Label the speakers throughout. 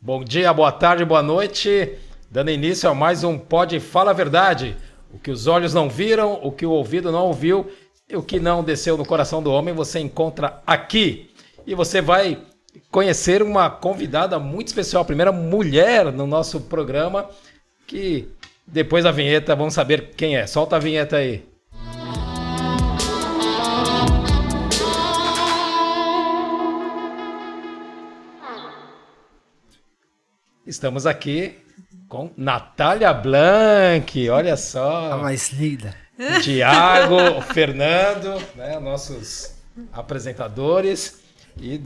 Speaker 1: Bom dia, boa tarde, boa noite. Dando início a mais um Pode Fala a Verdade. O que os olhos não viram, o que o ouvido não ouviu e o que não desceu no coração do homem você encontra aqui. E você vai conhecer uma convidada muito especial, a primeira mulher no nosso programa, que depois da vinheta vamos saber quem é. Solta a vinheta aí. Estamos aqui com Natália Blanc, olha só.
Speaker 2: A mais linda.
Speaker 1: Tiago, Fernando, né, nossos apresentadores. E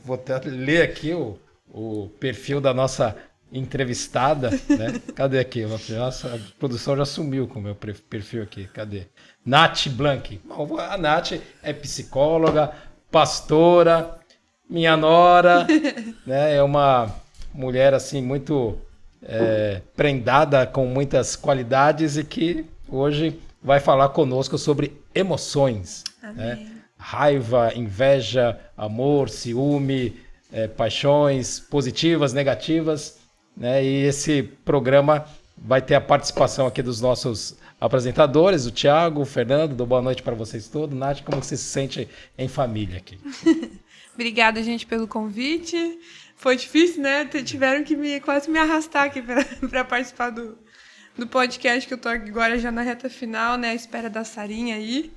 Speaker 1: vou até ler aqui o perfil da nossa entrevistada, né? Cadê aqui? Nossa, a produção já sumiu com o meu perfil aqui. Cadê? Nath Blanc. Bom, a Nath é psicóloga, pastora, minha nora, né? É uma mulher assim muito prendada com muitas qualidades e que hoje vai falar conosco sobre emoções. Né? Raiva, inveja, amor, ciúme, paixões positivas, negativas. Né? E esse programa vai ter a participação aqui dos nossos apresentadores, o Tiago, o Fernando. Dou boa noite para vocês todos. Nath, como você se sente em família aqui?
Speaker 3: Obrigada, gente, pelo convite. Foi difícil, né? Tiveram que quase me arrastar aqui para participar do podcast, que eu tô agora já na reta final, né? À espera da Sarinha aí.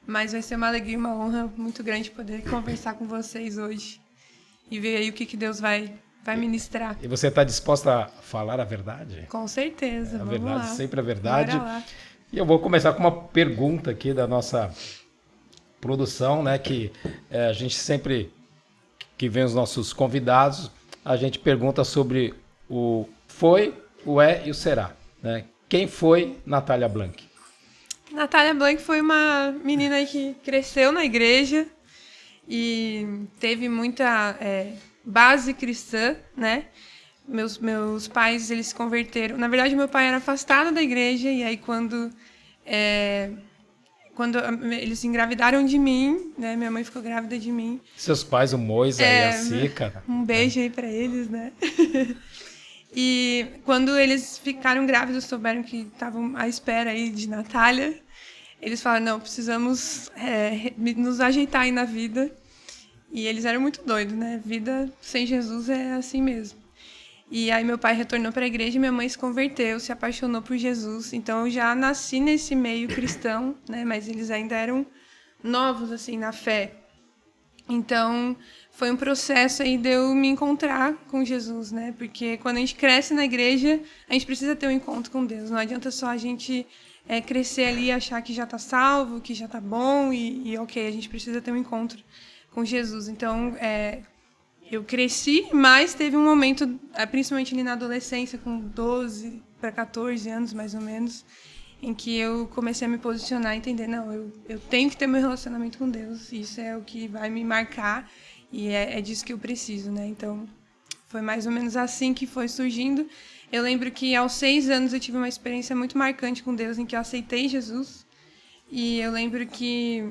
Speaker 3: Mas vai ser uma alegria e uma honra muito grande poder conversar com vocês hoje e ver aí o que Deus vai ministrar.
Speaker 1: E você está disposta a falar a verdade?
Speaker 3: Com certeza,
Speaker 1: a
Speaker 3: vamos
Speaker 1: verdade,
Speaker 3: lá.
Speaker 1: Sempre a verdade.
Speaker 3: Bora lá.
Speaker 1: E eu vou começar com uma pergunta aqui da nossa produção, né? Que a gente sempre que vem os nossos convidados, a gente pergunta sobre o foi, o é e o será. Né? Quem foi Natália Blanc?
Speaker 3: Natália Blanc foi uma menina que cresceu na igreja e teve muita base cristã, né? Meus pais, eles se converteram. Na verdade, meu pai era afastado da igreja e aí quando eles engravidaram de mim, né? Minha mãe ficou grávida de mim.
Speaker 1: Seus pais, o Moisa e a Sica.
Speaker 3: Um beijo aí pra eles, né? E quando eles ficaram grávidos, souberam que estavam à espera aí de Natália, eles falaram, não, precisamos nos ajeitar aí na vida. E eles eram muito doidos, né? Vida sem Jesus é assim mesmo. E aí meu pai retornou para a igreja e minha mãe se converteu, se apaixonou por Jesus. Então eu já nasci nesse meio cristão, né? Mas eles ainda eram novos, assim, na fé. Então foi um processo aí de eu me encontrar com Jesus, né? Porque quando a gente cresce na igreja, a gente precisa ter um encontro com Deus. Não adianta só a gente crescer ali e achar que já está salvo, que já está bom e ok, a gente precisa ter um encontro com Jesus. Então, eu cresci, mas teve um momento, principalmente ali na adolescência, com 12 para 14 anos, mais ou menos, em que eu comecei a me posicionar e entender, não, eu tenho que ter meu relacionamento com Deus, isso é o que vai me marcar e é disso que eu preciso, né? Então, foi mais ou menos assim que foi surgindo. Eu lembro que aos 6 anos eu tive uma experiência muito marcante com Deus, em que eu aceitei Jesus, e eu lembro que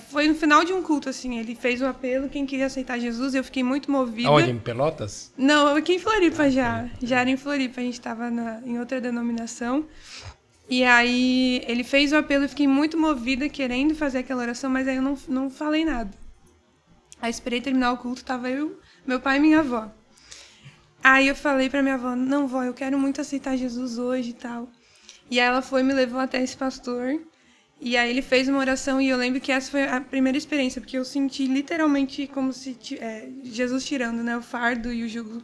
Speaker 3: foi no final de um culto, assim, ele fez um apelo, quem queria aceitar Jesus, eu fiquei muito movida.
Speaker 1: Aonde, em Pelotas?
Speaker 3: Não, aqui em Floripa já era em Floripa, a gente estava em outra denominação, e aí ele fez o apelo, eu fiquei muito movida, querendo fazer aquela oração, mas aí eu não falei nada. Aí esperei terminar o culto, tava eu, meu pai e minha avó. Aí eu falei pra minha avó, não, vó, eu quero muito aceitar Jesus hoje e tal. E aí ela me levou até esse pastor. E aí ele fez uma oração e eu lembro que essa foi a primeira experiência, porque eu senti literalmente como se Jesus tirando, né, o fardo e o jugo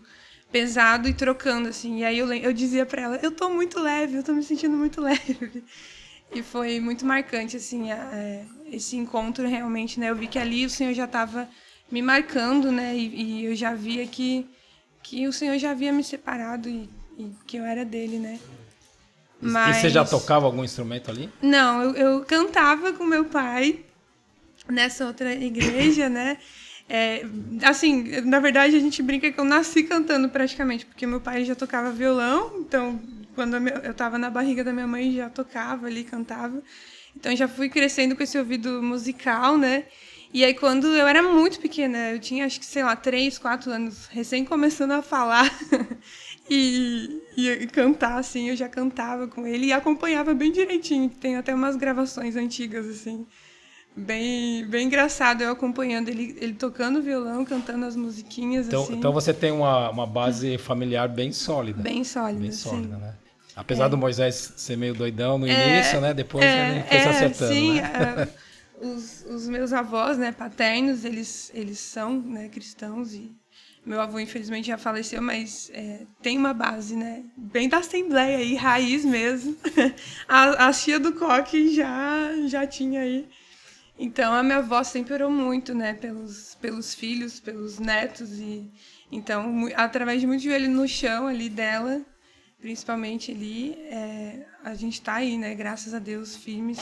Speaker 3: pesado e trocando, assim. E aí eu dizia pra ela, eu tô muito leve, eu tô me sentindo muito leve. E foi muito marcante, assim, esse encontro realmente, né. Eu vi que ali o Senhor já estava me marcando, né, e eu já via que o Senhor já havia me separado e que eu era dele, né. Mas... E
Speaker 1: você já tocava algum instrumento ali?
Speaker 3: Não, eu cantava com meu pai nessa outra igreja, né? Assim, na verdade a gente brinca que eu nasci cantando praticamente, porque meu pai já tocava violão, então quando eu estava na barriga da minha mãe já tocava ali, cantava. Então já fui crescendo com esse ouvido musical, né? E aí, quando eu era muito pequena, eu tinha, acho que, sei lá, 3, 4 anos, recém começando a falar e cantar, assim, eu já cantava com ele e acompanhava bem direitinho. Tem até umas gravações antigas, assim, bem engraçado, eu acompanhando ele tocando violão, cantando as musiquinhas,
Speaker 1: Então,
Speaker 3: assim.
Speaker 1: então você tem uma base familiar bem sólida.
Speaker 3: Bem sólida,
Speaker 1: Bem sólida,
Speaker 3: sim.
Speaker 1: né? Apesar do Moisés ser meio doidão no início, né? Depois ele foi se acertando,
Speaker 3: sim,
Speaker 1: né?
Speaker 3: Os meus avós, né, paternos, eles são, né, cristãos e meu avô, infelizmente, já faleceu, mas tem uma base, né, bem da Assembleia aí, raiz mesmo. A tia do coque já tinha aí. Então, a minha avó sempre orou muito, né, pelos filhos, pelos netos e então, através de muito joelho no chão ali dela, principalmente ali, a gente está aí, né, graças a Deus, firmes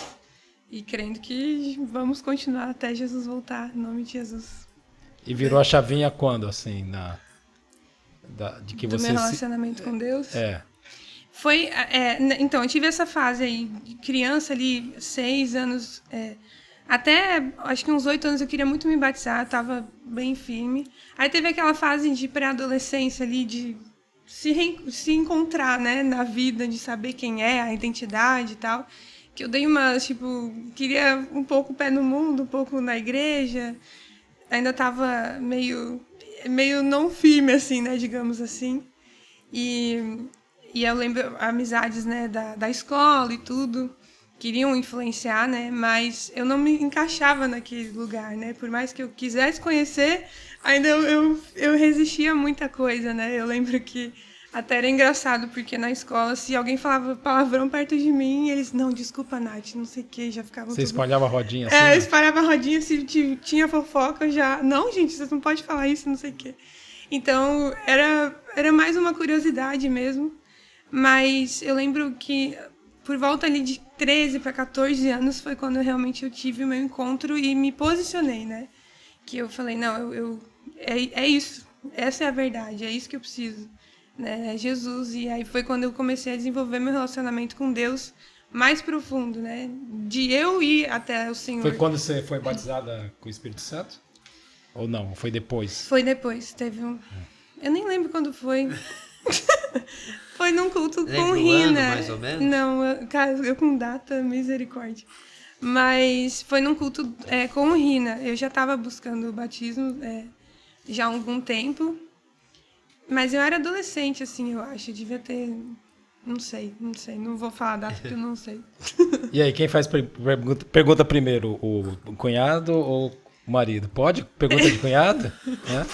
Speaker 3: e crendo que vamos continuar até Jesus voltar, em nome de Jesus.
Speaker 1: E virou a chavinha quando, assim, de que
Speaker 3: Do
Speaker 1: você
Speaker 3: meu relacionamento com Deus. Foi, então, eu tive essa fase aí, de criança ali, 6 anos, até acho que uns 8 anos eu queria muito me batizar, estava bem firme. Aí teve aquela fase de pré-adolescência ali, de se encontrar, né, na vida, de saber quem é, a identidade e tal. Que eu dei uma, tipo, queria um pouco pé no mundo, um pouco na igreja. Ainda estava meio não firme, assim, né, digamos assim. E eu lembro amizades, né, da escola e tudo, queriam influenciar, né, mas eu não me encaixava naquele lugar, né, por mais que eu quisesse conhecer, ainda eu resistia a muita coisa, né, eu lembro que até era engraçado, porque na escola, se alguém falava palavrão perto de mim, eles, não, desculpa, Nath, não sei o que, já ficavam
Speaker 1: você
Speaker 3: tudo...
Speaker 1: espalhava a rodinha assim?
Speaker 3: eu espalhava a rodinha, se tinha fofoca, eu já... Não, gente, vocês não podem falar isso, não sei o quê. Então, era mais uma curiosidade mesmo. Mas eu lembro que por volta ali de 13 para 14 anos foi quando realmente eu tive o meu encontro e me posicionei, né? Que eu falei, não, é isso, essa é a verdade, é isso que eu preciso, né? É Jesus. E aí foi quando eu comecei a desenvolver meu relacionamento com Deus mais profundo, né? De eu ir até o Senhor.
Speaker 1: Foi quando você foi batizada com o Espírito Santo? Ou não? Foi depois?
Speaker 3: Foi depois, teve um... Eu nem lembro quando foi. Foi num culto com Rina.
Speaker 2: Mais ou menos?
Speaker 3: Não, cara, eu com data, misericórdia. Mas foi num culto com Rina. Eu já estava buscando o batismo já há algum tempo. Mas eu era adolescente, assim, eu acho. Eu devia ter... Não sei. Não vou falar a data porque eu não sei.
Speaker 1: E aí, quem faz pergunta primeiro? O cunhado ou o marido? Pode? Pergunta de cunhado?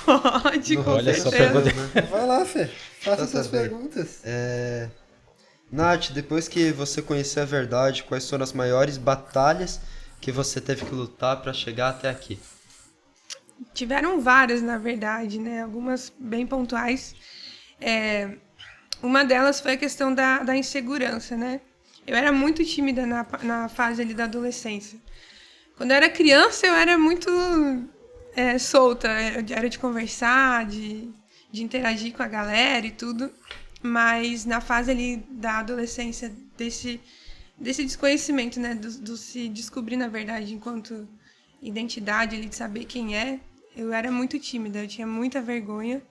Speaker 3: Pode, com
Speaker 1: Olha só,
Speaker 3: certeza.
Speaker 1: pergunta.
Speaker 4: Vai lá, Fê. Faça
Speaker 2: Tá
Speaker 4: suas
Speaker 2: sabendo.
Speaker 4: perguntas.
Speaker 2: Nath, depois que você conhecer a verdade, quais foram as maiores batalhas que você teve que lutar para chegar até aqui?
Speaker 3: Tiveram várias, na verdade, né? Algumas bem pontuais. Uma delas foi a questão da insegurança, né? Eu era muito tímida na fase ali da adolescência. Quando eu era criança, eu era muito solta. Era de conversar, de interagir com a galera e tudo. Mas na fase ali da adolescência, desse desconhecimento, né? Do se descobrir, na verdade, enquanto identidade, ali, de saber quem é, eu era muito tímida, eu tinha muita vergonha.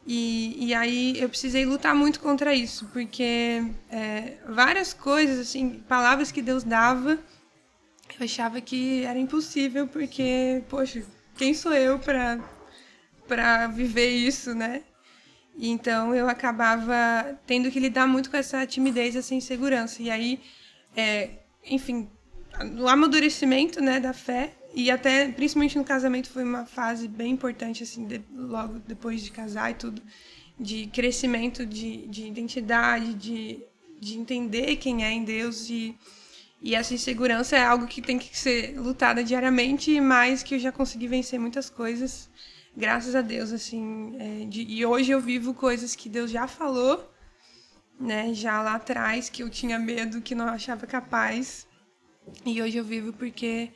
Speaker 3: E aí eu precisei lutar muito contra isso, porque várias coisas, assim, palavras que Deus dava, eu achava que era impossível, porque, poxa, quem sou eu para viver isso, né? E então eu acabava tendo que lidar muito com essa timidez, essa insegurança. E aí, enfim, o amadurecimento, né, da fé, e até, principalmente no casamento, foi uma fase bem importante, assim, logo depois de casar e tudo, de crescimento de identidade, de entender quem é em Deus. E essa insegurança é algo que tem que ser lutada diariamente, mas que eu já consegui vencer muitas coisas, graças a Deus, assim. E hoje eu vivo coisas que Deus já falou, né, já lá atrás, que eu tinha medo, que não achava capaz. E hoje eu vivo porque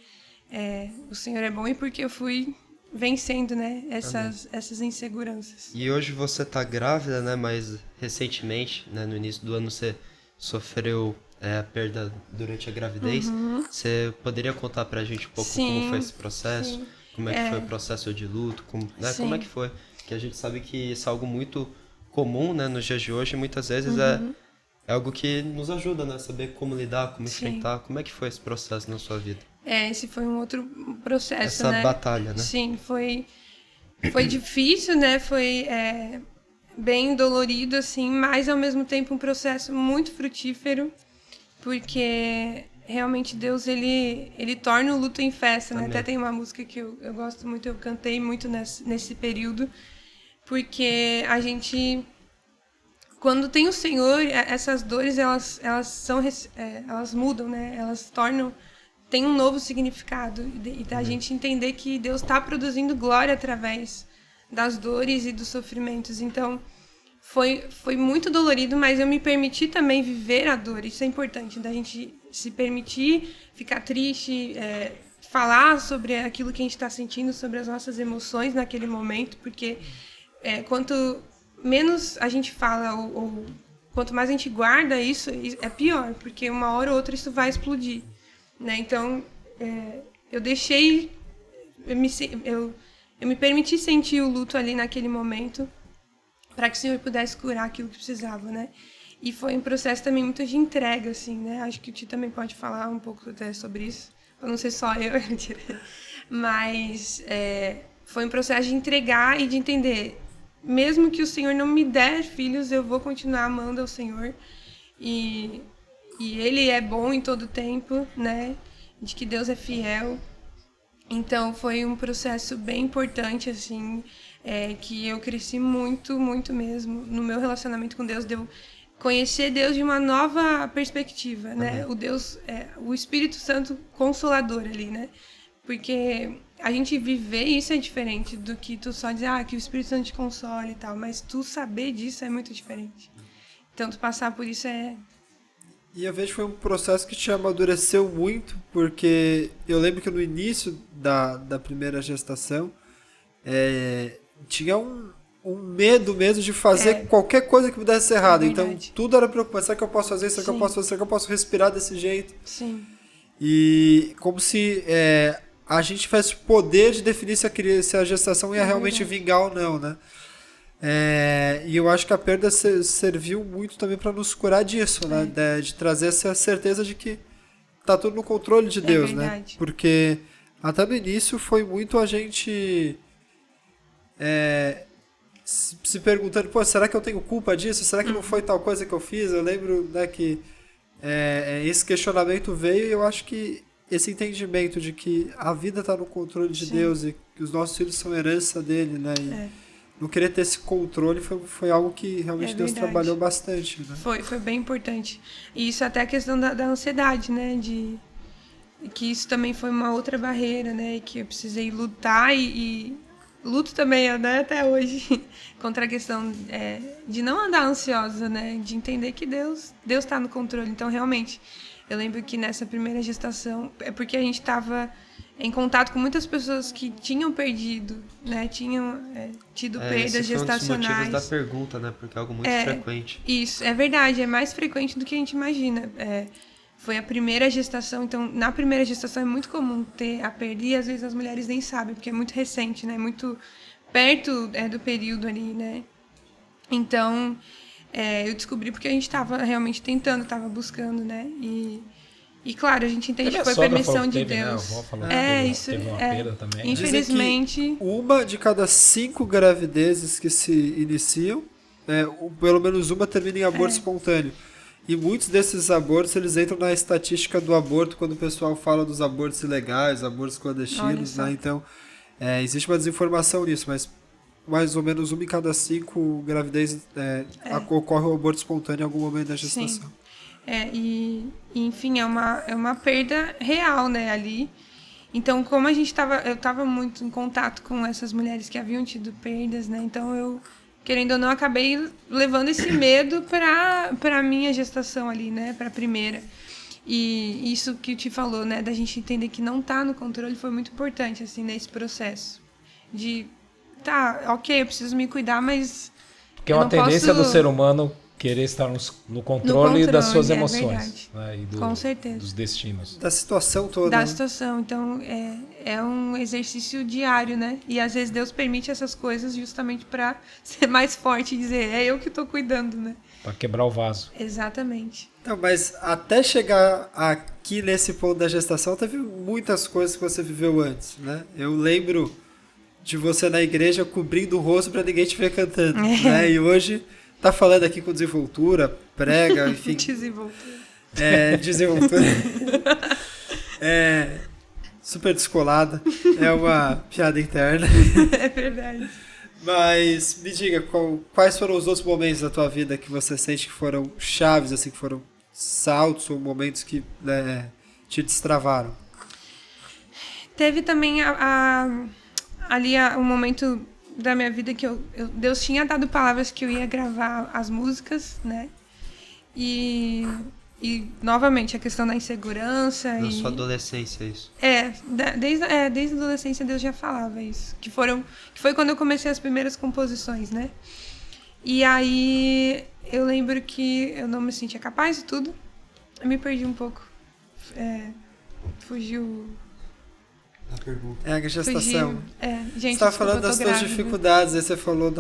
Speaker 3: o Senhor é bom e porque eu fui vencendo, né, essas inseguranças.
Speaker 2: E hoje você tá grávida, né? Mas recentemente, né, no início do ano, você sofreu a perda durante a gravidez. Você poderia contar pra gente um pouco como foi esse processo?
Speaker 3: Sim.
Speaker 2: Como é que foi o processo de luto? Como é que foi? Que a gente sabe que isso é algo muito comum, né, nos dias de hoje, e muitas vezes é algo que nos ajuda, né, saber como lidar, como enfrentar. Como é que foi esse processo na sua vida?
Speaker 3: Esse foi um outro processo,
Speaker 2: Essa
Speaker 3: né?
Speaker 2: batalha, né?
Speaker 3: Sim, foi difícil, né? Foi bem dolorido, assim, mas ao mesmo tempo um processo muito frutífero, porque realmente Deus, ele torna o luto em festa, né? Até tem uma música que eu gosto muito, eu cantei muito nesse período, porque a gente, quando tem o Senhor, essas dores, elas mudam, né? Elas tem um novo significado, e da gente entender que Deus está produzindo glória através das dores e dos sofrimentos. Então, foi muito dolorido, mas eu me permiti também viver a dor. Isso é importante, da gente se permitir ficar triste, falar sobre aquilo que a gente está sentindo, sobre as nossas emoções naquele momento, porque quanto menos a gente fala ou quanto mais a gente guarda isso, é pior, porque uma hora ou outra isso vai explodir, né? Então, eu deixei, eu me permiti sentir o luto ali naquele momento, para que o Senhor pudesse curar aquilo que precisava, né? E foi um processo também muito de entrega, assim, né? Acho que o Ti também pode falar um pouco até sobre isso, para não ser só eu, mas foi um processo de entregar e de entender, mesmo que o Senhor não me der filhos, eu vou continuar amando ao Senhor, e Ele é bom em todo tempo, né? De que Deus é fiel. Então, foi um processo bem importante, assim, que eu cresci muito, muito mesmo no meu relacionamento com Deus, de eu conhecer Deus de uma nova perspectiva, né? O Espírito Santo Consolador ali, né? Porque a gente viver isso é diferente do que tu só dizer, que o Espírito Santo te consola e tal, mas tu saber disso é muito diferente. Então, tu passar por isso
Speaker 4: E eu vejo que foi um processo que te amadureceu muito, porque eu lembro que no início da primeira gestação, tinha um medo mesmo de fazer qualquer coisa que pudesse ser errado. Então, tudo era preocupação. Será que eu posso fazer isso? Será que eu posso fazer? Será que eu posso respirar desse jeito?
Speaker 3: Sim.
Speaker 4: E como se a gente tivesse o poder de definir se a gestação ia realmente vingar ou não, né? E eu acho que a perda serviu muito também para nos curar disso, né? De trazer essa certeza de que tá tudo no controle de Deus, né? Porque até no início foi muito a gente se perguntando, será que eu tenho culpa disso? Será que não foi tal coisa que eu fiz? Eu lembro, né, que esse questionamento veio, e eu acho que esse entendimento de que a vida está no controle de Deus e que os nossos filhos são herança dele, né? Não querer ter esse controle foi algo que realmente Deus trabalhou bastante, né?
Speaker 3: Foi bem importante. E isso até a questão da ansiedade, né? Que isso também foi uma outra barreira, né? Que eu precisei lutar e luto também, né? Até hoje, contra a questão de não andar ansiosa, né? De entender que Deus está no controle. Então, realmente, eu lembro que nessa primeira gestação, porque a gente estava em contato com muitas pessoas que tinham perdido, né? Tinham tido perdas gestacionais.
Speaker 2: Foi um dos motivos da pergunta, né? Porque é algo muito frequente.
Speaker 3: Isso, é verdade, é mais frequente do que a gente imagina. Foi a primeira gestação, então na primeira gestação é muito comum ter a perda, e às vezes as mulheres nem sabem, porque é muito recente, né? Muito perto do período ali, né? Então, eu descobri porque a gente estava realmente tentando, estava buscando, né? E claro, a gente entende que foi permissão de Deus. Isso
Speaker 1: teve uma perda também.
Speaker 3: Infelizmente.
Speaker 4: Uma de cada 5 gravidezes que se iniciam, pelo menos uma termina em aborto espontâneo. E muitos desses abortos, eles entram na estatística do aborto, quando o pessoal fala dos abortos ilegais, abortos clandestinos, né? Então, existe uma desinformação nisso, mas mais ou menos 1 em cada 5 gravidez ocorre o aborto espontâneo em algum momento da gestação.
Speaker 3: Sim. Enfim, é uma perda real, né, ali. Então, como eu estava muito em contato com essas mulheres que haviam tido perdas, né? Então, eu, querendo ou não, acabei levando esse medo para a minha gestação ali, né? Para a primeira. E isso que o Ti falou, né? Da gente entender que não tá no controle foi muito importante, assim, nesse processo. Ok, eu preciso me cuidar, mas
Speaker 1: porque é uma tendência do ser humano querer estar no controle das suas
Speaker 3: é
Speaker 1: emoções, né? E
Speaker 3: Com certeza.
Speaker 1: dos destinos.
Speaker 4: Da situação toda.
Speaker 3: Da
Speaker 4: né?
Speaker 3: situação. Então, é um exercício diário, né? E às vezes Deus permite essas coisas justamente para ser mais forte e dizer, é eu que estou cuidando, né?
Speaker 1: Para quebrar o vaso.
Speaker 3: Exatamente.
Speaker 4: Não, mas até chegar aqui nesse ponto da gestação, teve muitas coisas que você viveu antes, né? Eu lembro de você na igreja cobrindo o rosto para ninguém te ver cantando, né? E hoje tá falando aqui com desenvoltura, prega, enfim.
Speaker 3: Desenvoltura.
Speaker 4: Desenvoltura. Super descolada. É uma piada interna.
Speaker 3: É verdade.
Speaker 4: Mas me diga, quais foram os outros momentos da tua vida que você sente que foram chaves, assim, que foram saltos ou momentos que te destravaram?
Speaker 3: Teve também ali um momento da minha vida que Deus tinha dado palavras que eu ia gravar as músicas, né? E novamente, a questão da insegurança.
Speaker 2: Na sua adolescência, isso.
Speaker 3: Desde a adolescência Deus já falava isso. Que foi quando eu comecei as primeiras composições, né? E aí eu lembro que eu não me sentia capaz de tudo. Eu me perdi um pouco. Fugiu.
Speaker 2: A pergunta.
Speaker 4: É a gestação.
Speaker 3: Gente,
Speaker 4: você estava falando das suas
Speaker 3: grávida.
Speaker 4: dificuldades, aí você falou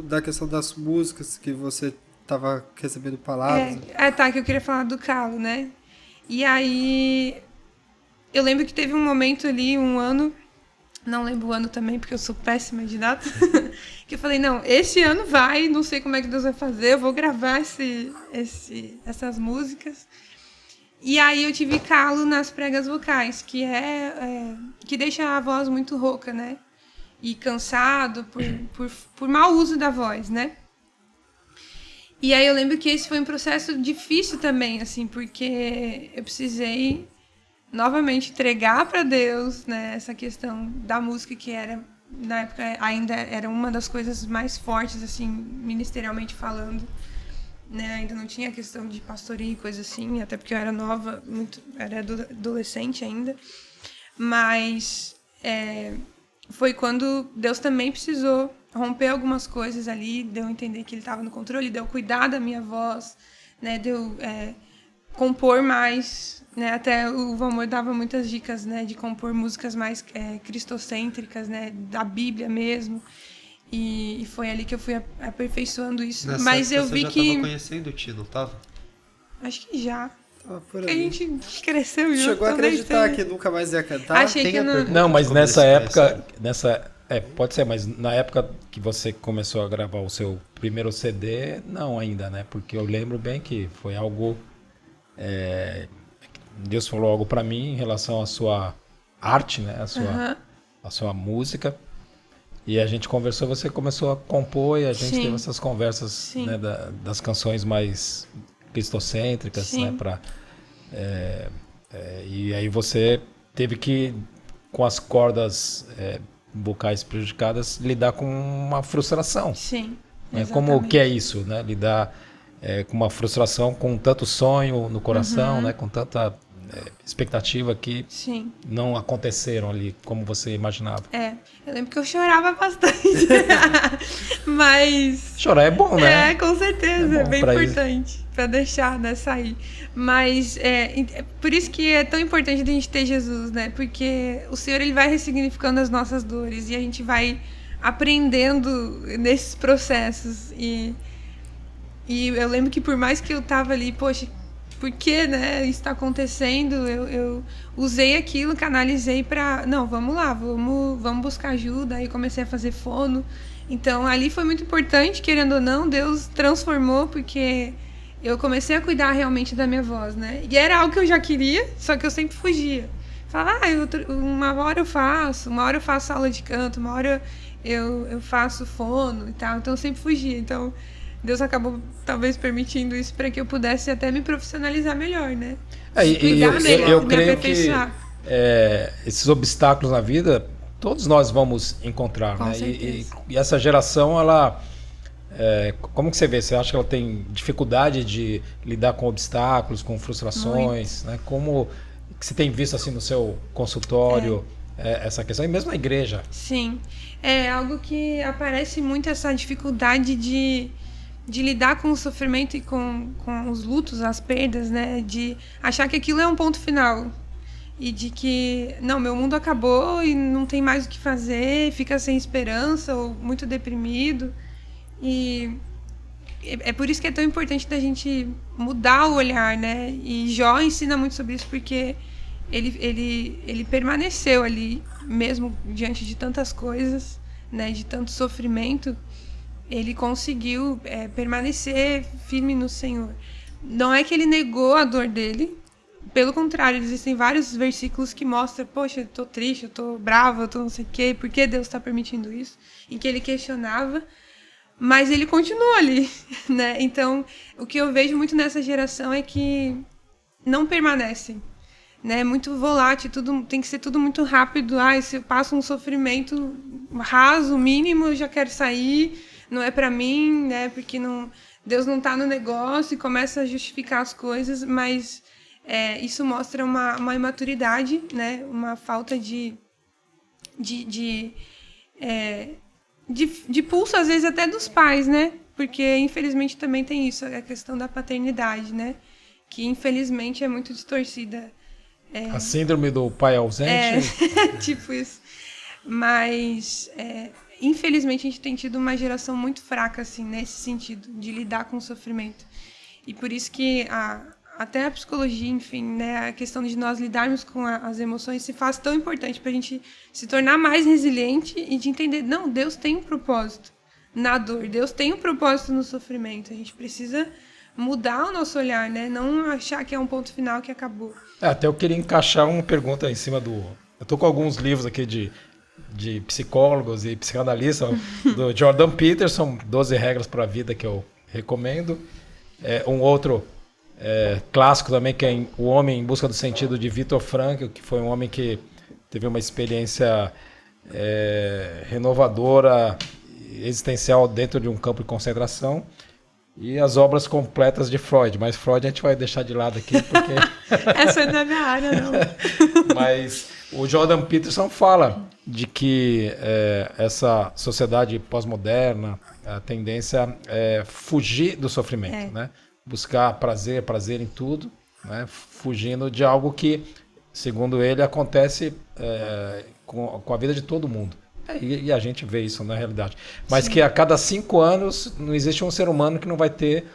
Speaker 4: da questão das músicas que você estava recebendo palavras.
Speaker 3: Que eu queria falar do calo, né? E aí eu lembro que teve um momento ali, um ano, não lembro o ano também, porque eu sou péssima de data, que eu falei, não, esse ano vai, não sei como é que Deus vai fazer, eu vou gravar essas músicas. E aí eu tive calo nas pregas vocais, que deixa a voz muito rouca, né? E cansado por mau uso da voz, né? E aí eu lembro que esse foi um processo difícil também, assim, porque eu precisei novamente entregar para Deus, né, essa questão da música que era, na época, ainda era uma das coisas mais fortes, assim, ministerialmente falando. Né, ainda não tinha questão de pastoreio e coisa assim, até porque eu era nova, era adolescente ainda. Mas foi quando Deus também precisou romper algumas coisas ali, deu entender que Ele estava no controle, deu cuidar da minha voz, né, deu compor mais, né, até o Valmor dava muitas dicas, né, de compor músicas mais cristocêntricas, né, da Bíblia mesmo. E foi ali que eu fui aperfeiçoando isso. Mas eu vi que...
Speaker 2: Você já estava conhecendo o Tino, tava?
Speaker 3: Acho que já.
Speaker 4: Tava por
Speaker 3: A
Speaker 4: aí.
Speaker 3: gente cresceu junto.
Speaker 4: Chegou a acreditar que nunca mais ia cantar?
Speaker 3: Achei que não...
Speaker 1: Não, mas
Speaker 2: Como
Speaker 1: nessa
Speaker 2: eles
Speaker 1: época... pode ser, mas na época que você começou a gravar o seu primeiro CD, não ainda, né? Porque eu lembro bem que foi algo... Deus falou algo para mim em relação à sua arte, né? A sua música. E a gente conversou, você começou a compor e a gente teve essas conversas, né, das canções mais cristocêntricas, né, e aí você teve que, com as cordas vocais prejudicadas, lidar com uma frustração.
Speaker 3: Sim,
Speaker 1: né? Como que é isso, né? Lidar com uma frustração, com tanto sonho no coração, né, com tanta expectativa que não aconteceram ali como você imaginava.
Speaker 3: Eu lembro que eu chorava bastante. Mas...
Speaker 1: Chorar é bom, né?
Speaker 3: Com certeza, é bem importante
Speaker 1: isso.
Speaker 3: Pra deixar, né, sair. Mas por isso que é tão importante a gente ter Jesus, né? Porque o Senhor, Ele vai ressignificando as nossas dores e a gente vai aprendendo nesses processos. E eu lembro que por mais que eu tava ali, poxa, por que, né, isso está acontecendo? Eu usei aquilo, canalizei para... Não, vamos lá, vamos buscar ajuda. Aí comecei a fazer fono. Então, ali foi muito importante, querendo ou não, Deus transformou, porque eu comecei a cuidar realmente da minha voz, né? E era algo que eu já queria, só que eu sempre fugia. Falava, uma hora eu faço aula de canto, uma hora eu faço fono e tal. Então, eu sempre fugia. Então... Deus acabou, talvez, permitindo isso para que eu pudesse até me profissionalizar melhor, né?
Speaker 1: Eu creio que esses obstáculos na vida, todos nós vamos encontrar, né? E essa geração, ela... como que você vê? Você acha que ela tem dificuldade de lidar com obstáculos, com frustrações? Né? Como que você tem visto assim no seu consultório essa questão? E mesmo na igreja?
Speaker 3: Sim. É algo que aparece muito, essa dificuldade de de lidar com o sofrimento e com os lutos, as perdas, né? De achar que aquilo é um ponto final. E de que, não, meu mundo acabou e não tem mais o que fazer, fica sem esperança ou muito deprimido. E é por isso que é tão importante da gente mudar o olhar, né? E Jó ensina muito sobre isso, porque ele permaneceu ali, mesmo diante de tantas coisas, né? De tanto sofrimento, ele conseguiu permanecer firme no Senhor. Não é que ele negou a dor dele, pelo contrário, existem vários versículos que mostram, poxa, eu tô triste, eu tô brava, eu tô não sei o quê, por que Deus está permitindo isso? Em que ele questionava, mas ele continuou ali, né? Então, o que eu vejo muito nessa geração é que não permanecem, né? Muito volátil, tem que ser tudo muito rápido. Se eu passo um sofrimento raso, mínimo, eu já quero sair, não é pra mim, né? Porque Deus não tá no negócio e começa a justificar as coisas, mas isso mostra uma imaturidade, né? Uma falta de pulso, às vezes, até dos pais, né? Porque, infelizmente, também tem isso, a questão da paternidade, né? Que, infelizmente, é muito distorcida.
Speaker 1: A síndrome do pai ausente.
Speaker 3: Tipo isso. Mas, infelizmente, a gente tem tido uma geração muito fraca, assim, nesse sentido, de lidar com o sofrimento. E por isso que até a psicologia, enfim, né, a questão de nós lidarmos com as emoções se faz tão importante para a gente se tornar mais resiliente e de entender, não, Deus tem um propósito na dor, Deus tem um propósito no sofrimento. A gente precisa mudar o nosso olhar, né, não achar que é um ponto final que acabou.
Speaker 1: Até eu queria encaixar uma pergunta em cima do... Eu tô com alguns livros aqui de psicólogos e psicanalistas, do Jordan Peterson, 12 regras para a vida, que eu recomendo. Um outro clássico também, que é O Homem em Busca do Sentido, de Viktor Frankl, que foi um homem que teve uma experiência renovadora, existencial dentro de um campo de concentração. E as obras completas de Freud, mas Freud a gente vai deixar de lado aqui, porque...
Speaker 3: Essa não é minha área, não.
Speaker 1: Mas o Jordan Peterson fala de que essa sociedade pós-moderna, a tendência é fugir do sofrimento, né? Buscar prazer em tudo, né? Fugindo de algo que, segundo ele, acontece com a vida de todo mundo. E a gente vê isso na realidade. Mas Sim. que a cada 5 anos não existe um ser humano que não vai ter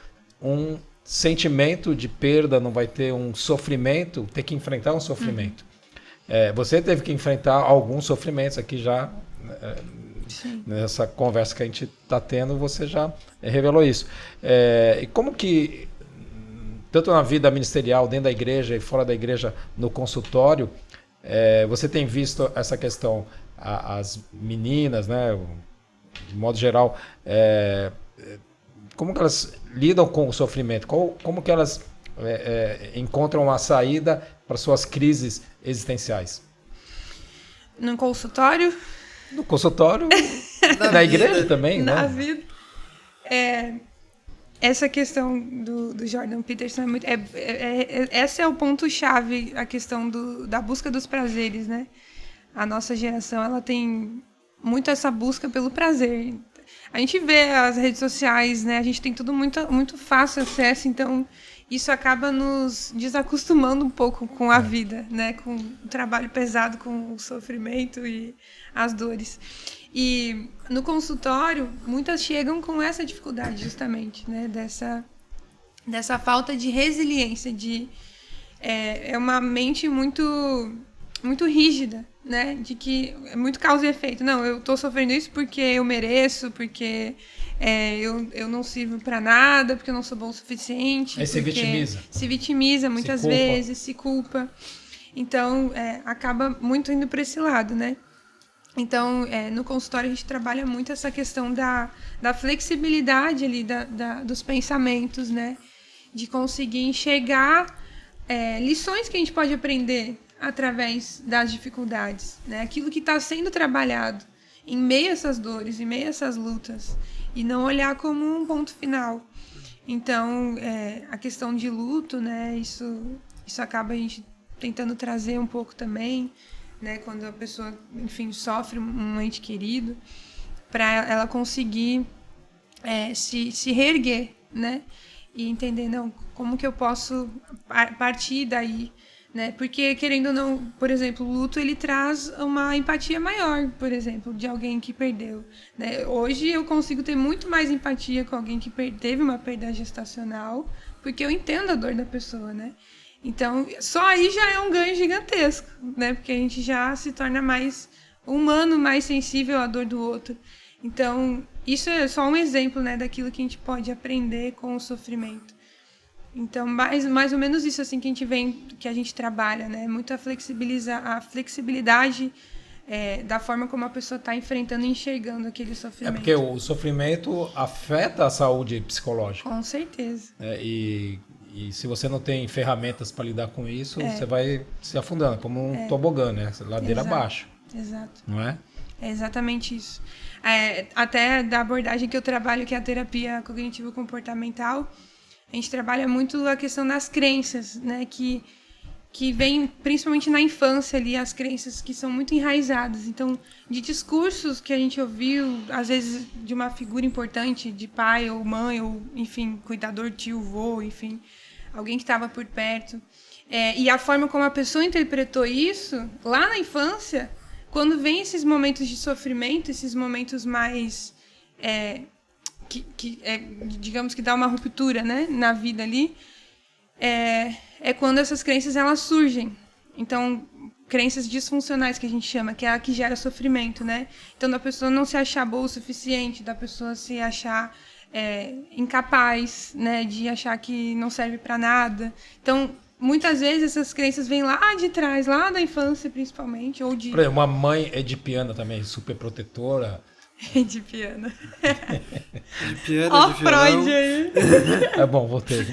Speaker 1: um sentimento de perda, não vai ter um sofrimento, ter que enfrentar um sofrimento. Você teve que enfrentar alguns sofrimentos aqui já, nessa conversa que a gente está tendo, você já revelou isso. E como que, tanto na vida ministerial, dentro da igreja e fora da igreja, no consultório, você tem visto essa questão, as meninas, né, de modo geral, como que elas lidam com o sofrimento? Como que elas encontram uma saída para suas crises existenciais?
Speaker 3: No consultório?
Speaker 1: No consultório, na igreja também,
Speaker 3: na
Speaker 1: né?
Speaker 3: vida. Essa questão do Jordan Peterson é muito... esse é o ponto-chave, a questão da busca dos prazeres, né? A nossa geração, ela tem muito essa busca pelo prazer. A gente vê as redes sociais, né? A gente tem tudo muito, muito fácil acesso, então isso acaba nos desacostumando um pouco com a vida, né? Com o trabalho pesado, com o sofrimento e as dores. E no consultório, muitas chegam com essa dificuldade, justamente, né? Dessa falta de resiliência, é uma mente muito, muito rígida, né? De que é muito causa e efeito. Não, eu tô sofrendo isso porque eu mereço, porque eu não sirvo para nada, porque eu não sou bom o suficiente.
Speaker 1: Aí se vitimiza.
Speaker 3: Se vitimiza muitas vezes, se culpa. Então, acaba muito indo para esse lado, né? Então, no consultório a gente trabalha muito essa questão da flexibilidade ali, dos pensamentos, né? De conseguir enxergar lições que a gente pode aprender através das dificuldades, né? Aquilo que está sendo trabalhado em meio a essas dores, em meio a essas lutas, e não olhar como um ponto final. Então, a questão de luto, né? Isso acaba a gente tentando trazer um pouco também, né? Quando a pessoa, enfim, sofre um ente querido, para ela conseguir se reerguer, né? E entender, não, como que eu posso partir daí, né? Porque, querendo ou não, por exemplo, o luto, ele traz uma empatia maior, por exemplo, de alguém que perdeu, né? Hoje eu consigo ter muito mais empatia com alguém que teve uma perda gestacional, porque eu entendo a dor da pessoa, né? Então, só aí já é um ganho gigantesco, né? Porque a gente já se torna mais humano, mais sensível à dor do outro. Então, isso é só um exemplo, né, daquilo que a gente pode aprender com o sofrimento. Então, mais ou menos isso assim que a gente trabalha, né? Muito a flexibilidade da forma como a pessoa está enfrentando e enxergando aquele sofrimento.
Speaker 1: Porque o sofrimento afeta a saúde psicológica.
Speaker 3: Com certeza.
Speaker 1: E se você não tem ferramentas para lidar com isso, você vai se afundando, como um tobogã, né? Ladeira abaixo.
Speaker 3: Exato.
Speaker 1: Não é?
Speaker 3: É exatamente isso. Até da abordagem que eu trabalho, que é a terapia cognitivo-comportamental, a gente trabalha muito a questão das crenças, né? Que vem principalmente na infância ali, as crenças que são muito enraizadas. Então, de discursos que a gente ouviu, às vezes de uma figura importante, de pai ou mãe, ou, enfim, cuidador, tio, vô, enfim, alguém que estava por perto. E a forma como a pessoa interpretou isso, lá na infância, quando vem esses momentos de sofrimento, esses momentos mais... digamos que dá uma ruptura, né, na vida ali, é quando essas crenças elas surgem. Então, crenças disfuncionais que a gente chama, que é a que gera sofrimento, né? Então, da pessoa não se achar boa o suficiente, da pessoa se achar incapaz, né, de achar que não serve para nada. Então, muitas vezes essas crenças vêm lá de trás, lá da infância principalmente, ou de...
Speaker 1: Por exemplo, uma mãe edipiana também, super protetora.
Speaker 3: Edipiana.
Speaker 4: Edipiana,
Speaker 3: Ó,
Speaker 4: de violão.
Speaker 3: Freud aí.
Speaker 1: Bom, voltei.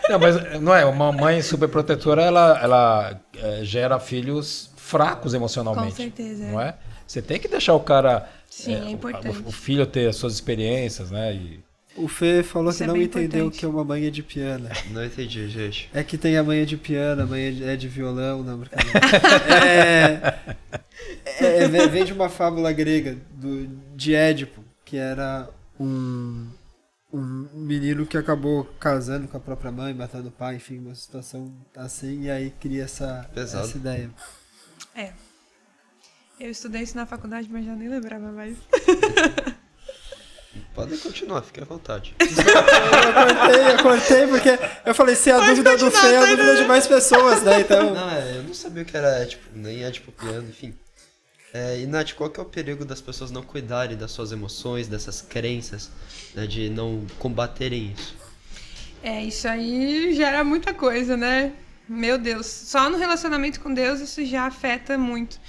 Speaker 1: Não, mas não é, uma mãe super protetora, ela gera filhos fracos emocionalmente.
Speaker 3: Com certeza.
Speaker 1: Não é? Você tem que deixar o cara...
Speaker 3: Sim, é importante.
Speaker 1: O filho ter as suas experiências, né? E...
Speaker 4: O Fê falou
Speaker 3: Isso
Speaker 4: que
Speaker 3: é
Speaker 4: não
Speaker 3: bem
Speaker 4: entendeu o
Speaker 3: importante.
Speaker 4: que é uma mãe edipiana.
Speaker 2: Não entendi, gente.
Speaker 4: É que tem a mãe edipiana, a mãe é de violão, não, brincadeira. Vem de uma fábula grega, de Édipo, que era um menino que acabou casando com a própria mãe, matando o pai, enfim, uma situação assim, e aí cria essa ideia.
Speaker 3: Eu estudei isso na faculdade, mas já nem lembrava mais.
Speaker 2: Podem continuar, fique à vontade.
Speaker 4: Eu cortei porque eu falei, se a dúvida do Fê é a dúvida de mais pessoas, né? Então...
Speaker 2: Não, eu não sabia o que era nem piano, enfim. E Nath, qual que é o perigo das pessoas não cuidarem das suas emoções, dessas crenças, né, de não combaterem isso?
Speaker 3: Isso aí gera muita coisa, né? Meu Deus, só no relacionamento com Deus isso já afeta muito.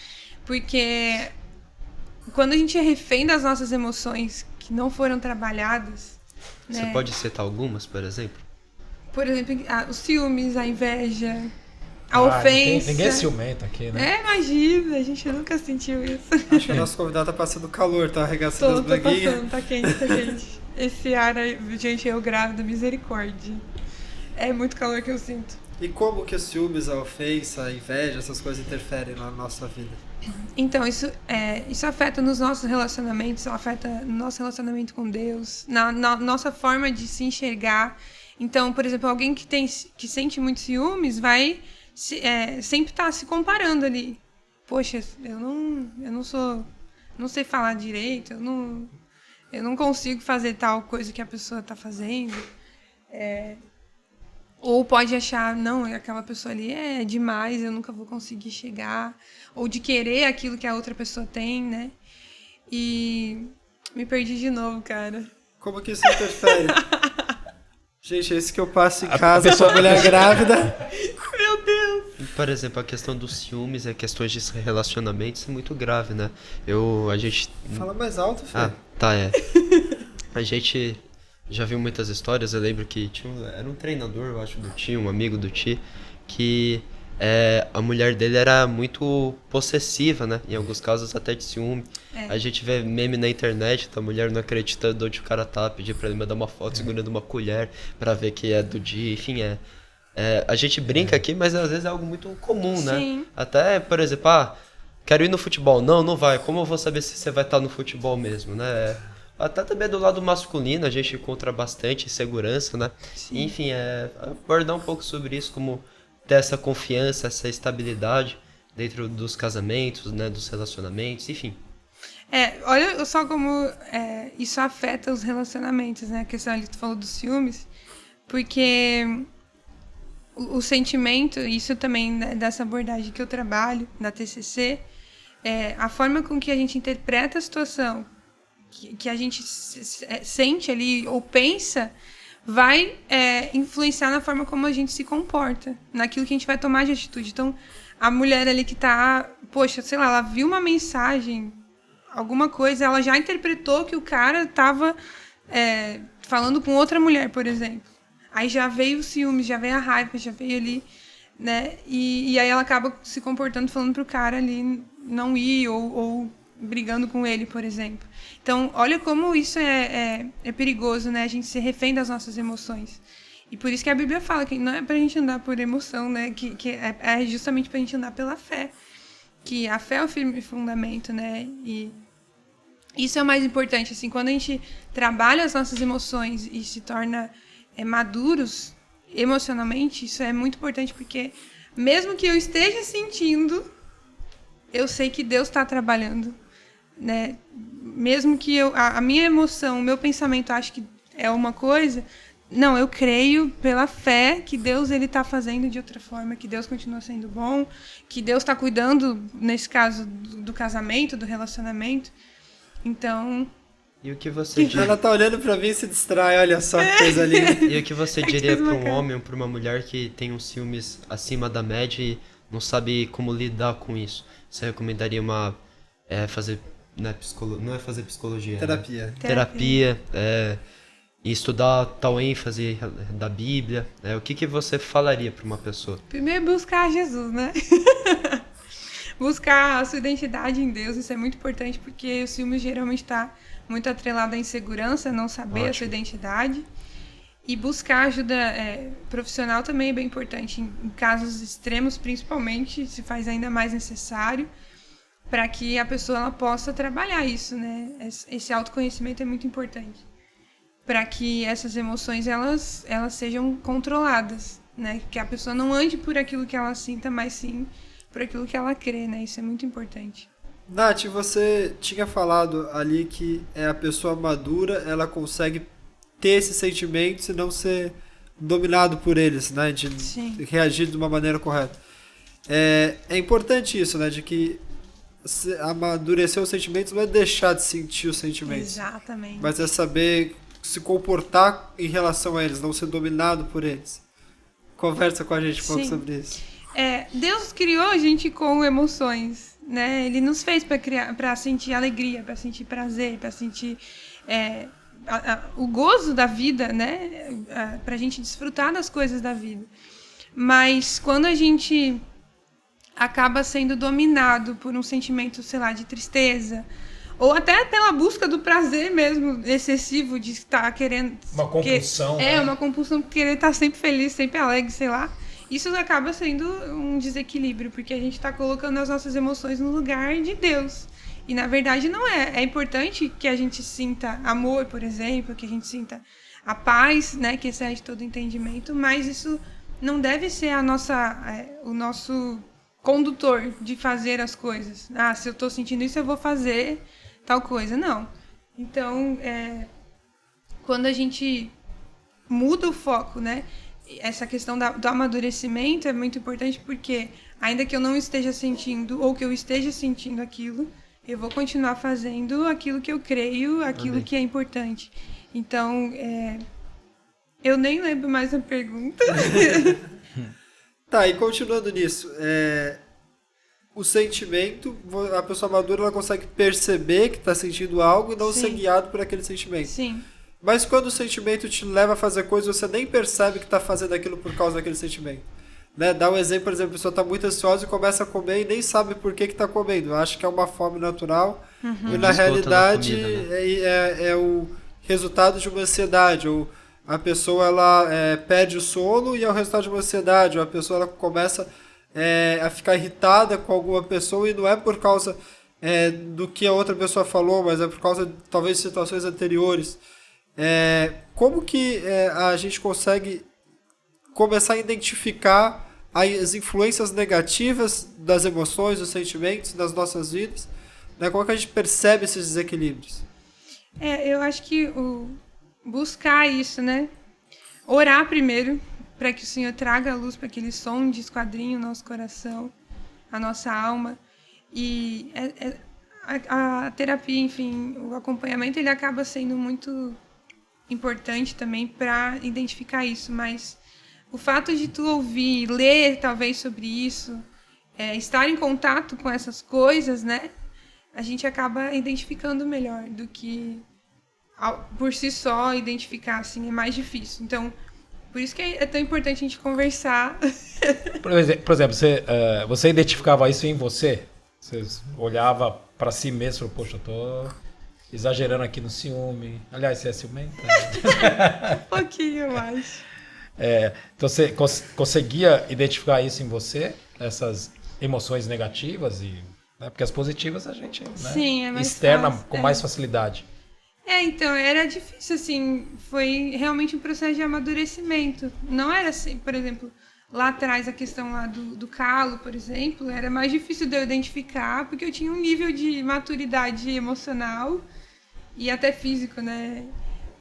Speaker 3: Porque quando a gente é refém das nossas emoções que não foram trabalhadas...
Speaker 2: Você
Speaker 3: né?
Speaker 2: pode citar algumas, por exemplo?
Speaker 3: Por exemplo, os ciúmes, a inveja, a ofensa.
Speaker 1: Ninguém é ciumento aqui, né?
Speaker 3: Imagina, a gente nunca sentiu isso.
Speaker 4: Acho que o nosso convidado tá passando calor, tá arregaçando as
Speaker 3: Tô
Speaker 4: braguinhas.
Speaker 3: passando, tá quente. Esse ar aí, gente, eu grávida, misericórdia. É muito calor que eu sinto.
Speaker 4: E como que os ciúmes, a ofensa, a inveja, essas coisas interferem na nossa vida?
Speaker 3: Então, isso afeta nos nossos relacionamentos, afeta no nosso relacionamento com Deus, na nossa forma de se enxergar. Então, por exemplo, alguém que sente muito ciúmes vai sempre estar se comparando ali. Poxa, eu não sei falar direito, eu não consigo fazer tal coisa que a pessoa está fazendo. Ou pode achar, não, aquela pessoa ali é demais, eu nunca vou conseguir chegar. Ou de querer aquilo que a outra pessoa tem, né? E me perdi de novo, cara.
Speaker 4: Como que isso interfere? Gente, é isso que eu passo em casa com a mulher grávida.
Speaker 3: Meu Deus!
Speaker 2: Por exemplo, a questão dos ciúmes e questões de relacionamentos é muito grave, né? A gente...
Speaker 4: Fala mais alto, filho.
Speaker 2: Tá. A gente já viu muitas histórias, eu lembro que era um treinador, eu acho, do Ti, um amigo do Ti, que a mulher dele era muito possessiva, né? Em alguns casos até de ciúme. A gente vê meme na internet da mulher não acreditando onde o cara tá, pedir pra ele mandar uma foto segurando uma colher pra ver que é do dia, enfim, a gente brinca aqui, mas às vezes é algo muito comum, né?
Speaker 3: Sim.
Speaker 2: Até, por exemplo, quero ir no futebol. Não vai. Como eu vou saber se você vai estar no futebol mesmo, né? Até também do lado masculino a gente encontra bastante insegurança, né?
Speaker 3: Sim.
Speaker 2: Enfim, abordar um pouco sobre isso, como ter essa confiança, essa estabilidade dentro dos casamentos, né? Dos relacionamentos, enfim.
Speaker 3: Olha só como isso afeta os relacionamentos, né? A questão ali que tu falou dos ciúmes, porque o sentimento, isso também, né, dessa abordagem que eu trabalho, na TCC, a forma com que a gente interpreta a situação, que a gente sente ali ou pensa, vai influenciar na forma como a gente se comporta, naquilo que a gente vai tomar de atitude. Então, a mulher ali que tá, poxa, sei lá, ela viu uma mensagem, alguma coisa, ela já interpretou que o cara tava falando com outra mulher, por exemplo. Aí já veio o ciúme, já veio a raiva, já veio ali, né? E aí ela acaba se comportando, falando pro cara ali não ir ou brigando com ele, por exemplo. Então, olha como isso é perigoso, né? A gente ser refém das nossas emoções. E por isso que a Bíblia fala que não é pra gente andar por emoção, né? Que é justamente pra gente andar pela fé. Que a fé é o firme fundamento, né? E isso é o mais importante, assim, quando a gente trabalha as nossas emoções e se torna maduros emocionalmente, isso é muito importante, porque mesmo que eu esteja sentindo, eu sei que Deus está trabalhando, né? Mesmo que a minha emoção, o meu pensamento ache que é uma coisa, não, eu creio pela fé que Deus ele está fazendo de outra forma, que Deus continua sendo bom, que Deus está cuidando, nesse caso, do casamento, do relacionamento. Então...
Speaker 2: E o que você diria?
Speaker 4: Ela tá olhando pra mim e se distrai, olha só que coisa linda.
Speaker 2: E o que você diria para um homem ou para uma mulher que tem uns ciúmes acima da média e não sabe como lidar com isso? Você recomendaria fazer, né, não é fazer psicologia,
Speaker 4: Terapia.
Speaker 2: né? Terapia, e estudar tal ênfase da Bíblia, o que você falaria para uma pessoa?
Speaker 3: Primeiro, buscar Jesus, né? Buscar a sua identidade em Deus, isso é muito importante, porque o ciúme geralmente está muito atrelado à insegurança, não saber a sua identidade. E buscar ajuda profissional também é bem importante, em casos extremos principalmente, se faz ainda mais necessário, para que a pessoa ela possa trabalhar isso, né? Esse autoconhecimento é muito importante, para que essas emoções elas sejam controladas, né? Que a pessoa não ande por aquilo que ela sinta, mas sim por aquilo que ela crê, né? Isso é muito importante.
Speaker 4: Nath, você tinha falado ali que a pessoa madura, ela consegue ter esses sentimentos e não ser dominado por eles, né? De reagir de uma maneira correta. É importante isso, né? De que amadurecer os sentimentos não é deixar de sentir os sentimentos.
Speaker 3: Exatamente.
Speaker 4: Mas é saber se comportar em relação a eles, não ser dominado por eles. Conversa com a gente um pouco sobre isso.
Speaker 3: Deus criou a gente com emoções, né? Ele nos fez para sentir alegria, para sentir prazer, para sentir o gozo da vida, né? Para a gente desfrutar das coisas da vida. Mas quando a gente acaba sendo dominado por um sentimento, sei lá, de tristeza, ou até pela busca do prazer mesmo, excessivo, de estar querendo...
Speaker 1: Uma compulsão.
Speaker 3: Uma compulsão por querer estar sempre feliz, sempre alegre, sei lá. Isso acaba sendo um desequilíbrio, porque a gente está colocando as nossas emoções no lugar de Deus. E, na verdade, não é. É importante que a gente sinta amor, por exemplo, que a gente sinta a paz, né, que excede todo entendimento, mas isso não deve ser o nosso condutor de fazer as coisas. Se eu estou sentindo isso, eu vou fazer tal coisa. Não. Então, quando a gente muda o foco, né, essa questão do amadurecimento é muito importante, porque ainda que eu não esteja sentindo ou que eu esteja sentindo aquilo, eu vou continuar fazendo aquilo que eu creio, aquilo que é importante. Então, eu nem lembro mais a pergunta.
Speaker 4: Tá, e continuando nisso, o sentimento, a pessoa madura ela consegue perceber que está sentindo algo e não ser guiado por aquele sentimento.
Speaker 3: Sim.
Speaker 4: Mas quando o sentimento te leva a fazer coisas, você nem percebe que está fazendo aquilo por causa daquele sentimento. Né? Dá um exemplo, por exemplo, a pessoa está muito ansiosa e começa a comer e nem sabe por que está comendo. Acha que é uma fome natural e na realidade
Speaker 2: comida, né?
Speaker 4: é o resultado de uma ansiedade. Ou a pessoa ela perde o sono e é o resultado de uma ansiedade. Ou a pessoa ela começa a ficar irritada com alguma pessoa e não é por causa do que a outra pessoa falou, mas é por causa, talvez, de situações anteriores. Como que a gente consegue começar a identificar as influências negativas das emoções, dos sentimentos nas nossas vidas? Né? Como é que a gente percebe esses desequilíbrios?
Speaker 3: Eu acho que buscar isso, né? Orar primeiro, para que o Senhor traga a luz, para que Ele sonde, esquadrinhe o nosso coração, a nossa alma. E a terapia, enfim, o acompanhamento, ele acaba sendo muito importante também para identificar isso. Mas o fato de tu ouvir, ler talvez sobre isso, estar em contato com essas coisas, né? A gente acaba identificando melhor do que por si só identificar, assim, é mais difícil. Então, por isso que é tão importante a gente conversar.
Speaker 1: Por exemplo, você identificava isso em você? Você olhava para si mesmo e falou, poxa, eu tô exagerando aqui no ciúme. Aliás, você é ciumenta?
Speaker 3: Um pouquinho, eu acho.
Speaker 1: Então você conseguia identificar isso em você? Essas emoções negativas? Né, porque as positivas a gente, né,
Speaker 3: sim, é mais
Speaker 1: externa
Speaker 3: fácil,
Speaker 1: com mais facilidade.
Speaker 3: Então, era difícil, assim, foi realmente um processo de amadurecimento. Não era assim, por exemplo, lá atrás a questão lá do calo, por exemplo, era mais difícil de eu identificar, porque eu tinha um nível de maturidade emocional e até físico, né?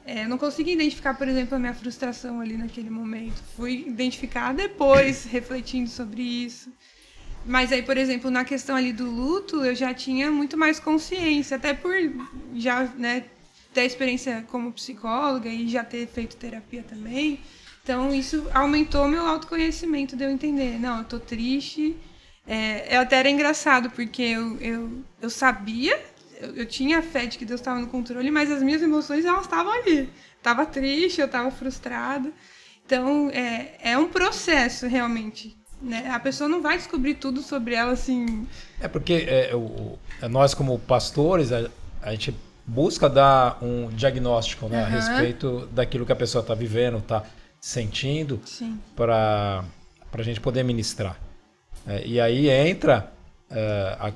Speaker 3: Eu não conseguia identificar, por exemplo, a minha frustração ali naquele momento. Fui identificar depois, refletindo sobre isso. Mas aí, por exemplo, na questão ali do luto, eu já tinha muito mais consciência, até por já, né, ter experiência como psicóloga e já ter feito terapia também. Então, isso aumentou meu autoconhecimento de eu entender. Não, eu tô triste. Até era engraçado, porque eu sabia, eu tinha fé de que Deus estava no controle, mas as minhas emoções, elas estavam ali. Tava triste, eu tava frustrada. Então, é um processo, realmente. Né? A pessoa não vai descobrir tudo sobre ela, assim...
Speaker 1: Porque nós, como pastores, a gente busca dar um diagnóstico, né, a respeito daquilo que a pessoa está vivendo, está sentindo, para a gente poder ministrar. E aí entra a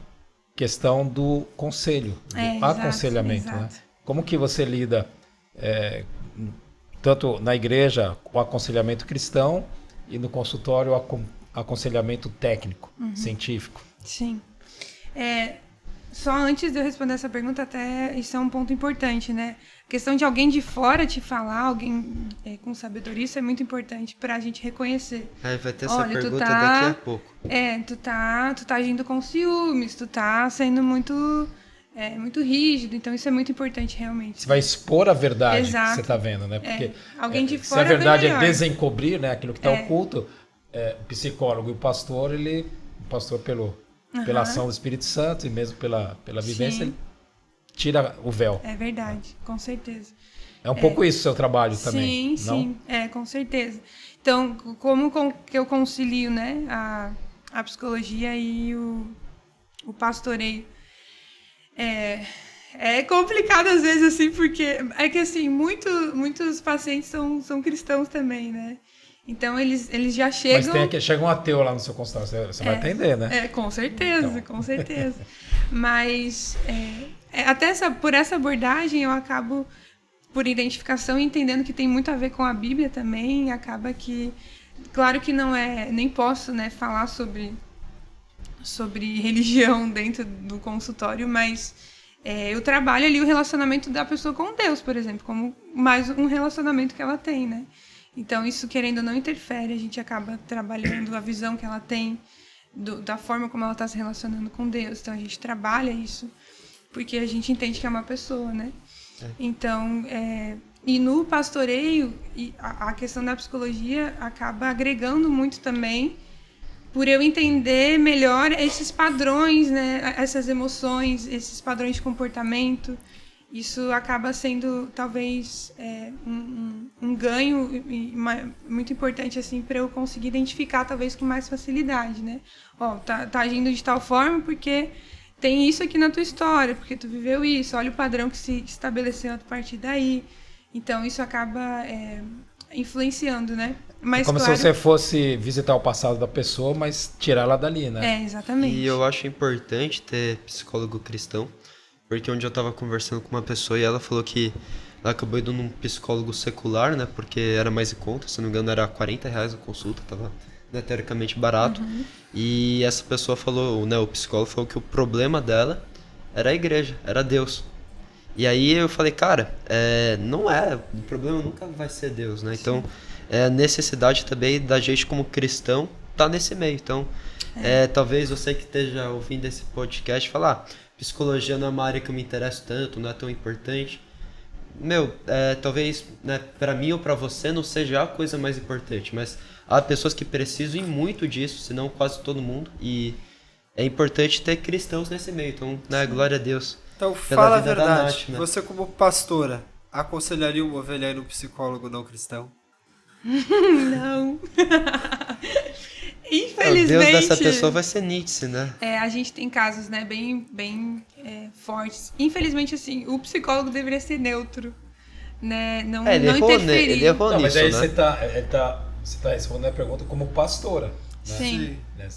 Speaker 1: questão do conselho, do aconselhamento.
Speaker 3: Exato.
Speaker 1: Né? Como que você lida, tanto na igreja, com o aconselhamento cristão e no consultório, aconselhamento técnico, científico?
Speaker 3: Sim. Só antes de eu responder essa pergunta, até isso é um ponto importante, né? A questão de alguém de fora te falar, alguém com sabedoria, isso é muito importante pra gente reconhecer.
Speaker 2: Vai ter essa pergunta daqui a pouco.
Speaker 3: Tu tá agindo com ciúmes, tu tá sendo muito rígido, então isso é muito importante realmente.
Speaker 1: Você vai expor a verdade.
Speaker 3: Exato.
Speaker 1: Que você está vendo, né? Porque
Speaker 3: alguém de fora
Speaker 1: se a verdade
Speaker 3: é
Speaker 1: desencobrir, né, aquilo que está oculto, o psicólogo e o pastor, pela ação do Espírito Santo e mesmo pela vivência, ele tira o véu.
Speaker 3: É verdade, com certeza.
Speaker 1: É um pouco isso o seu trabalho também,
Speaker 3: sim,
Speaker 1: não?
Speaker 3: Sim, com certeza. Então, como que eu concilio, né, a psicologia e o pastoreio? É complicado às vezes, assim, porque é que, assim, muitos pacientes são cristãos também, né? Então, eles já chegam...
Speaker 1: Mas chega um ateu lá no seu consultório, você vai atender, né?
Speaker 3: Com certeza, então. Com certeza. Mas, até por essa abordagem, eu acabo, por identificação, entendendo que tem muito a ver com a Bíblia também, acaba que... Claro que não nem posso, né, falar sobre religião dentro do consultório, mas eu trabalho ali o relacionamento da pessoa com Deus, por exemplo, como mais um relacionamento que ela tem, né? Então, isso, querendo ou não, interfere, a gente acaba trabalhando a visão que ela tem da forma como ela está se relacionando com Deus. Então, a gente trabalha isso porque a gente entende que é uma pessoa, né? Então, e no pastoreio, a questão da psicologia acaba agregando muito também, por eu entender melhor esses padrões, né? Essas emoções, esses padrões de comportamento. Isso acaba sendo, talvez, um ganho muito importante, assim, para eu conseguir identificar, talvez, com mais facilidade, né? Tá agindo de tal forma porque tem isso aqui na tua história, porque tu viveu isso, olha o padrão que se estabeleceu a partir daí. Então, isso acaba influenciando, né? Mas
Speaker 1: Como
Speaker 3: claro,
Speaker 1: se você fosse visitar o passado da pessoa, mas tirar ela dali, né?
Speaker 3: exatamente.
Speaker 2: E eu acho importante ter psicólogo cristão, porque onde eu tava conversando com uma pessoa e ela falou que ela acabou indo num psicólogo secular, né? Porque era mais em conta, se não me engano era R$40 a consulta, tava, né, teoricamente barato. E essa pessoa falou, né, o psicólogo falou que o problema dela era a igreja, era Deus. E aí eu falei, cara, não é, o problema nunca vai ser Deus, né? Então, é a necessidade também da gente como cristão tá nesse meio. Então, talvez você que esteja ouvindo esse podcast falar, psicologia não é uma área que eu me interesso tanto, não é tão importante. Meu, talvez, né, para mim ou para você não seja a coisa mais importante, mas há pessoas que precisam muito disso, senão quase todo mundo, e é importante ter cristãos nesse meio. Então, né, glória a Deus.
Speaker 4: Então,
Speaker 2: Pela
Speaker 4: fala a
Speaker 2: vida da
Speaker 4: verdade.
Speaker 2: Nath, né?
Speaker 4: Você, como pastora, aconselharia uma ovelha a ir no psicólogo não cristão?
Speaker 3: Não.
Speaker 2: O
Speaker 3: Infelizmente.
Speaker 2: Deus dessa pessoa vai ser Nietzsche, né?
Speaker 3: A gente tem casos, né, bem fortes. Infelizmente, assim, o psicólogo deveria ser neutro, né? Não,
Speaker 2: Ele
Speaker 3: não
Speaker 2: errou,
Speaker 3: interferir.
Speaker 2: ele errou
Speaker 1: Não, mas
Speaker 2: nisso,
Speaker 1: aí
Speaker 2: né?
Speaker 1: você tá respondendo a pergunta como pastora. Né?
Speaker 3: Sim.
Speaker 1: Né?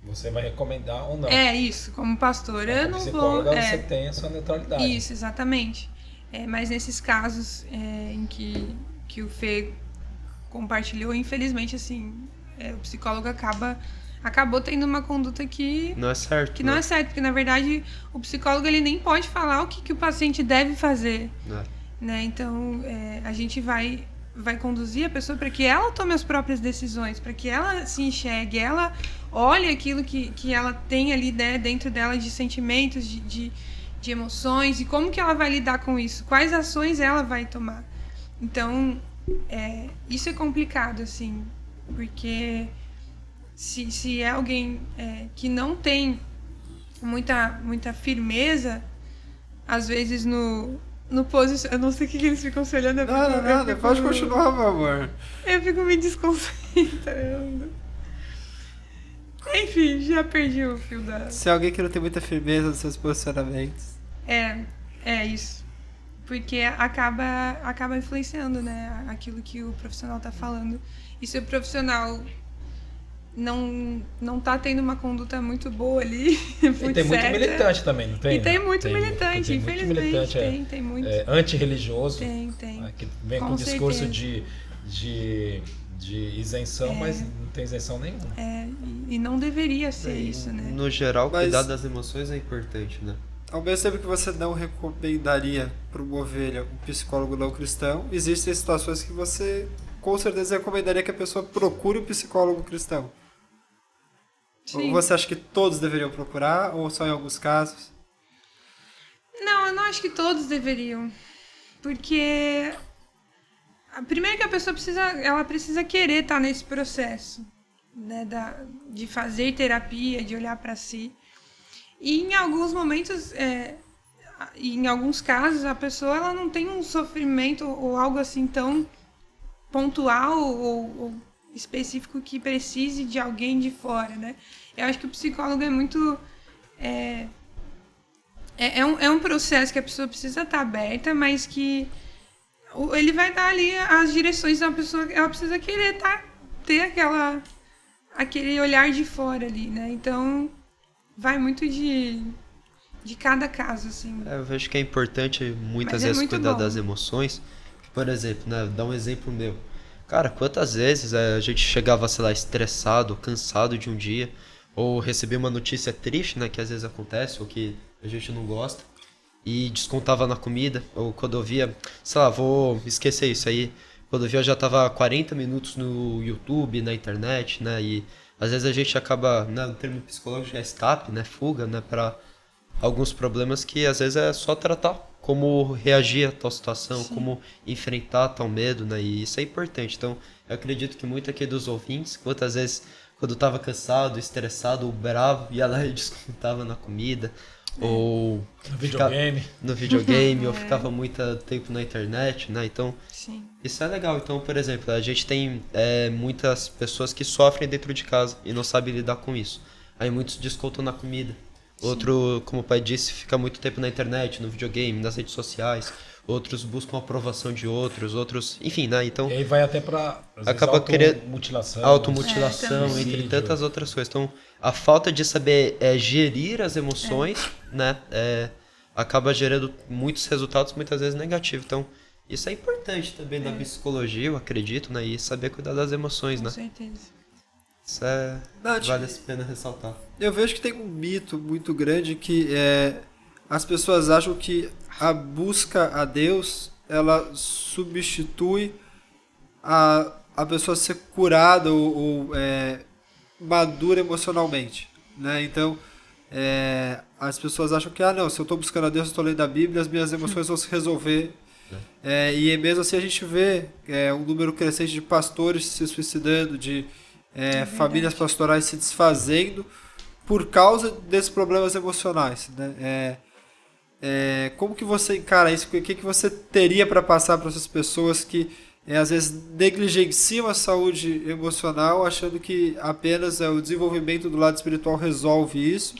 Speaker 1: Você vai recomendar ou não.
Speaker 3: Isso, como pastora, eu
Speaker 1: Como
Speaker 3: não vou.
Speaker 1: psicóloga, você tem a sua neutralidade.
Speaker 3: Isso, exatamente. Mas nesses casos em que o Fê compartilhou, infelizmente, assim, o psicólogo acabou tendo uma conduta que
Speaker 2: Não é certo.
Speaker 3: não é certo, porque na verdade o psicólogo ele nem pode falar o que o paciente deve fazer, né? Então a gente vai conduzir a pessoa para que ela tome as próprias decisões, para que ela se enxergue, ela olhe aquilo que ela tem ali, né, dentro dela de sentimentos, de emoções, e como que ela vai lidar com isso, quais ações ela vai tomar. Então isso é complicado, assim, porque se é alguém que não tem muita firmeza, às vezes no posicionamento. Eu não sei o que eles ficam se olhando.
Speaker 4: Nada, pode continuar, meu amor.
Speaker 3: Eu fico me desconcentrando. Enfim, já perdi o fio da...
Speaker 4: Se é alguém que não tem muita firmeza nos seus posicionamentos.
Speaker 3: É isso. Porque acaba influenciando, né, aquilo que o profissional tá falando. E se o profissional não tá tendo uma conduta muito boa ali, muito
Speaker 1: E tem muito
Speaker 3: certa.
Speaker 1: militante também, não tem?
Speaker 3: E tem
Speaker 1: né?
Speaker 3: muito militante,
Speaker 1: tem muito
Speaker 3: infelizmente.
Speaker 1: militante,
Speaker 3: Tem muito.
Speaker 1: antirreligioso.
Speaker 3: Tem.
Speaker 1: Que vem com discurso de isenção, mas não tem isenção nenhuma.
Speaker 3: E não deveria ser isso, né?
Speaker 2: No geral,
Speaker 4: Mas-
Speaker 2: cuidar das emoções é importante, né?
Speaker 4: Ao mesmo tempo que você não recomendaria para uma ovelha um psicólogo não cristão, existem situações que você com certeza recomendaria que a pessoa procure um psicólogo cristão. Ou
Speaker 3: Sim.
Speaker 4: você acha que todos deveriam procurar, ou só em alguns casos?
Speaker 3: Não, eu não acho que todos deveriam. Porque primeiro que a pessoa precisa querer estar nesse processo, né, de fazer terapia, de olhar para si. E em alguns momentos, em alguns casos, a pessoa ela não tem um sofrimento ou algo assim tão pontual ou específico que precise de alguém de fora, né? Eu acho que o psicólogo é muito... É um processo que a pessoa precisa estar aberta, mas que ele vai dar ali as direções da pessoa, ela precisa querer ter aquele olhar de fora ali, né? Então, vai muito de cada caso, assim.
Speaker 2: Eu vejo que é importante muitas
Speaker 3: Mas é
Speaker 2: vezes
Speaker 3: muito
Speaker 2: cuidar
Speaker 3: bom.
Speaker 2: das emoções. Por exemplo, né, dar um exemplo meu. Cara, quantas vezes a gente chegava, sei lá, estressado, cansado de um dia, ou recebia uma notícia triste, né, que às vezes acontece, ou que a gente não gosta, e descontava na comida, ou quando eu via, sei lá, vou esquecer isso aí, quando eu via eu já tava 40 minutos no YouTube, na internet, né, e às vezes a gente acaba, né, no termo psicológico é escape, né, fuga, né, pra alguns problemas que às vezes é só tratar, como reagir a tal situação,
Speaker 3: Sim.
Speaker 2: como enfrentar tal medo, né, e isso é importante. Então, eu acredito que muito aqui dos ouvintes, quantas vezes quando eu tava cansado, estressado ou bravo, ia lá e descontava na comida, ou
Speaker 1: No videogame.
Speaker 2: no videogame, ou ficava muito tempo na internet, né, então...
Speaker 3: Sim.
Speaker 2: Isso é legal. Então, por exemplo, a gente tem muitas pessoas que sofrem dentro de casa e não sabem lidar com isso. Aí muitos descontam na comida. Outro, como o pai disse, fica muito tempo na internet, no videogame, nas redes sociais. outros buscam a aprovação de outros, enfim, né? Então
Speaker 1: E aí vai até para
Speaker 2: acaba querendo
Speaker 1: automutilação.
Speaker 2: automutilação,
Speaker 3: também.
Speaker 2: entre
Speaker 1: Suicídio.
Speaker 2: tantas outras coisas. Então, a falta de saber gerir as emoções, né, acaba gerando muitos resultados, muitas vezes negativos. Então, isso é importante também na psicologia, eu acredito, né, e saber cuidar das emoções,
Speaker 3: Com
Speaker 2: né?
Speaker 3: certeza.
Speaker 2: Isso
Speaker 4: Nath,
Speaker 2: vale a pena ressaltar.
Speaker 4: Eu vejo que tem um mito muito grande que as pessoas acham que a busca a Deus, ela substitui a pessoa ser curada ou madura emocionalmente, né? Então, as pessoas acham que, não, se eu estou buscando a Deus, eu estou lendo a Bíblia, as minhas emoções vão se resolver. E mesmo assim a gente vê um número crescente de pastores se suicidando, de famílias pastorais se desfazendo por causa desses problemas emocionais, né? Como que você encara isso? O que você teria para passar para essas pessoas que às vezes negligenciam a saúde emocional, achando que apenas o desenvolvimento do lado espiritual resolve isso,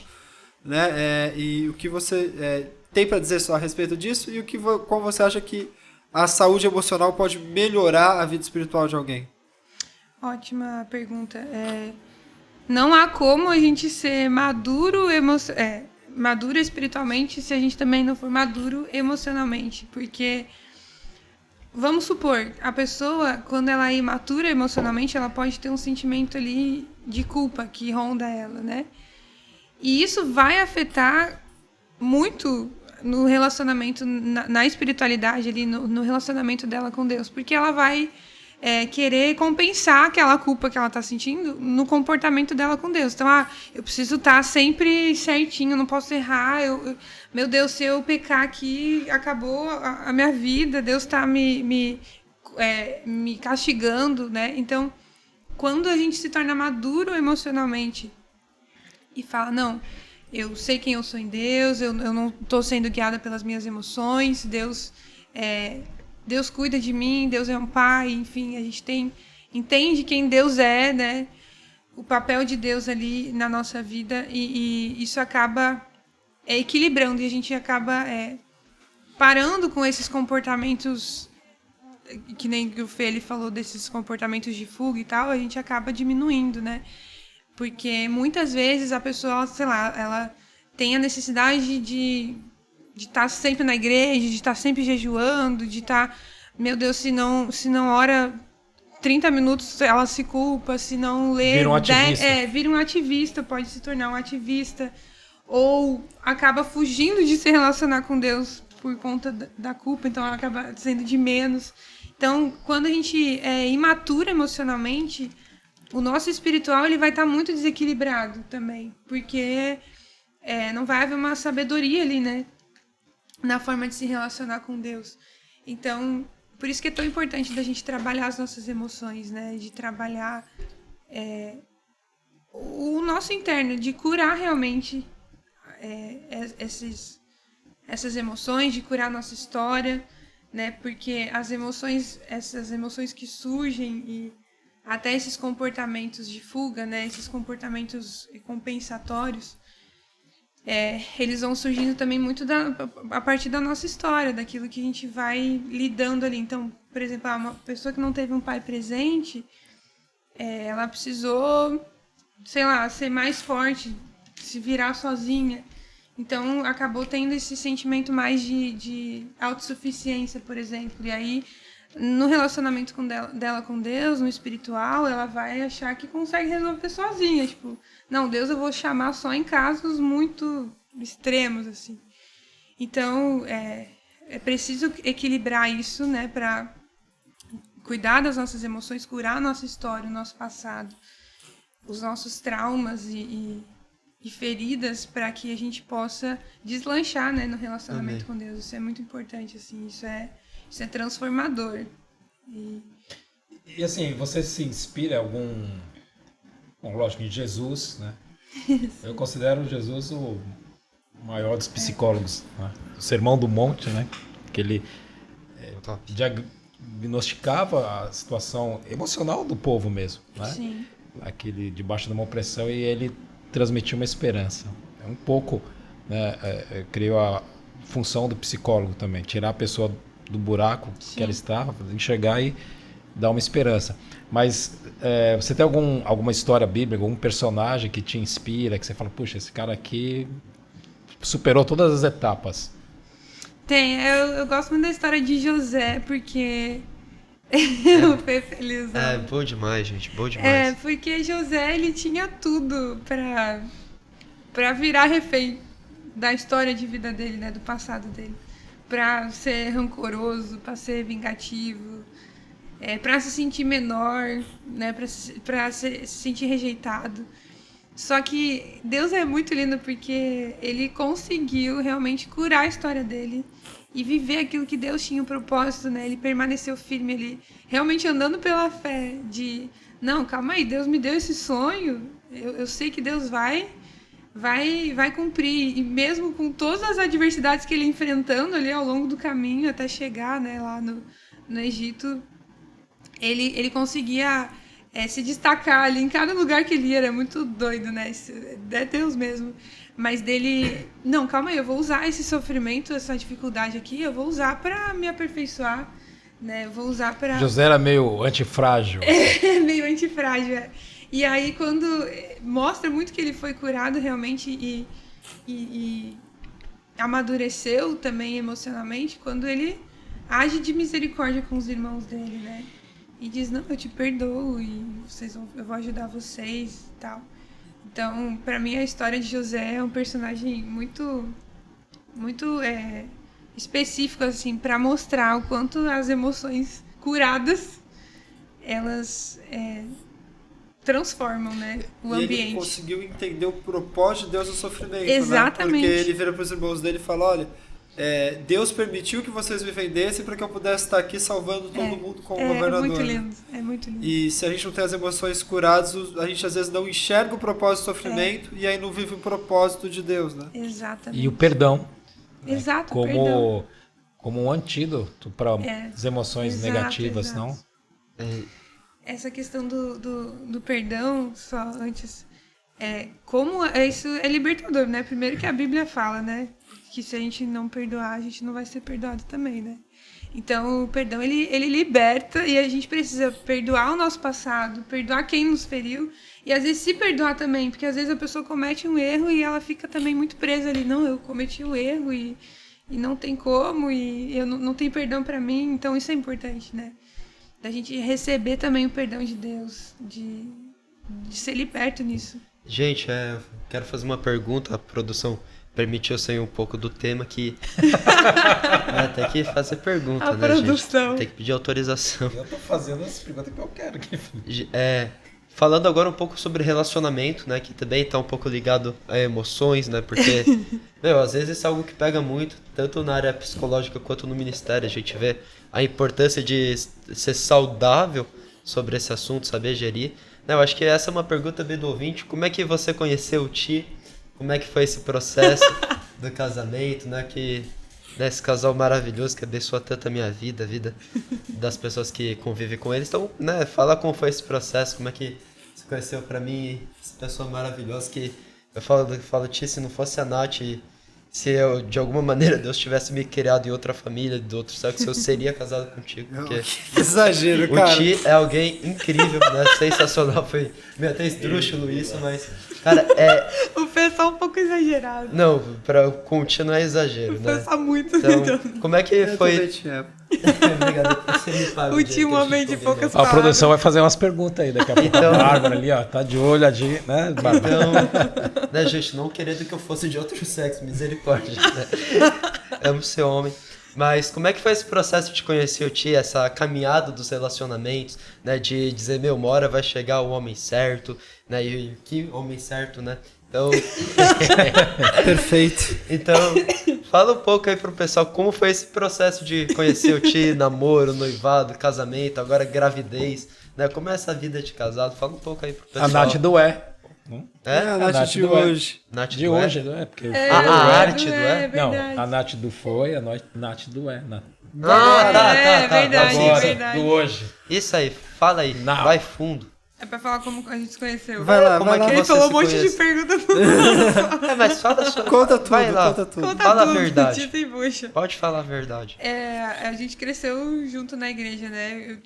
Speaker 4: né? E o que você tem para dizer só a respeito disso e como você acha que a saúde emocional pode melhorar a vida espiritual de alguém?
Speaker 3: Ótima pergunta. Não há como a gente ser maduro espiritualmente se a gente também não for maduro emocionalmente. Porque, vamos supor, a pessoa, quando ela é imatura emocionalmente, ela pode ter um sentimento ali de culpa que ronda ela, né? E isso vai afetar muito no relacionamento, na espiritualidade ali, no relacionamento dela com Deus. Porque ela vai querer compensar aquela culpa que ela está sentindo no comportamento dela com Deus. Então, eu preciso estar sempre certinho, não posso errar. Meu Deus, se eu pecar aqui, acabou a minha vida. Deus está me castigando, né? Então, quando a gente se torna maduro emocionalmente e fala, não, eu sei quem eu sou em Deus, eu não estou sendo guiada pelas minhas emoções, Deus cuida de mim, Deus é um pai, enfim, a gente entende quem Deus é, né? O papel de Deus ali na nossa vida e isso acaba equilibrando e a gente acaba parando com esses comportamentos, que nem o Fê ele falou desses comportamentos de fuga e tal, a gente acaba diminuindo, né? Porque muitas vezes a pessoa, sei lá, ela tem a necessidade de estar sempre na igreja, de estar sempre jejuando, de estar... Meu Deus, se não ora 30 minutos, ela se culpa, se não lê...
Speaker 1: Vira um ativista.
Speaker 3: Vira um ativista, pode se tornar um ativista. Ou acaba fugindo de se relacionar com Deus por conta da culpa, então ela acaba sendo de menos. Então, quando a gente é imatura emocionalmente, o nosso espiritual ele vai estar muito desequilibrado também, porque não vai haver uma sabedoria ali, né? Na forma de se relacionar com Deus. Então, por isso que é tão importante da gente trabalhar as nossas emoções, né? De trabalhar o nosso interno, de curar realmente essas emoções, de curar a nossa história, né? Porque essas emoções que surgem e até esses comportamentos de fuga, né? Esses comportamentos compensatórios, eles vão surgindo também muito a partir da nossa história, daquilo que a gente vai lidando ali. Então, por exemplo, uma pessoa que não teve um pai presente, ela precisou, sei lá, ser mais forte, se virar sozinha. Então, acabou tendo esse sentimento mais de autossuficiência, por exemplo. E aí, no relacionamento dela com Deus, no espiritual, ela vai achar que consegue resolver sozinha. Tipo, não, Deus eu vou chamar só em casos muito extremos, assim. Então, é preciso equilibrar isso, né, para cuidar das nossas emoções, curar a nossa história, o nosso passado, os nossos traumas e feridas, para que a gente possa deslanchar, né, no relacionamento com Deus. Isso é muito importante, assim, isso é transformador.
Speaker 1: E assim, você se inspira em algum... Bom, lógico, em Jesus, né? Eu considero Jesus o maior dos psicólogos, né? O Sermão do Monte, né? Que ele diagnosticava a situação emocional do povo mesmo, né?
Speaker 3: Sim.
Speaker 1: Aquele debaixo de uma opressão, e ele transmitiu uma esperança. É um pouco, né? Creio a função do psicólogo também, tirar a pessoa do buraco que ela estava, enxergar e dar uma esperança. Mas você tem alguma história bíblica, algum personagem que te inspira, que você fala, puxa, esse cara aqui superou todas as etapas?
Speaker 3: Tem, eu gosto muito da história de José, porque eu fui feliz.
Speaker 2: É, bom demais, gente, bom demais.
Speaker 3: Porque José, ele tinha tudo pra virar refém da história de vida dele, né, do passado dele. Pra ser rancoroso, pra ser vingativo, pra se sentir menor, né, pra se sentir rejeitado. Só que Deus é muito lindo porque ele conseguiu realmente curar a história dele e viver aquilo que Deus tinha um propósito, né? Ele permaneceu firme, ele realmente andando pela fé de, não, calma aí, Deus me deu esse sonho, eu sei que Deus vai cumprir. E mesmo com todas as adversidades que ele ia enfrentando ali ao longo do caminho até chegar, né, lá no Egito, ele conseguia se destacar ali em cada lugar que ele ia. Era muito doido, né? É Deus mesmo. Mas dele, não, calma aí, eu vou usar esse sofrimento, essa dificuldade aqui, eu vou usar para me aperfeiçoar, né? Eu vou usar para...
Speaker 1: José era meio antifrágil.
Speaker 3: Meio antifrágil, E aí, quando mostra muito que ele foi curado realmente e amadureceu também emocionalmente, quando ele age de misericórdia com os irmãos dele, né? E diz, não, eu te perdoo e eu vou ajudar vocês e tal. Então, pra mim, a história de José é um personagem muito específico, assim, pra mostrar o quanto as emoções curadas, elas transformam, né, o ambiente.
Speaker 4: Ele conseguiu entender o propósito de Deus no sofrimento,
Speaker 3: Exatamente.
Speaker 4: Né? Porque ele vira para os irmãos dele e fala, olha, Deus permitiu que vocês me vendessem para que eu pudesse estar aqui salvando todo mundo como governador.
Speaker 3: É muito lindo.
Speaker 4: E se a gente não tem as emoções curadas, a gente às vezes não enxerga o propósito do sofrimento e aí não vive o propósito de Deus, né?
Speaker 3: Exatamente.
Speaker 1: E o perdão.
Speaker 3: Exato,
Speaker 1: como,
Speaker 3: perdão.
Speaker 1: Como um antídoto para as emoções negativas,
Speaker 3: exato.
Speaker 1: não?
Speaker 3: Essa questão do perdão, só antes, como isso é libertador, né? Primeiro que a Bíblia fala, né? Que se a gente não perdoar, a gente não vai ser perdoado também, né? Então, o perdão, ele liberta e a gente precisa perdoar o nosso passado, perdoar quem nos feriu e, às vezes, se perdoar também, porque, às vezes, a pessoa comete um erro e ela fica também muito presa ali. Não, eu cometi um erro e não tem como e eu não tenho perdão pra mim. Então, isso é importante, né? Da gente receber também o perdão de Deus, de ser liberto nisso.
Speaker 2: Gente, quero fazer uma pergunta, a produção permitiu sair um pouco do tema que tem que fazer pergunta,
Speaker 3: A
Speaker 2: né,
Speaker 3: produção.
Speaker 2: gente? Tem que pedir autorização.
Speaker 1: Eu tô fazendo as perguntas que eu quero aqui.
Speaker 2: Falando agora um pouco sobre relacionamento, né, que também tá um pouco ligado a emoções, né, porque, às vezes isso é algo que pega muito, tanto na área psicológica quanto no ministério, a gente vê a importância de ser saudável sobre esse assunto, saber gerir. Eu acho que essa é uma pergunta bem do ouvinte, como é que você conheceu o Ti? Como é que foi esse processo do casamento, né? Esse casal maravilhoso que abençoa tanto a minha vida, a vida das pessoas que convivem com eles. Então, né, fala como foi esse processo, como é que você conheceu pra mim essa pessoa maravilhosa que eu falo, Ti, se não fosse a Nath, se eu, de alguma maneira, Deus tivesse me criado em outra família, de outro sexo, eu seria casado contigo. Porque
Speaker 4: que exagero, cara.
Speaker 2: O Ti é alguém incrível, né? Sensacional. Foi meio até esdrúxulo isso, mas... Cara,
Speaker 3: O pessoal é um pouco exagerado.
Speaker 2: Não, com o Ti não é exagero,
Speaker 3: O
Speaker 2: né?
Speaker 3: pessoal muito.
Speaker 2: Então, como é que foi...
Speaker 4: Obrigado,
Speaker 2: você me paga
Speaker 3: O Ti, um homem de poucas
Speaker 1: A
Speaker 3: palavras.
Speaker 1: produção vai fazer umas perguntas aí daqui a pouco.
Speaker 2: Então-
Speaker 1: A Bárbara ali, ó, tá de olho ali, né, Bárbara?
Speaker 2: Então, né, gente, não querendo que eu fosse de outro sexo, misericórdia, né? Amo ser homem. Mas como é que foi esse processo de conhecer o Ti, essa caminhada dos relacionamentos, né? De dizer, uma hora vai chegar o homem certo, né? E que homem certo, né? Então...
Speaker 4: Perfeito.
Speaker 2: Então, fala um pouco aí pro pessoal como foi esse processo de conhecer o Ti, namoro, noivado, casamento, agora gravidez, né? Como é essa vida de casado? Fala um pouco aí pro pessoal.
Speaker 1: A Nath do
Speaker 4: A Nath de
Speaker 1: do
Speaker 4: hoje.
Speaker 2: Nath
Speaker 1: De
Speaker 2: do
Speaker 1: hoje, não é? Porque
Speaker 2: a arte do
Speaker 1: Não,
Speaker 3: verdade.
Speaker 1: a Nath do foi, a Nath do
Speaker 2: Ah,
Speaker 3: verdade,
Speaker 2: tá.
Speaker 3: verdade.
Speaker 1: Agora,
Speaker 3: verdade.
Speaker 1: do hoje.
Speaker 2: Isso aí, fala aí,
Speaker 1: Não.
Speaker 2: vai fundo.
Speaker 3: É pra falar como a gente se conheceu.
Speaker 4: Vai lá,
Speaker 2: Como
Speaker 4: vai
Speaker 2: é
Speaker 4: lá.
Speaker 2: que
Speaker 3: Ele
Speaker 2: você
Speaker 3: falou um
Speaker 2: se
Speaker 3: monte
Speaker 2: conhece?
Speaker 3: de perguntas.
Speaker 2: Mas fala sua...
Speaker 4: Conta tudo,
Speaker 2: Vai lá.
Speaker 4: conta tudo.
Speaker 3: Conta
Speaker 2: Fala a
Speaker 3: tudo,
Speaker 2: verdade.
Speaker 3: Tita e bucha.
Speaker 2: Pode falar a verdade.
Speaker 3: A gente cresceu junto na igreja, né?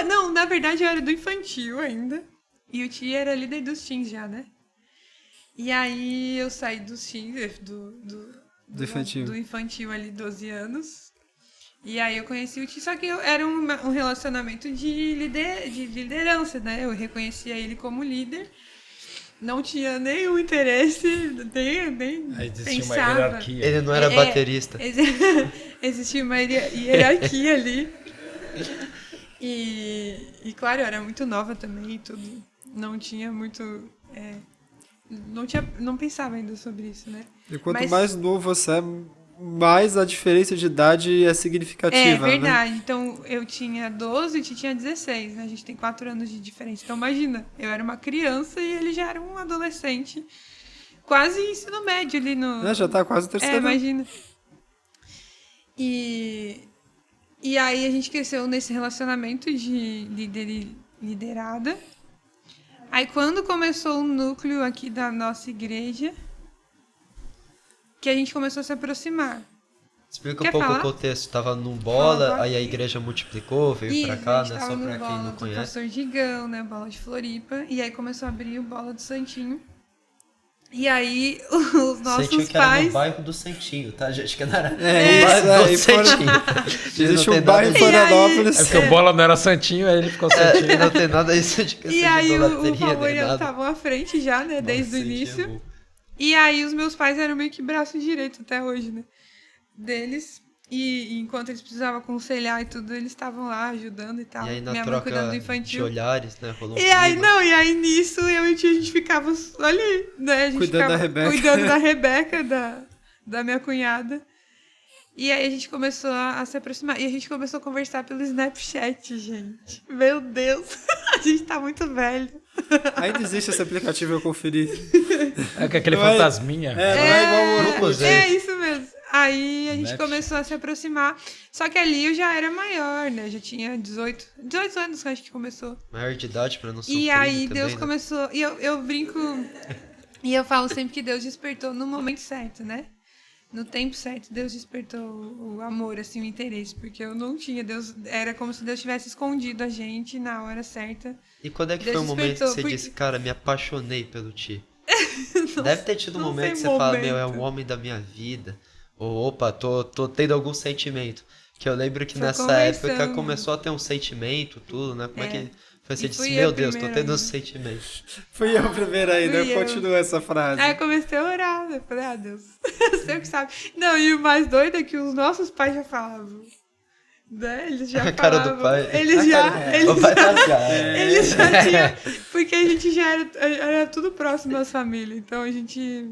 Speaker 3: Não, na verdade eu era do infantil ainda. E o tio era líder dos teens já, né? E aí eu saí dos teens,
Speaker 4: Do infantil.
Speaker 3: do infantil ali, 12 anos. E aí eu conheci o tio, só que era um relacionamento de liderança, né? Eu reconhecia ele como líder. Não tinha nenhum interesse, nem
Speaker 1: Aí existia uma
Speaker 3: pensava.
Speaker 1: hierarquia.
Speaker 2: Ele não era baterista.
Speaker 3: Existia uma hierarquia ali. E claro, eu era muito nova também e tudo. Não tinha muito... não pensava ainda sobre isso, né?
Speaker 4: E quanto
Speaker 3: Mas-
Speaker 4: mais novo você é, mais a diferença de idade é significativa,
Speaker 3: É verdade.
Speaker 4: né?
Speaker 3: Então, eu tinha 12 e o Ti tinha 16, né? A gente tem 4 anos de diferença. Então, imagina, eu era uma criança e ele já era um adolescente. Quase ensino médio ali no...
Speaker 4: Já tá quase o terceiro.
Speaker 3: imagina. E aí a gente cresceu nesse relacionamento de líder e liderada. Aí quando começou o núcleo aqui da nossa igreja, que a gente começou a se aproximar.
Speaker 2: Explica
Speaker 3: Quer
Speaker 2: um pouco
Speaker 3: falar?
Speaker 2: o contexto. Tava num bola,
Speaker 3: Fala,
Speaker 2: aí a
Speaker 3: pode.
Speaker 2: igreja multiplicou, veio
Speaker 3: Isso,
Speaker 2: pra cá,
Speaker 3: a gente
Speaker 2: né?
Speaker 3: tava
Speaker 2: Só
Speaker 3: no
Speaker 2: pra quem
Speaker 3: bola
Speaker 2: não
Speaker 3: do
Speaker 2: conhece.
Speaker 3: Pastor Gigão, né? Bola de Floripa. E aí começou a abrir o bola do Santinho. E aí os nossos
Speaker 2: Sentiu que era
Speaker 3: pais...
Speaker 2: no bairro do Santinho, tá, gente? Que não era
Speaker 4: É,
Speaker 2: no bairro do
Speaker 4: isso aí,
Speaker 2: Santinho.
Speaker 4: Existe
Speaker 2: Não
Speaker 4: um
Speaker 2: tem
Speaker 4: bairro em
Speaker 2: nada-
Speaker 4: Florianópolis.
Speaker 1: É porque o Bola não era santinho, aí ele ficou santinho.
Speaker 2: É, não tem nada isso de questão
Speaker 3: E
Speaker 2: de
Speaker 3: aí o
Speaker 2: idolatria,
Speaker 3: favor
Speaker 2: nem nada.
Speaker 3: estavam à frente já, né? Desde o
Speaker 2: Nossa,
Speaker 3: início.
Speaker 2: Santinho é bom.
Speaker 3: E aí os meus pais eram meio que braço direito até hoje, né? Deles. E enquanto eles precisavam aconselhar e tudo, eles estavam lá ajudando e tal.
Speaker 2: E aí na
Speaker 3: Minha mãe cuidando do
Speaker 2: troca de
Speaker 3: infantil.
Speaker 2: olhares, né? Rolou um
Speaker 3: E aí,
Speaker 2: clima.
Speaker 3: não, e aí nisso eu e o tio, a gente ficava ali, né? A gente
Speaker 4: Cuidando
Speaker 3: ficava
Speaker 4: da Rebeca.
Speaker 3: Cuidando da Rebeca, da minha cunhada. E aí a gente começou a se aproximar. E a gente começou a conversar pelo Snapchat, gente. Meu Deus, a gente tá muito velho.
Speaker 4: Ainda existe esse aplicativo, eu conferi.
Speaker 1: É que aquele
Speaker 4: Não é-
Speaker 1: fantasminha.
Speaker 4: Não é igual o
Speaker 2: Nunca
Speaker 4: Orkut.
Speaker 2: usei.
Speaker 3: É isso mesmo. Aí a gente
Speaker 1: Snapchat.
Speaker 3: começou a se aproximar. Só que ali eu já era maior, né? Já tinha 18 anos que eu acho que começou.
Speaker 2: Maior de idade pra não sofrer
Speaker 3: E aí
Speaker 2: também,
Speaker 3: Deus
Speaker 2: né?
Speaker 3: começou. E eu brinco. E eu falo sempre que Deus despertou no momento certo, né? No tempo certo, Deus despertou o amor, assim, o interesse. Porque eu não tinha. Deus era como se Deus tivesse escondido a gente na hora certa.
Speaker 2: E quando é que
Speaker 3: Deus
Speaker 2: foi o momento que
Speaker 3: despertou,
Speaker 2: você
Speaker 3: porque-
Speaker 2: disse, cara, me apaixonei pelo Ti? Deve ter tido um
Speaker 3: não
Speaker 2: momento que
Speaker 3: sei
Speaker 2: você fala, meu, é
Speaker 3: momento.
Speaker 2: o homem da minha vida. Ou, opa, tô tendo algum sentimento. Que eu lembro que
Speaker 3: Foi
Speaker 2: nessa
Speaker 3: conversando.
Speaker 2: época começou a ter um sentimento, tudo, né? Como é que foi? Você
Speaker 3: E
Speaker 2: disse,
Speaker 3: fui
Speaker 2: meu
Speaker 3: eu
Speaker 2: Deus, tô
Speaker 3: primeiro
Speaker 2: tendo um
Speaker 3: ainda.
Speaker 2: sentimento.
Speaker 4: Fui eu primeiro ainda,
Speaker 3: Fui
Speaker 4: eu
Speaker 3: eu.
Speaker 4: continuo essa frase.
Speaker 3: Aí eu comecei a orar, eu falei, ah, Deus, você que sabe. Não, e o mais doido é que os nossos pais já falavam. Né? Eles já
Speaker 2: A cara do
Speaker 3: falavam.
Speaker 2: pai.
Speaker 3: Eles já.
Speaker 2: O pai tá assim,
Speaker 3: Eles já tinham. Porque a gente já era tudo próximo das famílias. Então a gente.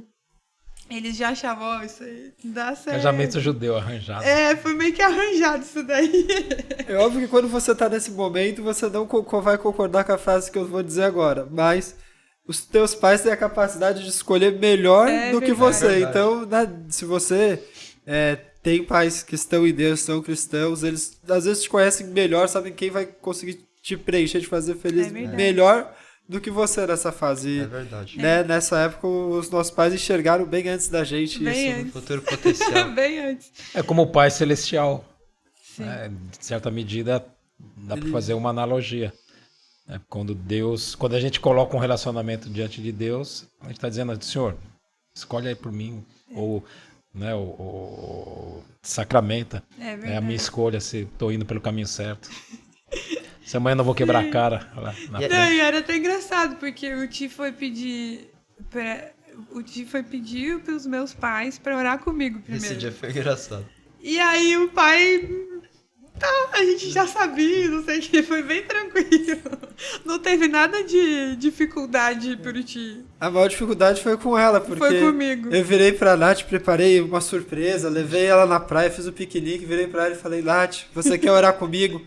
Speaker 3: Eles já achavam, ó, isso aí dá certo.
Speaker 1: Casamento judeu arranjado.
Speaker 3: Foi meio que arranjado isso daí.
Speaker 4: É óbvio que quando você tá nesse momento, você não vai concordar com a frase que eu vou dizer agora, mas os teus pais têm a capacidade de escolher melhor do que
Speaker 3: verdade.
Speaker 4: você.
Speaker 2: Verdade.
Speaker 4: Então, se você tem pais que estão em Deus, são cristãos, eles às vezes te conhecem melhor, sabem quem vai conseguir te preencher, te fazer feliz
Speaker 3: É verdade.
Speaker 4: melhor do que você nessa fase.
Speaker 2: É verdade.
Speaker 4: Né? Nessa época, os nossos pais enxergaram bem antes da gente
Speaker 3: Bem
Speaker 4: isso.
Speaker 3: antes.
Speaker 2: Futuro potencial.
Speaker 3: Bem antes.
Speaker 1: É como o Pai Celestial.
Speaker 3: Sim.
Speaker 1: De certa medida, dá para fazer uma analogia. Quando a gente coloca um relacionamento diante de Deus, a gente está dizendo, Senhor, escolhe aí por mim, ou né, o sacramenta.
Speaker 3: É
Speaker 1: É a
Speaker 3: verdade.
Speaker 1: minha escolha, se estou indo pelo caminho certo. Se amanhã eu não vou quebrar a cara lá na
Speaker 2: E-
Speaker 3: Não,
Speaker 1: frente.
Speaker 3: e era até engraçado, porque o Ti foi pedir pros meus pais pra orar comigo primeiro.
Speaker 2: Esse dia foi engraçado.
Speaker 3: E aí o pai. Tá, a gente já sabia, não sei o que, foi bem tranquilo. Não teve nada de dificuldade pro Ti.
Speaker 4: A maior dificuldade foi com ela, porque
Speaker 3: Foi comigo.
Speaker 4: eu virei pra Nath, preparei uma surpresa, levei ela na praia, fiz o piquenique, virei pra ela e falei, Nath, você quer orar comigo?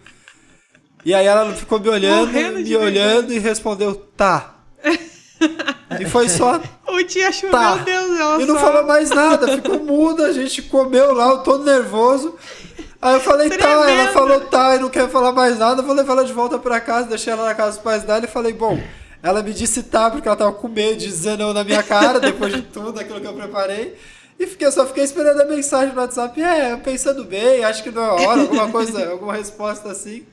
Speaker 4: E aí ela ficou me olhando,
Speaker 3: Morrendo de
Speaker 4: olhando e respondeu, tá. E foi só,
Speaker 3: O Ti achou,
Speaker 4: tá.
Speaker 3: meu Deus, ela
Speaker 4: E não
Speaker 3: só...
Speaker 4: falou mais nada, ficou muda, a gente comeu lá, eu tô nervoso. Aí eu falei, tá,
Speaker 3: Tremendo.
Speaker 4: ela falou, tá, e não quer falar mais nada, eu vou levar ela de volta pra casa, deixei ela na casa dos pais dela e falei, bom, ela me disse tá, porque ela tava com medo de dizer não na minha cara, depois de tudo aquilo que eu preparei, e só fiquei esperando a mensagem no WhatsApp, pensando bem, acho que não é hora, alguma coisa, alguma resposta assim.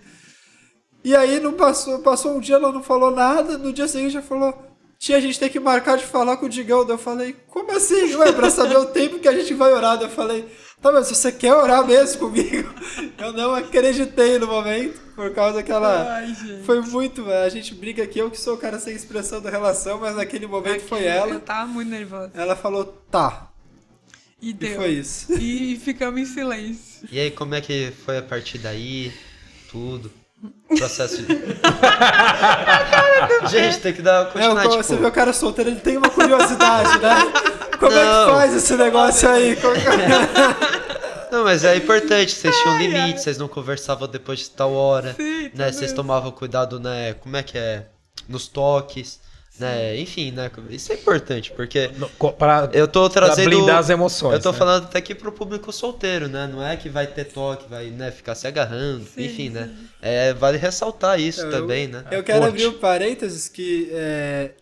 Speaker 4: E aí não passou um dia, ela não falou nada, no dia seguinte ela falou, tia, a gente tem que marcar de falar com o Digão. Eu falei, como assim? Ué, pra saber o tempo que a gente vai orar. Eu falei, tá, mas se você quer orar mesmo comigo? Eu não acreditei no momento, por causa que ela...
Speaker 3: Ai, gente.
Speaker 4: Foi muito, a gente brinca aqui, eu que sou o cara sem expressão da relação, mas naquele momento foi ela.
Speaker 3: Eu tava muito nervosa.
Speaker 4: Ela falou, tá.
Speaker 3: E
Speaker 4: E
Speaker 3: deu.
Speaker 4: foi isso.
Speaker 3: E ficamos em silêncio.
Speaker 2: E aí, como é que foi a partir daí? Tudo. Processo de... Gente, tem que dar continuar, tipo...
Speaker 4: Você vê o cara solteiro, ele tem uma curiosidade, né? Como é
Speaker 2: Não.
Speaker 4: que faz esse negócio aí?
Speaker 2: Não, mas é importante, vocês tinham limite, vocês não conversavam depois de tal hora,
Speaker 3: Sim,
Speaker 2: né?
Speaker 3: tudo
Speaker 2: Vocês
Speaker 3: isso.
Speaker 2: tomavam cuidado, né? Como é que é? Nos toques, né? Enfim, né? Isso é importante, porque
Speaker 1: Pra,
Speaker 2: eu tô
Speaker 1: pra
Speaker 2: trazendo...
Speaker 1: blindar as emoções.
Speaker 2: Eu tô
Speaker 1: né?
Speaker 2: falando até aqui pro público solteiro, né? Não é que vai ter toque, vai, né, ficar se agarrando,
Speaker 3: Sim,
Speaker 2: enfim, né? Vale ressaltar isso
Speaker 4: Eu-
Speaker 2: também, né?
Speaker 4: Eu quero
Speaker 1: Ponte.
Speaker 4: abrir um parênteses que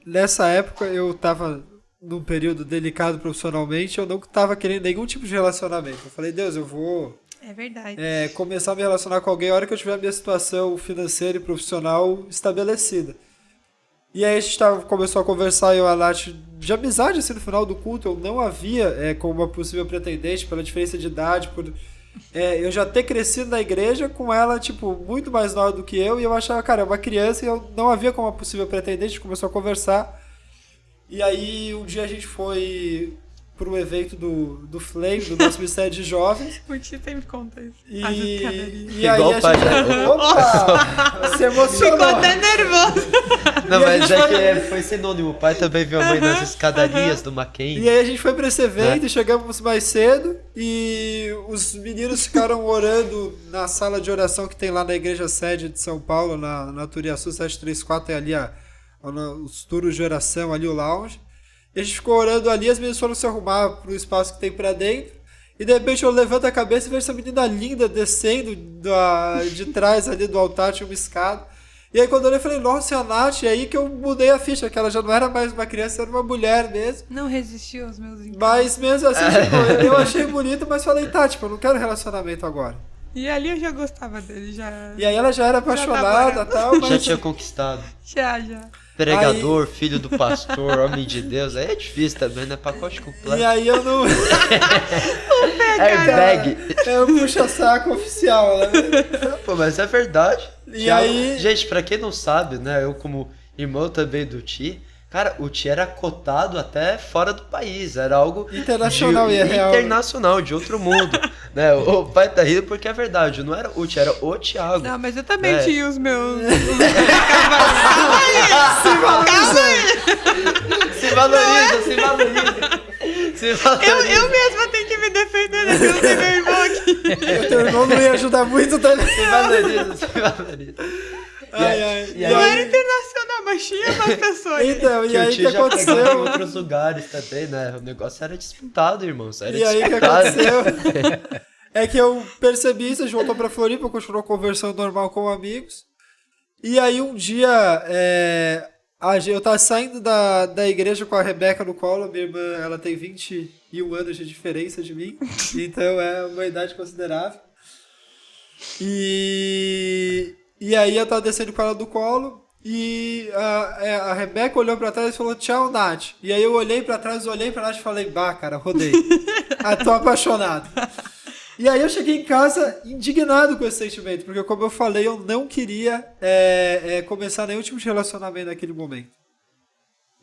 Speaker 4: nessa época eu tava num período delicado profissionalmente, eu não tava querendo nenhum tipo de relacionamento. Eu falei, Deus, eu vou
Speaker 3: É verdade.
Speaker 4: começar a me relacionar com alguém a hora que eu tiver a minha situação financeira e profissional estabelecida. E aí a gente começou a conversar, eu e a Nath, de amizade, assim, no final do culto, eu não havia como uma possível pretendente, pela diferença de idade, por eu já ter crescido na igreja com ela, tipo, muito mais nova do que eu, e eu achava, cara, é uma criança, e eu não havia como uma possível pretendente, a gente começou a conversar, e aí um dia a gente foi pro evento do Flame, do nosso Ministério de Jovens,
Speaker 3: O Tio sempre conta isso.
Speaker 4: e,
Speaker 3: As escadarias.
Speaker 4: e aí
Speaker 2: Igual
Speaker 4: a
Speaker 2: o pai,
Speaker 4: gente...
Speaker 2: né?
Speaker 4: Opa! Se emocionou!
Speaker 3: Ficou até nervoso.
Speaker 2: Não,
Speaker 4: E a
Speaker 2: mas
Speaker 4: gente
Speaker 2: foi sinônimo. O pai também viu a mãe nas escadarias do Mackenzie.
Speaker 4: E aí a gente foi pra esse evento, chegamos mais cedo e os meninos ficaram orando na sala de oração que tem lá na igreja sede de São Paulo, na Turiaçu 734, tem ali os turnos de oração, ali o lounge. E a gente ficou orando ali, as meninas foram se arrumar pro espaço que tem pra dentro. E de repente eu levanto a cabeça e vejo essa menina linda descendo de trás ali do altar, tinha uma escada. E aí quando eu olhei, eu falei, nossa, é a Nath. E aí que eu mudei a ficha, que ela já não era mais uma criança, era uma mulher mesmo.
Speaker 3: Não resistiu aos meus encantos.
Speaker 4: Mas mesmo assim, tipo, eu achei bonito, mas falei, tá, tipo, eu não quero relacionamento agora.
Speaker 3: E ali eu já gostava dele, já.
Speaker 4: E aí ela já era apaixonada e tal,
Speaker 2: Já
Speaker 4: mas...
Speaker 2: tinha conquistado.
Speaker 3: Já.
Speaker 2: Pregador, filho do pastor, homem de Deus. Aí é difícil também, né? Pacote completo.
Speaker 4: E aí eu não...
Speaker 2: Airbag.
Speaker 4: É um puxa-saco oficial, né?
Speaker 2: Pô, mas é verdade.
Speaker 4: E
Speaker 2: Thiago-
Speaker 4: aí-
Speaker 2: Gente, pra quem não sabe, né? Eu como irmão também do Ti, cara, o Ti era cotado até fora do país. Era algo...
Speaker 4: Internacional, e é real.
Speaker 2: internacional, de outro mundo. Né? O pai tá rindo porque é verdade. Não era o Ti, era o Thiago.
Speaker 3: Não, mas eu também
Speaker 2: É.
Speaker 3: tinha os meus.
Speaker 2: Se valoriza, se valoriza. Se valoriza.
Speaker 3: Eu mesma tenho que me defender daquilo que meu irmão aqui.
Speaker 4: O teu irmão não ia ajudar muito também.
Speaker 2: Se valoriza, se valoriza.
Speaker 4: Ai.
Speaker 2: e
Speaker 3: Não
Speaker 2: aí-
Speaker 3: era internacional, mas tinha umas pessoas.
Speaker 4: Então, e
Speaker 2: Que o
Speaker 4: aí o
Speaker 2: Ti
Speaker 4: que
Speaker 2: já pegou em
Speaker 4: aconteceu?
Speaker 2: outros lugares também, né? O negócio era disputado, irmão. Era
Speaker 4: E aí o que
Speaker 2: disputado.
Speaker 4: aconteceu? É que eu percebi isso, a gente voltou pra Floripa, continuou conversando normal com amigos. E aí um dia, eu tava saindo da igreja com a Rebeca no colo, minha irmã, ela tem 21 anos de diferença de mim, então é uma idade considerável. E aí eu tava descendo com ela do colo, e a Rebeca olhou pra trás e falou, tchau, Nath. E aí eu olhei pra trás, olhei pra Nath e falei, bah, cara, rodei. Tô apaixonado. E aí eu cheguei em casa indignado com esse sentimento, porque como eu falei, eu não queria começar nenhum tipo de relacionamento naquele momento.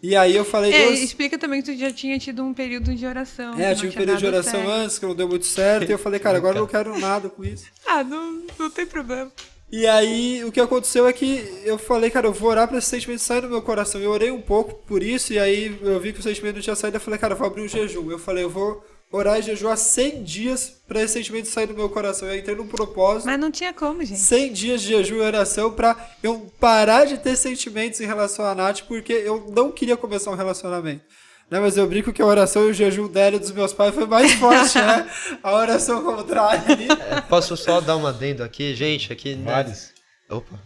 Speaker 4: E aí eu falei, Deus...
Speaker 3: Explica também que tu já tinha tido um período de oração.
Speaker 4: eu tive um período de oração antes, que não deu muito certo, e eu falei, cara, agora eu não quero nada com isso.
Speaker 3: Ah, não tem problema.
Speaker 4: E aí, o que aconteceu é que eu falei, cara, eu vou orar pra esse sentimento sair do meu coração. Eu orei um pouco por isso, e aí eu vi que o sentimento não tinha saído, eu falei, cara, eu vou abrir um jejum. Eu falei, eu vou orar e jejuar 100 dias pra esse sentimento sair do meu coração. Eu entrei num propósito,
Speaker 3: Mas não tinha como, gente.
Speaker 4: 100 dias de jejum e oração pra eu parar de ter sentimentos em relação a Nath, porque eu não queria começar um relacionamento. Né, mas eu brinco que a oração e o jejum dela e dos meus pais foi mais forte, né? A oração contrária ali.
Speaker 2: Posso só dar um adendo aqui, gente? Aqui, né?
Speaker 1: Vários.
Speaker 2: Opa,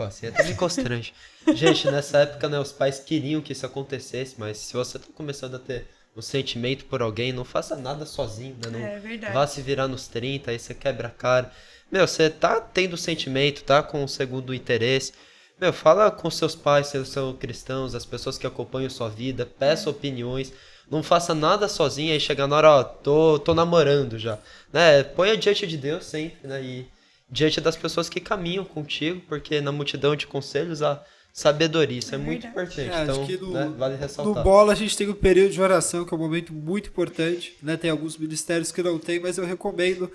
Speaker 2: assim até me constrange. Gente, nessa época, né, os pais queriam que isso acontecesse, mas se você tá começando a ter um sentimento por alguém, não faça nada sozinho, né? Não
Speaker 3: É verdade.
Speaker 2: vá se virar nos 30, aí você quebra a cara. Meu, você tá tendo sentimento, tá com um segundo interesse. Meu, fala com seus pais, se eles são cristãos, as pessoas que acompanham sua vida, peça opiniões. Não faça nada sozinho, aí chega na hora, ó, tô namorando já. Né? Ponha diante de Deus sempre, né? E diante das pessoas que caminham contigo, porque na multidão de conselhos há sabedoria. Isso é muito importante. Então,
Speaker 4: acho que
Speaker 2: né, vale ressaltar.
Speaker 4: No Bola a gente tem um período de oração, que é um momento muito importante, né? Tem alguns ministérios que não tem, mas eu recomendo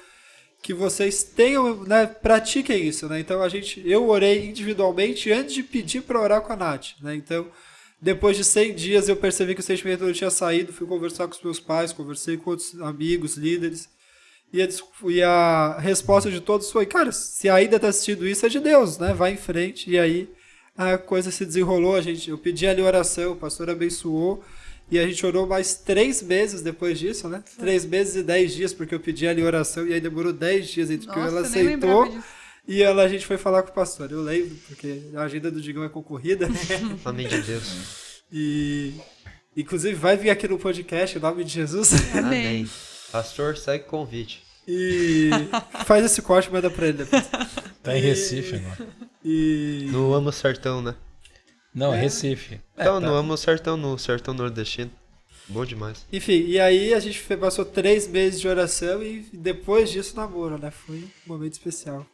Speaker 4: que vocês tenham, né, pratiquem isso, né? Então eu orei individualmente antes de pedir para orar com a Nath, né? Então, depois de 100 dias eu percebi que o sentimento não tinha saído, fui conversar com os meus pais, conversei com outros amigos, líderes, e a resposta de todos foi, cara, se ainda tá assistindo isso é de Deus, né? Vai em frente. E aí a coisa se desenrolou, eu pedi ali oração, o pastor abençoou. E a gente orou mais 3 meses depois disso, né? 3 meses e 10 dias, porque eu pedi ali oração e aí demorou 10 dias entre que ela aceitou e a gente foi falar com o pastor. Eu lembro, porque a agenda do Digão é concorrida.
Speaker 2: Amém de Deus.
Speaker 4: E inclusive vai vir aqui no podcast, em nome de Jesus.
Speaker 2: Amém. Pastor, segue o convite.
Speaker 4: E faz esse corte e manda pra ele depois.
Speaker 1: Tá em Recife agora.
Speaker 2: No Amo Sertão, né?
Speaker 1: Não, é Recife.
Speaker 2: Então, no Amo Sertão, no Sertão Nordestino. Bom demais.
Speaker 4: Enfim, e aí a gente passou 3 meses de oração e depois disso namoro, né? Foi um momento especial.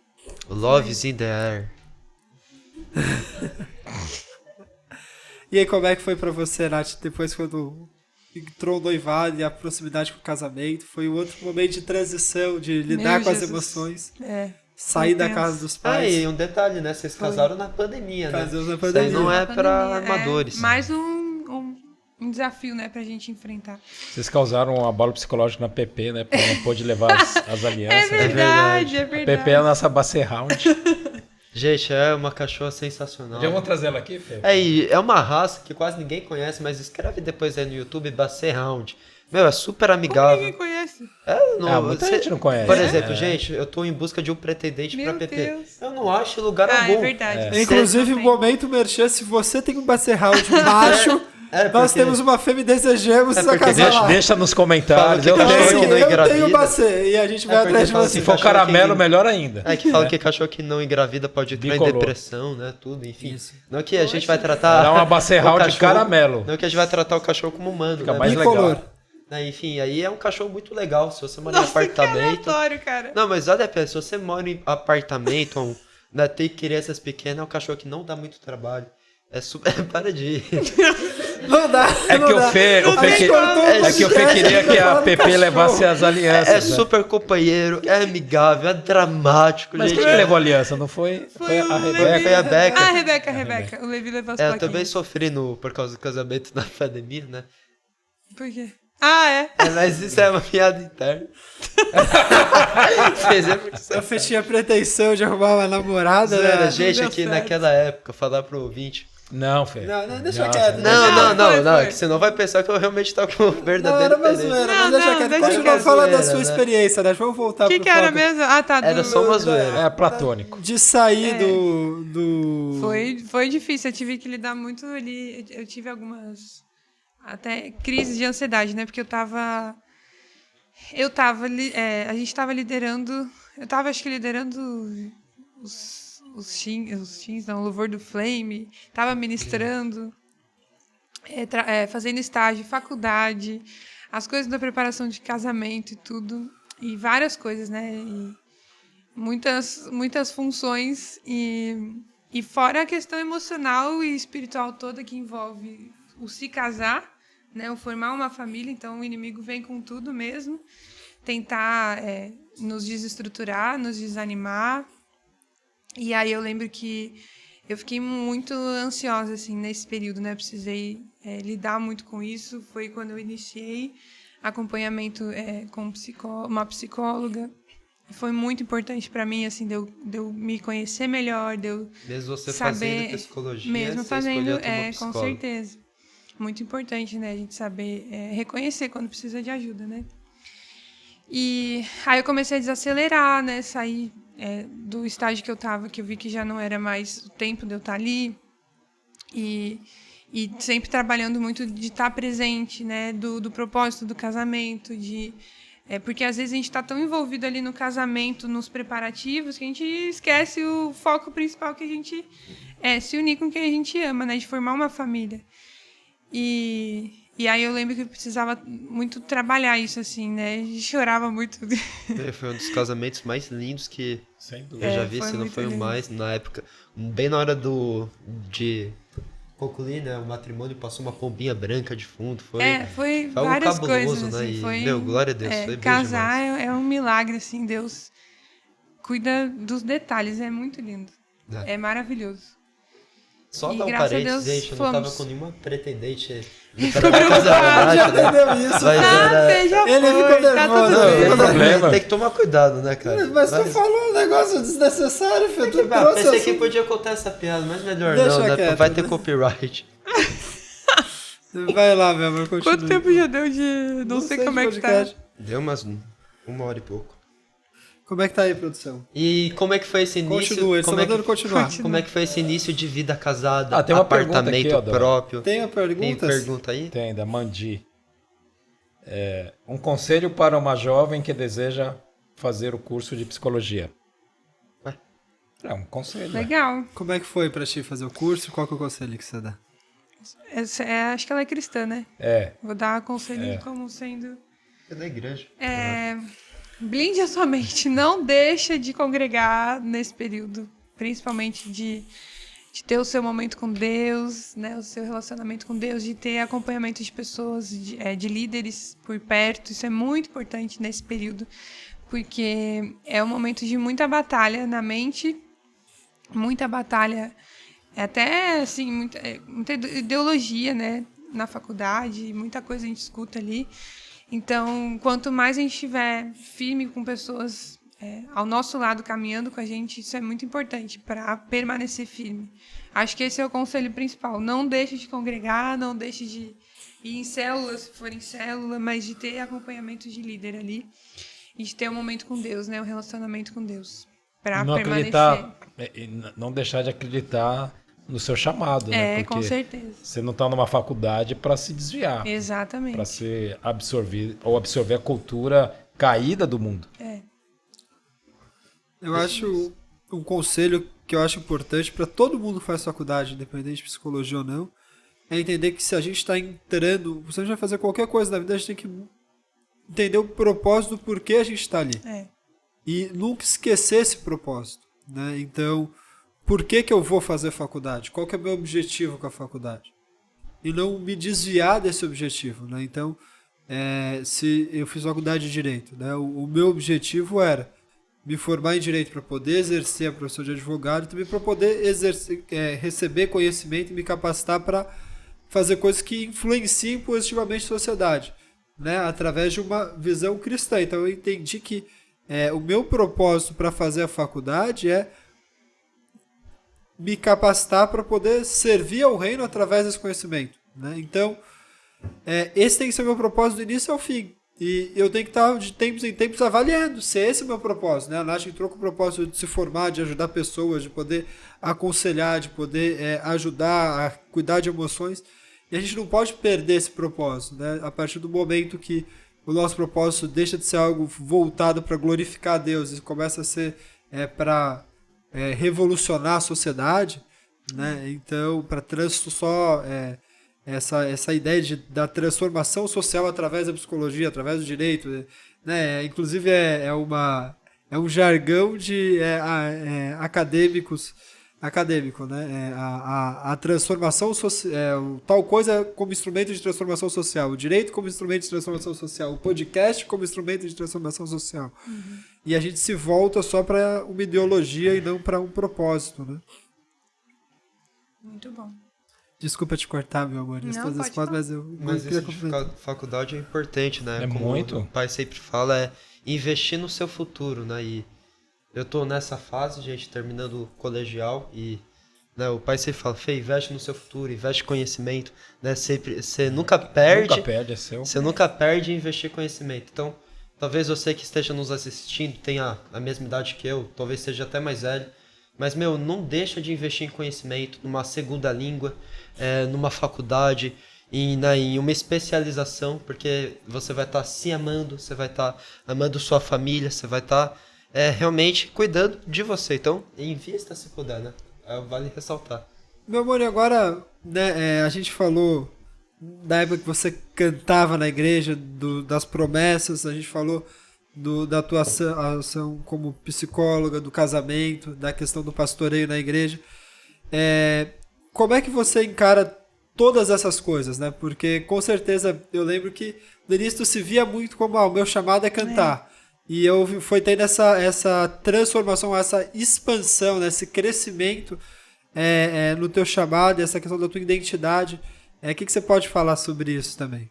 Speaker 2: Love is in the air.
Speaker 4: E aí, como é que foi pra você, Nath, depois quando entrou o noivado e a proximidade com o casamento? Foi um outro momento de transição, de lidar com as emoções. Sair da casa dos pais.
Speaker 2: E um detalhe, né? Vocês casaram na pandemia, né?
Speaker 4: Casamos na
Speaker 2: Isso aí
Speaker 4: pandemia.
Speaker 2: não é pra amadores.
Speaker 3: Mais um desafio, né, pra gente enfrentar.
Speaker 1: Vocês causaram a bola psicológica na PP, né? Porque não pôde levar as alianças.
Speaker 3: É verdade.
Speaker 1: A PP é a nossa base round.
Speaker 2: Gente, é uma cachorra sensacional.
Speaker 1: Já vou trazer ela aqui, Fê?
Speaker 2: E é uma raça que quase ninguém conhece, mas escreve depois aí no YouTube, Basset Hound. Meu, é super amigável.
Speaker 3: Ninguém conhece.
Speaker 1: Muita gente não conhece.
Speaker 2: Por exemplo, gente, eu tô em busca de um pretendente pra PP.
Speaker 3: Deus.
Speaker 2: Eu não acho em lugar algum.
Speaker 3: É verdade.
Speaker 4: Inclusive,
Speaker 3: Não
Speaker 4: momento merchan, se você tem um Basset macho, nós temos uma fêmea e desejamos essa casal.
Speaker 1: Deixa nos comentários.
Speaker 2: Fala que cachorro que não
Speaker 4: eu
Speaker 2: engravida.
Speaker 4: tenho Basset e a gente vai atrás de
Speaker 2: fala
Speaker 4: você.
Speaker 1: Se for caramelo, melhor ainda.
Speaker 2: Que fala que cachorro que não engravida pode entrar em
Speaker 1: Bicolor.
Speaker 2: depressão, né? Tudo, enfim. Não que a gente vai tratar.
Speaker 1: Dá uma Basset
Speaker 2: o
Speaker 1: de caramelo.
Speaker 2: Não que a gente vai tratar o cachorro como humano.
Speaker 1: Fica
Speaker 2: né?
Speaker 1: mais
Speaker 4: Bicolor.
Speaker 1: legal.
Speaker 2: Enfim, aí é um cachorro muito legal. Se você mora em
Speaker 3: Nossa, que
Speaker 2: apartamento.
Speaker 3: aleatório, cara.
Speaker 2: Não, mas olha, se você mora em apartamento, né, tem crianças pequenas, é um cachorro que não dá muito trabalho. É super. Para de ir.
Speaker 4: Não dá.
Speaker 1: É que o Fê queria que a PP levasse as alianças.
Speaker 2: É
Speaker 1: né?
Speaker 2: super companheiro, é amigável, é dramático,
Speaker 1: Mas
Speaker 2: gente.
Speaker 1: quem levou aliança? Não foi? Foi a Rebeca.
Speaker 2: Foi a Beca.
Speaker 3: Ah, a Rebeca. O Levi levou as
Speaker 2: Eu
Speaker 3: plaquinhas.
Speaker 2: também sofri por causa do casamento na pandemia, né?
Speaker 3: Por quê? Ah, é?
Speaker 2: Mas isso é uma piada interna.
Speaker 4: A Fê tinha pretensão de arrumar uma namorada, né?
Speaker 2: Gente,
Speaker 3: deu
Speaker 2: aqui
Speaker 3: certo.
Speaker 2: naquela época, falar pro ouvinte.
Speaker 1: Não, Fê.
Speaker 4: Não, deixa quieto.
Speaker 2: Não,
Speaker 3: foi.
Speaker 2: que senão vai pensar que eu realmente tô com o
Speaker 4: Não,
Speaker 2: verdadeiro
Speaker 4: era uma
Speaker 2: interesse.
Speaker 4: zoeira,
Speaker 3: Não,
Speaker 4: mas deixa
Speaker 3: não,
Speaker 4: quieto.
Speaker 3: deixa
Speaker 4: Continua
Speaker 3: quieto.
Speaker 4: falando da
Speaker 2: Zoeira,
Speaker 4: sua
Speaker 2: né?
Speaker 4: experiência, né? Vamos voltar
Speaker 3: O que
Speaker 4: pro
Speaker 3: que era
Speaker 4: foco.
Speaker 3: mesmo? Ah, tá.
Speaker 2: Era só uma zoeira.
Speaker 1: É platônico.
Speaker 4: De sair do...
Speaker 3: Foi difícil, eu tive que lidar muito ali. Eu tive algumas até crises de ansiedade, né? Porque a gente estava liderando, eu estava acho que liderando os teens, não, o Louvor do Flame, estava ministrando, fazendo estágio, faculdade, as coisas da preparação de casamento e tudo, e várias coisas, né? E muitas funções e fora a questão emocional e espiritual toda que envolve o se casar, né, o formar uma família. Então o inimigo vem com tudo mesmo, tentar nos desestruturar, nos desanimar. E aí eu lembro que eu fiquei muito ansiosa assim nesse período, né? Precisei lidar muito com isso. Foi quando eu iniciei acompanhamento com uma psicóloga. Foi muito importante para mim, assim, de eu me conhecer melhor, de eu
Speaker 2: Mesmo você
Speaker 3: saber,
Speaker 2: fazendo psicologia,
Speaker 3: mesmo
Speaker 2: você
Speaker 3: fazendo,
Speaker 2: escolheu ter uma
Speaker 3: com
Speaker 2: psicóloga.
Speaker 3: certeza. Muito importante, né? A gente saber reconhecer quando precisa de ajuda, né? E aí eu comecei a desacelerar, né? Sair do estágio que eu estava, que eu vi que já não era mais o tempo de eu estar ali. E sempre trabalhando muito de estar presente, né? Do propósito do casamento, porque às vezes a gente está tão envolvido ali no casamento, nos preparativos, que a gente esquece o foco principal, que a gente se unir com quem a gente ama, né? De formar uma família. E aí eu lembro que eu precisava muito trabalhar isso, assim, né? A gente chorava muito.
Speaker 2: Foi um dos casamentos mais lindos que
Speaker 1: Sem dúvida.
Speaker 2: eu já vi,
Speaker 3: foi
Speaker 2: se não
Speaker 3: muito
Speaker 2: foi o
Speaker 3: lindo.
Speaker 2: mais, na época. Bem na hora de concluir, né? O matrimônio passou uma pombinha branca de fundo. Foi algo
Speaker 3: várias
Speaker 2: cabuloso,
Speaker 3: coisas,
Speaker 2: né?
Speaker 3: assim.
Speaker 2: E,
Speaker 3: Foi,
Speaker 2: meu, glória a Deus, foi bem
Speaker 3: casar
Speaker 2: demais.
Speaker 3: é um milagre, assim, Deus cuida dos detalhes, é muito lindo. É maravilhoso.
Speaker 2: Só
Speaker 3: E
Speaker 2: dar um
Speaker 3: graças a
Speaker 2: parênteses,
Speaker 3: Deus,
Speaker 2: gente, eu não tava
Speaker 3: fomos.
Speaker 2: com nenhuma pretendente.
Speaker 4: Já entendeu isso?
Speaker 2: Mas era...
Speaker 3: Você já
Speaker 4: Ele
Speaker 3: foi,
Speaker 4: ficou
Speaker 3: tá
Speaker 4: nervoso.
Speaker 3: tudo
Speaker 2: Não,
Speaker 3: bem.
Speaker 1: problema.
Speaker 2: tem que tomar cuidado, né, cara?
Speaker 4: Mas tu falou um negócio desnecessário, filho. Tu trouxe
Speaker 2: Pensei que
Speaker 4: assunto.
Speaker 2: podia contar essa piada, mas melhor
Speaker 4: Deixa
Speaker 2: não, né?
Speaker 4: quieto,
Speaker 2: Vai ter
Speaker 4: né?
Speaker 2: copyright.
Speaker 4: Vai lá, meu amor, continua.
Speaker 3: Quanto tempo já deu de... Não sei como é que tá.
Speaker 4: podcast.
Speaker 2: Deu umas 1 hora e pouco.
Speaker 4: Como é que tá aí, produção?
Speaker 2: E como é que foi esse início?
Speaker 4: Continua, eles estão
Speaker 2: como, é
Speaker 4: mandando
Speaker 2: que,
Speaker 4: continuar.
Speaker 2: como é que foi esse início de vida casada?
Speaker 1: Tem uma pergunta
Speaker 2: apartamento
Speaker 1: aqui, ó, Dora.
Speaker 2: próprio?
Speaker 4: Tem perguntas?
Speaker 2: pergunta aí?
Speaker 1: Tem, da Mandi. Um conselho para uma jovem que deseja fazer o curso de psicologia.
Speaker 2: Ué?
Speaker 1: É um conselho.
Speaker 3: Legal.
Speaker 4: Como é que foi pra ti fazer o curso? Qual que é o conselho que você dá?
Speaker 3: Acho que ela é cristã, né? Vou dar conselho como sendo...
Speaker 2: É da igreja.
Speaker 3: Blinde a sua mente. Não deixa de congregar nesse período. Principalmente de ter o seu momento com Deus, né? O seu relacionamento com Deus, de ter acompanhamento de pessoas, de líderes por perto. Isso é muito importante nesse período, porque é um momento de muita batalha na mente, muita batalha, até assim, muita ideologia, né? Na faculdade, muita coisa a gente escuta ali. Então, quanto mais a gente estiver firme com pessoas ao nosso lado, caminhando com a gente, isso é muito importante para permanecer firme. Acho que esse é o conselho principal. Não deixe de congregar, não deixe de ir em célula, se for em célula, mas de ter acompanhamento de líder ali e de ter um momento com Deus, né? Um relacionamento com Deus, para
Speaker 1: Não
Speaker 3: permanecer.
Speaker 1: não deixar de acreditar no seu chamado, né?
Speaker 3: Com certeza.
Speaker 1: Você não está numa faculdade para se desviar,
Speaker 3: Exatamente.
Speaker 1: para ser absorver a cultura caída do mundo.
Speaker 4: Eu acho um conselho que eu acho importante para todo mundo que faz faculdade, independente de psicologia ou não, é entender que se a gente está entrando, se a gente vai fazer qualquer coisa na vida, a gente tem que entender o propósito do porquê a gente está ali. E nunca esquecer esse propósito, né? Então, por que eu vou fazer faculdade? Qual que é o meu objetivo com a faculdade? E não me desviar desse objetivo, né? Então, se eu fiz faculdade de Direito, né? O meu objetivo era me formar em Direito para poder exercer a profissão de advogado e também para poder receber conhecimento e me capacitar para fazer coisas que influenciem positivamente a sociedade, né? Através de uma visão cristã. Então, eu entendi que o meu propósito para fazer a faculdade é me capacitar para poder servir ao reino através desse conhecimento, né? Então, esse tem que ser o meu propósito do início ao fim. E eu tenho que estar de tempos em tempos avaliando se esse é o meu propósito, né? A Nath entrou com o propósito de se formar, de ajudar pessoas, de poder aconselhar, de poder ajudar a cuidar de emoções. E a gente não pode perder esse propósito, né? A partir do momento que o nosso propósito deixa de ser algo voltado para glorificar a Deus e começa a ser para revolucionar a sociedade, né? Então, para essa ideia da transformação social através da psicologia, através do direito, né? Inclusive é um jargão de acadêmico, né? A transformação social, tal coisa como instrumento de transformação social, o direito como instrumento de transformação social, o podcast como instrumento de transformação social. E a gente se volta só para uma ideologia e não para um propósito, né?
Speaker 3: Muito bom.
Speaker 4: Desculpa te cortar, meu amor.
Speaker 2: Mas isso de faculdade é importante, né? Como
Speaker 1: muito.
Speaker 2: o pai sempre fala, investir no seu futuro, né? E eu tô nessa fase, gente, terminando o colegial e né? O pai sempre fala, Fê, investe no seu futuro, investe em conhecimento, né? Você nunca perde.
Speaker 1: Nunca perde, é seu.
Speaker 2: Você nunca perde em investir em conhecimento. Então, talvez você que esteja nos assistindo tenha a mesma idade que eu, talvez seja até mais velho. Mas, não deixa de investir em conhecimento, numa segunda língua, numa faculdade, em uma especialização, porque você vai estar se amando, você vai estar amando sua família, você vai estar realmente cuidando de você. Então, invista se puder, né? Vale ressaltar.
Speaker 4: Meu amor, e agora, né, a gente falou da época que você cantava na igreja, das promessas, a gente falou da tua ação como psicóloga, do casamento, da questão do pastoreio na igreja. Como é que você encara todas essas coisas, né? Porque com certeza eu lembro que no início tu se via muito como o meu chamado é cantar. E eu fui tendo essa transformação, essa expansão, né? Esse crescimento no teu chamado, essa questão da tua identidade. O que você pode falar sobre isso também?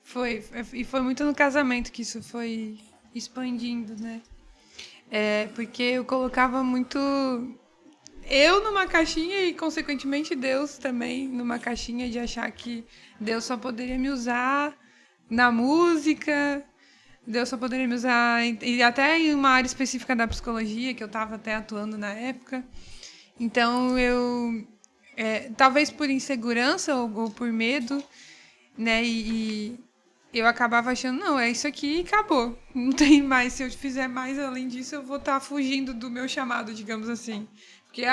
Speaker 3: Foi muito no casamento que isso foi expandindo, né? Porque eu colocava muito eu numa caixinha e, consequentemente, Deus também numa caixinha de achar que Deus só poderia me usar na música, Deus só poderia me usar e até em uma área específica da psicologia, que eu estava até atuando na época. Então, eu, talvez por insegurança ou por medo, né, e eu acabava achando, não, é isso aqui e acabou. Não tem mais, se eu fizer mais além disso, eu vou estar fugindo do meu chamado, digamos assim. Porque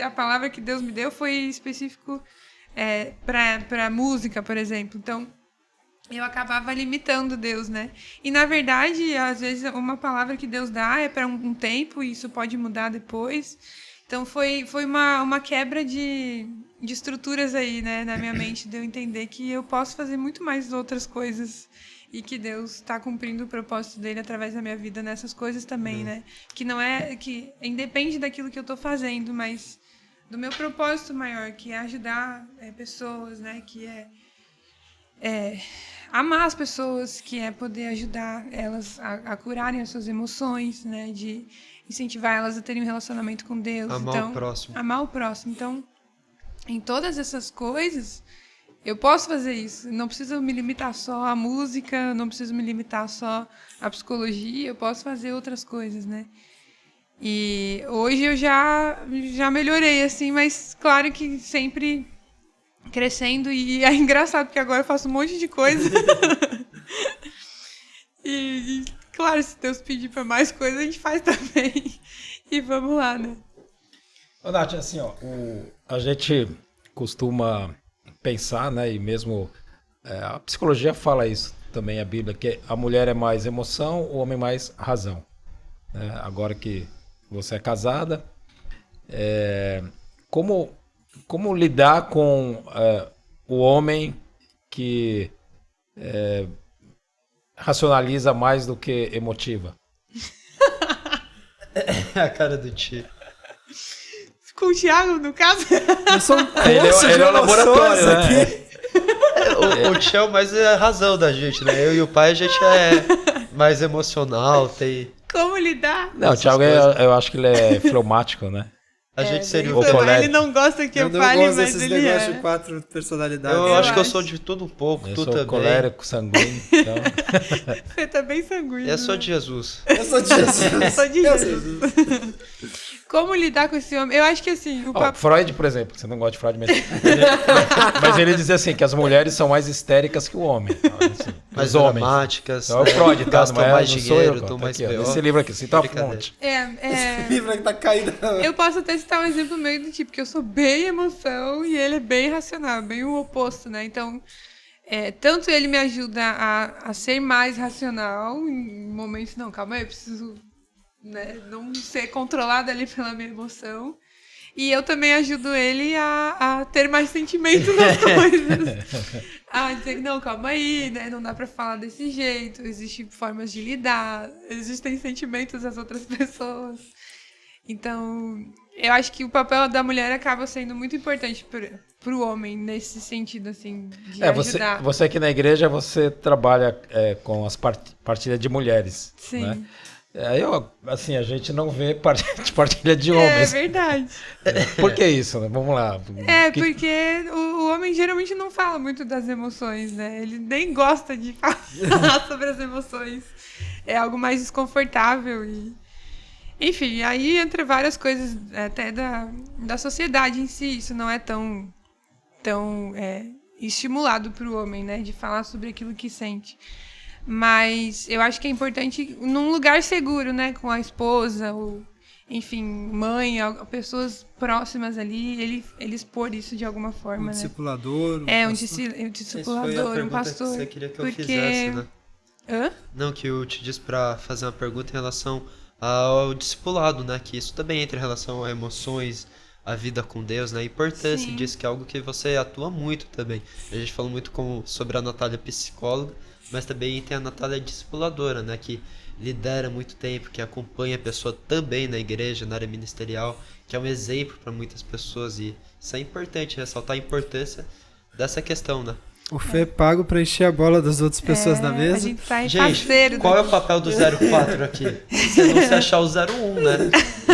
Speaker 3: a palavra que Deus me deu foi específico para música, por exemplo. Então, eu acabava limitando Deus, né? E, na verdade, às vezes, uma palavra que Deus dá é para um tempo e isso pode mudar depois. Então, foi uma quebra de estruturas aí, né, na minha mente, de eu entender que eu posso fazer muito mais outras coisas e que Deus está cumprindo o propósito dele através da minha vida nessas coisas também, né? Que não que independe daquilo que eu estou fazendo, mas do meu propósito maior, que é ajudar pessoas, né? Que é amar as pessoas, que é poder ajudar elas a curarem as suas emoções, né? De incentivar elas a terem um relacionamento com Deus.
Speaker 2: Amar o próximo.
Speaker 3: Amar o próximo. Então, em todas essas coisas, eu posso fazer isso. Não preciso me limitar só à música, não preciso me limitar só à psicologia, eu posso fazer outras coisas, né? E hoje eu já melhorei, assim, mas claro que sempre crescendo, e é engraçado, porque agora eu faço um monte de coisa. e claro, se Deus pedir para mais coisas, a gente faz também. E vamos lá, né?
Speaker 1: Ô, Nath, assim, ó, a gente costuma pensar, né, e mesmo a psicologia fala isso também, a Bíblia, que a mulher é mais emoção, o homem mais razão. Né? Agora que você é casada, como lidar com o homem que racionaliza mais do que emotiva?
Speaker 2: É a cara do tio.
Speaker 3: Com o Thiago, no caso?
Speaker 4: Eu sou um
Speaker 1: Ele
Speaker 4: curso de
Speaker 1: é o laboratório,
Speaker 4: emoções
Speaker 1: né?
Speaker 4: aqui.
Speaker 2: O tio é mais a razão da gente, né? Eu e o pai, a gente é mais emocional, tem...
Speaker 3: Como lidar?
Speaker 1: Não, o Thiago, eu acho que ele é fleumático, né?
Speaker 2: A gente seria
Speaker 1: o
Speaker 3: Então,
Speaker 1: colérico.
Speaker 3: ele não gosta que eu
Speaker 4: não
Speaker 3: fale,
Speaker 4: gosto
Speaker 3: mas
Speaker 4: desses
Speaker 3: ele
Speaker 4: negócios de 4 personalidades.
Speaker 2: Eu
Speaker 3: Eu
Speaker 2: acho que eu
Speaker 3: acho.
Speaker 2: sou de tudo um pouco,
Speaker 1: Eu
Speaker 2: tu
Speaker 1: sou
Speaker 2: também.
Speaker 1: colérico, sanguíneo. Então...
Speaker 3: Você tá bem sanguíneo.
Speaker 2: Eu sou de Jesus.
Speaker 4: Eu sou de Jesus.
Speaker 3: Eu sou de
Speaker 4: Eu
Speaker 3: Jesus.
Speaker 4: sou de-
Speaker 3: Como lidar com esse homem? Eu acho que assim, o
Speaker 1: Ó,
Speaker 3: papo...
Speaker 1: Freud, por exemplo, você não gosta de Freud mesmo. Mas ele dizia assim, que as mulheres são mais histéricas que o homem. Assim,
Speaker 2: Mais
Speaker 1: os homens.
Speaker 2: dramáticas,
Speaker 1: Então é o Freud, tá?
Speaker 2: gastam
Speaker 1: Não é,
Speaker 2: mais
Speaker 1: não sou
Speaker 2: dinheiro,
Speaker 1: eu,
Speaker 2: estão
Speaker 1: tá
Speaker 2: mais
Speaker 1: aqui, ó,
Speaker 2: pior.
Speaker 1: esse livro aqui, cita a
Speaker 2: Brincadeira.
Speaker 1: fonte.
Speaker 4: Livro que tá caindo.
Speaker 3: Eu posso até citar um exemplo meio do tipo, que eu sou bem emoção e ele é bem racional, bem o oposto, né? Então, tanto ele me ajuda a ser mais racional em momentos, não, calma aí, eu preciso, né, não ser controlada ali pela minha emoção. E eu também ajudo ele a ter mais sentimento nas coisas. A dizer, não, calma aí, né? Não dá pra falar desse jeito. Existem formas de lidar. Existem sentimentos das outras pessoas. Então, eu acho que o papel da mulher acaba sendo muito importante pro homem, nesse sentido, assim, de ajudar.
Speaker 1: Você aqui na igreja, você trabalha com as partilhas de mulheres.
Speaker 3: Sim.
Speaker 1: Né? Assim, a gente não vê partilha de
Speaker 3: É
Speaker 1: homens.
Speaker 3: verdade.
Speaker 1: Por que isso, né? Vamos lá.
Speaker 3: Porque o homem geralmente não fala muito das emoções, né? Ele nem gosta de falar sobre as emoções. É algo mais desconfortável e... Enfim, aí entra várias coisas até da sociedade em si. Isso não é tão estimulado para o homem, né? De falar sobre aquilo que sente. Mas eu acho que é importante num lugar seguro, né? Com a esposa, ou, enfim, mãe, pessoas próximas ali, ele expor isso de alguma forma, né?
Speaker 4: Discipulador.
Speaker 3: Um
Speaker 2: Essa foi a
Speaker 3: discipulador, um
Speaker 2: pergunta
Speaker 3: pastor.
Speaker 2: que você queria que eu
Speaker 3: porque...
Speaker 2: fizesse, né?
Speaker 3: Hã?
Speaker 2: Não, que eu te disse pra fazer uma pergunta em relação ao discipulado, né? Que isso também entra em relação a emoções, a vida com Deus, né? A importância
Speaker 3: Sim.
Speaker 2: disso, que é algo que você atua muito também. A gente falou muito sobre a Natália psicóloga, mas também tem a Natália discipuladora, né? Que lidera muito tempo, que acompanha a pessoa também na igreja, na área ministerial, que é um exemplo para muitas pessoas. E isso é importante, ressaltar a importância dessa questão, né?
Speaker 4: O Fê é pago pra encher a bola das outras pessoas na
Speaker 3: A
Speaker 4: mesa.
Speaker 3: gente sai
Speaker 2: Gente,
Speaker 3: parceiro.
Speaker 2: qual é o papel do 04 aqui? Você não se achar o 01, né?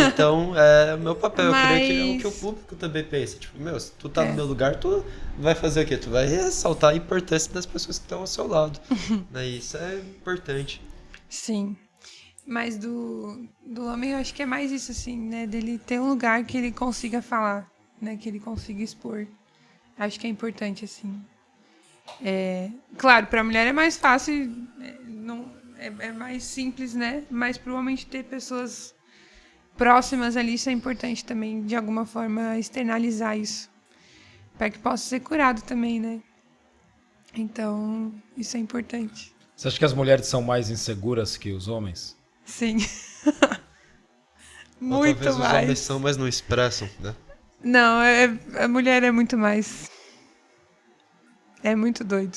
Speaker 2: Então, é o meu papel. Eu creio que é o que o público também pensa. Tipo, se tu tá no meu lugar, tu vai fazer o quê? Tu vai ressaltar a importância das pessoas que estão ao seu lado. Né? Isso é importante.
Speaker 3: Sim. Mas do homem eu acho que é mais isso, assim, né? Dele ter um lugar que ele consiga falar, né? Que ele consiga expor. Acho que é importante, assim. Claro, para a mulher é mais fácil, é mais simples, né? Mas para o homem ter pessoas próximas ali, isso é importante também, de alguma forma, externalizar isso. Para que possa ser curado também, né? Então, isso é importante.
Speaker 1: Você acha que as mulheres são mais inseguras que os homens?
Speaker 3: Sim.
Speaker 2: Ou
Speaker 3: Muito
Speaker 2: talvez os
Speaker 3: mais.
Speaker 2: homens são, mas não expressam, né?
Speaker 3: Não, a mulher é muito mais. É muito doido.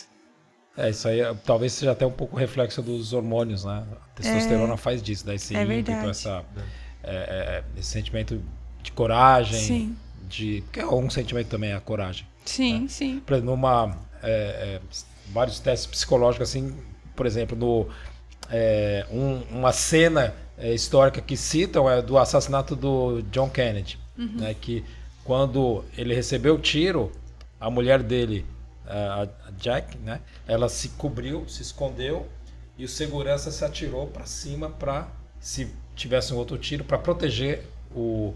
Speaker 1: Isso aí talvez seja até um pouco reflexo dos hormônios, né? A testosterona faz disso, daí esse ímpeto, esse sentimento de coragem.
Speaker 3: Sim.
Speaker 1: Porque um sentimento também é a coragem.
Speaker 3: Sim,
Speaker 1: né?
Speaker 3: sim.
Speaker 1: Por exemplo, vários testes psicológicos, assim, por exemplo, uma cena histórica que citam é do assassinato do John Kennedy, né? Que quando ele recebeu o tiro, a mulher dele, a Jack, né? Ela se cobriu, se escondeu e o segurança se atirou para cima para, se tivesse um outro tiro, para proteger o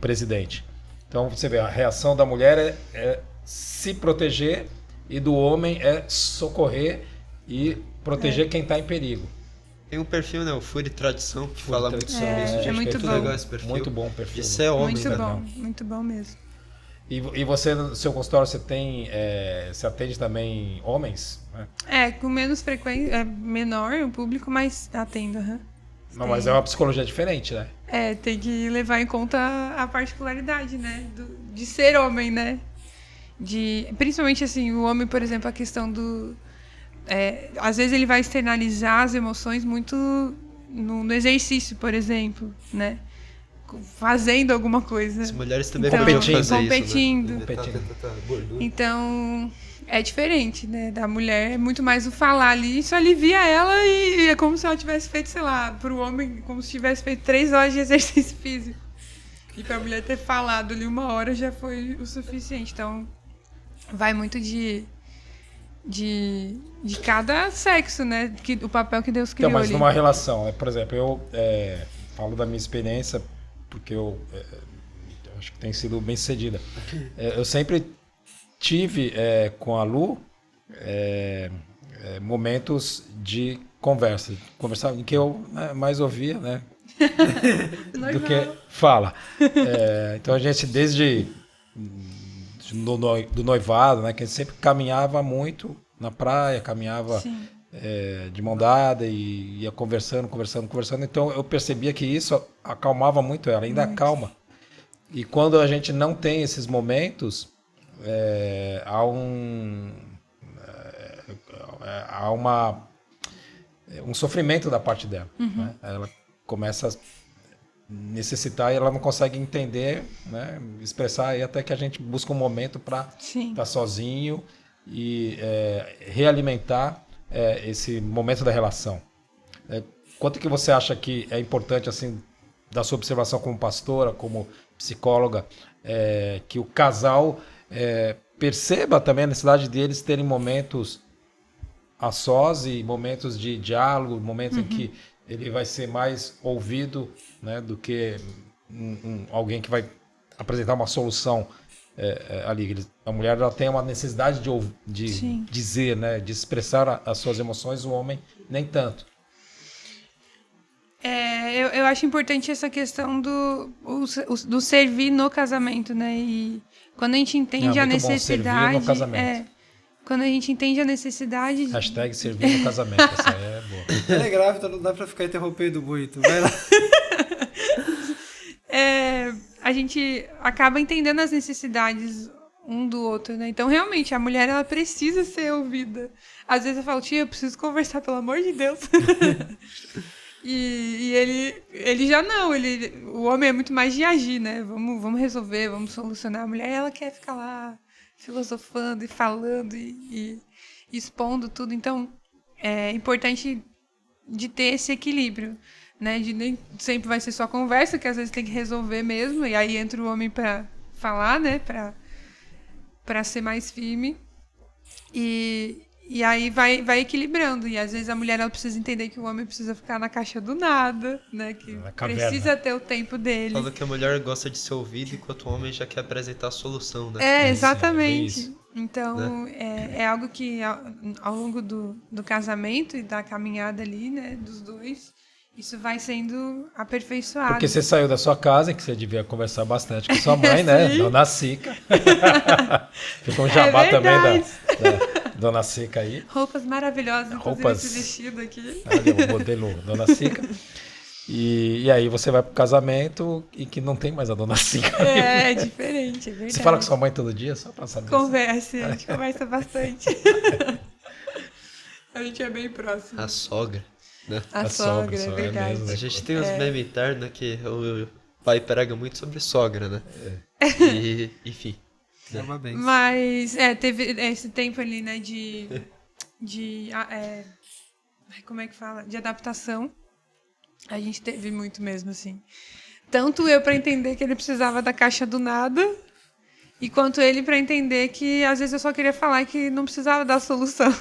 Speaker 1: presidente. Então você vê, a reação da mulher é se proteger e do homem é socorrer e proteger quem está em perigo.
Speaker 2: Tem um perfil, né? O Fury Tradição, que fala muito sobre isso.
Speaker 3: É
Speaker 2: Gente,
Speaker 3: muito bom.
Speaker 2: legal esse perfil.
Speaker 1: Muito bom o perfil.
Speaker 2: Isso é homem,
Speaker 3: Muito
Speaker 2: né?
Speaker 3: bom, muito bom mesmo.
Speaker 1: E você, no seu consultório, você atende também homens? Né?
Speaker 3: Com menos frequência, é menor o público, mas atendo.
Speaker 1: Não, mas é uma psicologia diferente, né?
Speaker 3: Tem que levar em conta a particularidade, né? De ser homem, né? Principalmente, assim, o homem, por exemplo, a questão do... às vezes ele vai externalizar as emoções muito no exercício, por exemplo, né? Fazendo alguma coisa.
Speaker 2: As mulheres também
Speaker 3: Então,
Speaker 2: podiam fazer
Speaker 3: competindo.
Speaker 2: isso, né?
Speaker 3: Então, é diferente, né? Da mulher, é muito mais o falar ali, isso alivia ela e é como se ela tivesse feito, sei lá, pro homem, como se tivesse feito 3 horas de exercício físico. E pra mulher ter falado ali 1 hora já foi o suficiente. Então, vai muito de cada sexo, né? O papel que Deus criou
Speaker 1: Então, mas
Speaker 3: ali.
Speaker 1: numa relação, né? Por exemplo, eu falo da minha experiência, porque eu acho que tem sido bem sucedida. Eu sempre tive com a Lu momentos de conversar em que eu mais ouvia, né? do que fala. Então a gente desde do noivado, né, que a gente sempre caminhava muito na praia, caminhava de mão dada e ia conversando. Então eu percebia que isso acalmava muito ela, ainda acalma. E quando a gente não tem esses momentos, há um sofrimento da parte dela. Né? Ela começa a necessitar e ela não consegue entender, né? Expressar, e até que a gente busca um momento para estar sozinho e realimentar esse momento da relação. quanto que você acha que é importante, assim, da sua observação como pastora, como psicóloga, que o casal perceba também a necessidade deles terem momentos a sós e momentos de diálogo, momentos em que ele vai ser mais ouvido, né, do que alguém que vai apresentar uma solução ali. A mulher ela tem uma necessidade de dizer, né, de expressar as suas emoções, o homem nem tanto.
Speaker 3: Eu acho importante essa questão do servir no casamento, né? E quando a gente entende a necessidade...
Speaker 1: Servir no casamento.
Speaker 3: Quando a gente entende a necessidade...
Speaker 1: Hashtag servir no casamento, essa é boa.
Speaker 4: Ela é grávida, não dá pra ficar interrompendo muito. Vai lá.
Speaker 3: A gente acaba entendendo as necessidades um do outro, né? Então, realmente, a mulher, ela precisa ser ouvida. Às vezes eu falo, tia, eu preciso conversar, pelo amor de Deus. E ele já não, o homem é muito mais de agir, né? Vamos resolver, vamos solucionar. A mulher, ela quer ficar lá filosofando e falando e expondo tudo. Então, é importante de ter esse equilíbrio, né? De nem sempre vai ser só conversa, que às vezes tem que resolver mesmo. E aí entra o homem para falar, né? Para ser mais firme. E aí vai equilibrando. E às vezes a mulher ela precisa entender que o homem precisa ficar na caixa do nada, né? Que precisa ter o tempo dele.
Speaker 2: Fala que a mulher gosta de ser ouvida enquanto o homem já quer apresentar a solução, né?
Speaker 3: Exatamente. Então, é algo que ao longo do casamento e da caminhada ali, né, dos dois, isso vai sendo aperfeiçoado.
Speaker 1: Porque você saiu da sua casa, que você devia conversar bastante com sua mãe, né? Dona Sica. Ficou um jabá também da Dona Sica aí.
Speaker 3: Roupas maravilhosas, inclusive esse vestido aqui.
Speaker 1: Olha, o modelo Dona Sica. E aí você vai pro casamento e que não tem mais a Dona Sica.
Speaker 3: É diferente, é verdade.
Speaker 1: Você fala com sua mãe todo dia, só pra saber?
Speaker 3: Conversa, a gente conversa bastante. A gente é bem próximo.
Speaker 2: A sogra. Né?
Speaker 3: A sogra, é verdade.
Speaker 1: mesmo,
Speaker 2: a gente tem uns memes internos que o pai prega muito sobre sogra, né? E, enfim.
Speaker 4: É uma benção.
Speaker 3: Mas, teve esse tempo ali, né, como é que fala? De adaptação. A gente teve muito mesmo, assim. Tanto eu para entender que ele precisava da caixa do nada, e quanto ele para entender que às vezes eu só queria falar que não precisava dar solução.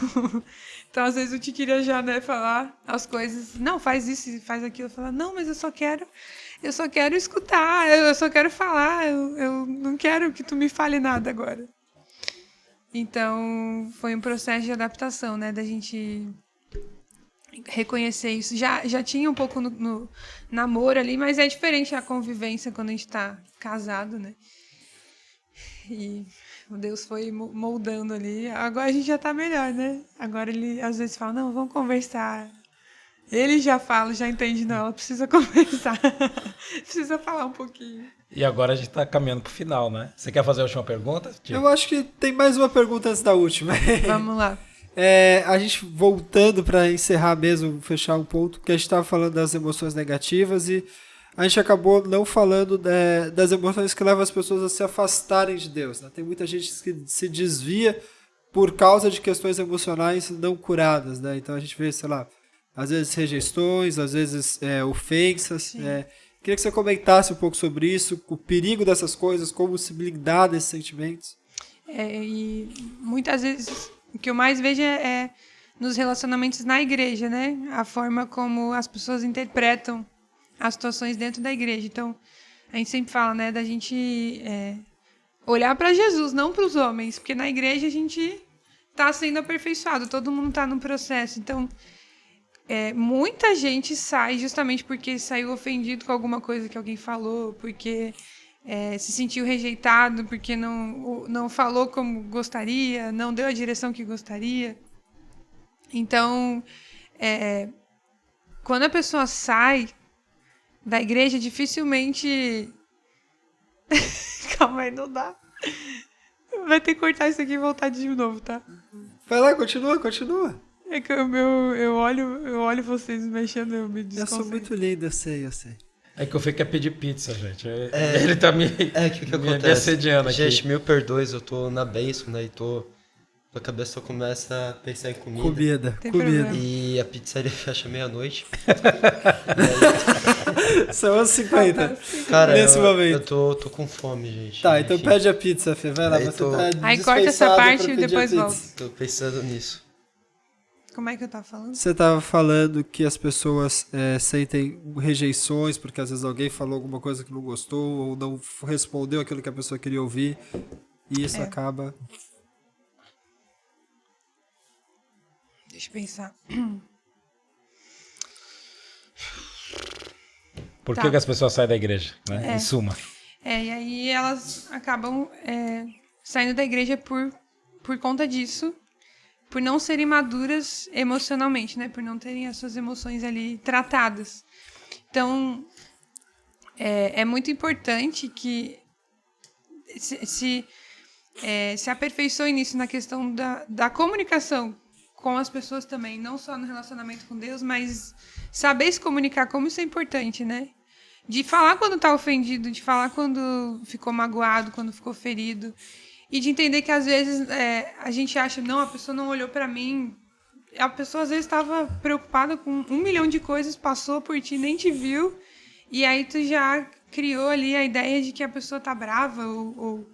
Speaker 3: Então, às vezes, eu te queria já, né, falar as coisas. Não, faz isso, faz aquilo. Eu falava, não, mas eu só quero escutar, eu só quero falar, eu não quero que tu me fale nada agora. Então, foi um processo de adaptação, né, da gente reconhecer isso. Já tinha um pouco no namoro ali, mas é diferente a convivência quando a gente tá casado, né. E Deus foi moldando ali. Agora a gente já tá melhor, né? Agora ele às vezes fala, não, vamos conversar. Ele já fala, já entende, não, ela precisa conversar. Precisa falar um pouquinho.
Speaker 1: E agora a gente tá caminhando pro final, né? Você quer fazer a última pergunta, tio?
Speaker 4: Eu acho que tem mais uma pergunta antes da última.
Speaker 3: Vamos lá.
Speaker 4: A gente voltando para encerrar mesmo, fechar um ponto, que a gente estava falando das emoções negativas e a gente acabou não falando das emoções que levam as pessoas a se afastarem de Deus. Né? Tem muita gente que se desvia por causa de questões emocionais não curadas. Né? Então a gente vê, sei lá, às vezes rejeições, às vezes ofensas. Queria que você comentasse um pouco sobre isso, o perigo dessas coisas, como se blindar desses sentimentos.
Speaker 3: E muitas vezes o que eu mais vejo é nos relacionamentos na igreja, né? A forma como as pessoas interpretam as situações dentro da igreja. Então, a gente sempre fala, né, da gente olhar para Jesus, não para os homens, porque na igreja a gente está sendo aperfeiçoado, todo mundo está no processo. Então, muita gente sai justamente porque saiu ofendido com alguma coisa que alguém falou, porque se sentiu rejeitado, porque não falou como gostaria, não deu a direção que gostaria. Então, quando a pessoa sai da igreja, dificilmente... Calma aí, não dá. Vai ter que cortar isso aqui e voltar de novo, tá?
Speaker 4: Vai lá, continua.
Speaker 3: É que eu olho vocês mexendo, eu me desconcentro.
Speaker 4: Eu sou muito linda, eu sei.
Speaker 1: É que o Fê quer pedir pizza, gente. Ele tá me
Speaker 2: que acontece?
Speaker 1: assediando aqui.
Speaker 2: Gente, mil perdões, eu tô na bênção, né? E tô tua cabeça só começa a pensar em comida.
Speaker 4: Comida.
Speaker 3: problema.
Speaker 2: E a pizzaria fecha meia-noite.
Speaker 4: São 11h50.
Speaker 2: Cara,
Speaker 4: Nesse
Speaker 2: eu
Speaker 4: momento.
Speaker 2: tô com fome, gente.
Speaker 4: Tá, então
Speaker 2: Enfim,
Speaker 4: pede a pizza, Fê. Vai lá,
Speaker 2: Aí
Speaker 4: você
Speaker 2: tô-
Speaker 4: tá
Speaker 3: Aí corta essa
Speaker 4: dispensado
Speaker 3: parte
Speaker 4: pra
Speaker 3: e
Speaker 4: pedir a
Speaker 3: depois
Speaker 4: pizza.
Speaker 3: volta.
Speaker 2: Tô pensando nisso.
Speaker 3: Como é que eu tava falando?
Speaker 4: Você tava falando que as pessoas sentem rejeições porque às vezes alguém falou alguma coisa que não gostou ou não respondeu aquilo que a pessoa queria ouvir e isso acaba...
Speaker 3: Deixa eu pensar.
Speaker 1: Por
Speaker 3: Tá.
Speaker 1: que as pessoas saem da igreja, né? Em suma.
Speaker 3: E aí elas acabam saindo da igreja por conta disso, por não serem maduras emocionalmente, né? Por não terem as suas emoções ali tratadas. Então, é muito importante que se aperfeiçoe nisso na questão da comunicação com as pessoas também, não só no relacionamento com Deus, mas saber se comunicar, como isso é importante, né? De falar quando tá ofendido, de falar quando ficou magoado, quando ficou ferido. E de entender que às vezes a gente acha, não, a pessoa não olhou pra mim. A pessoa às vezes estava preocupada com 1 milhão de coisas, passou por ti, nem te viu. E aí tu já criou ali a ideia de que a pessoa tá brava ou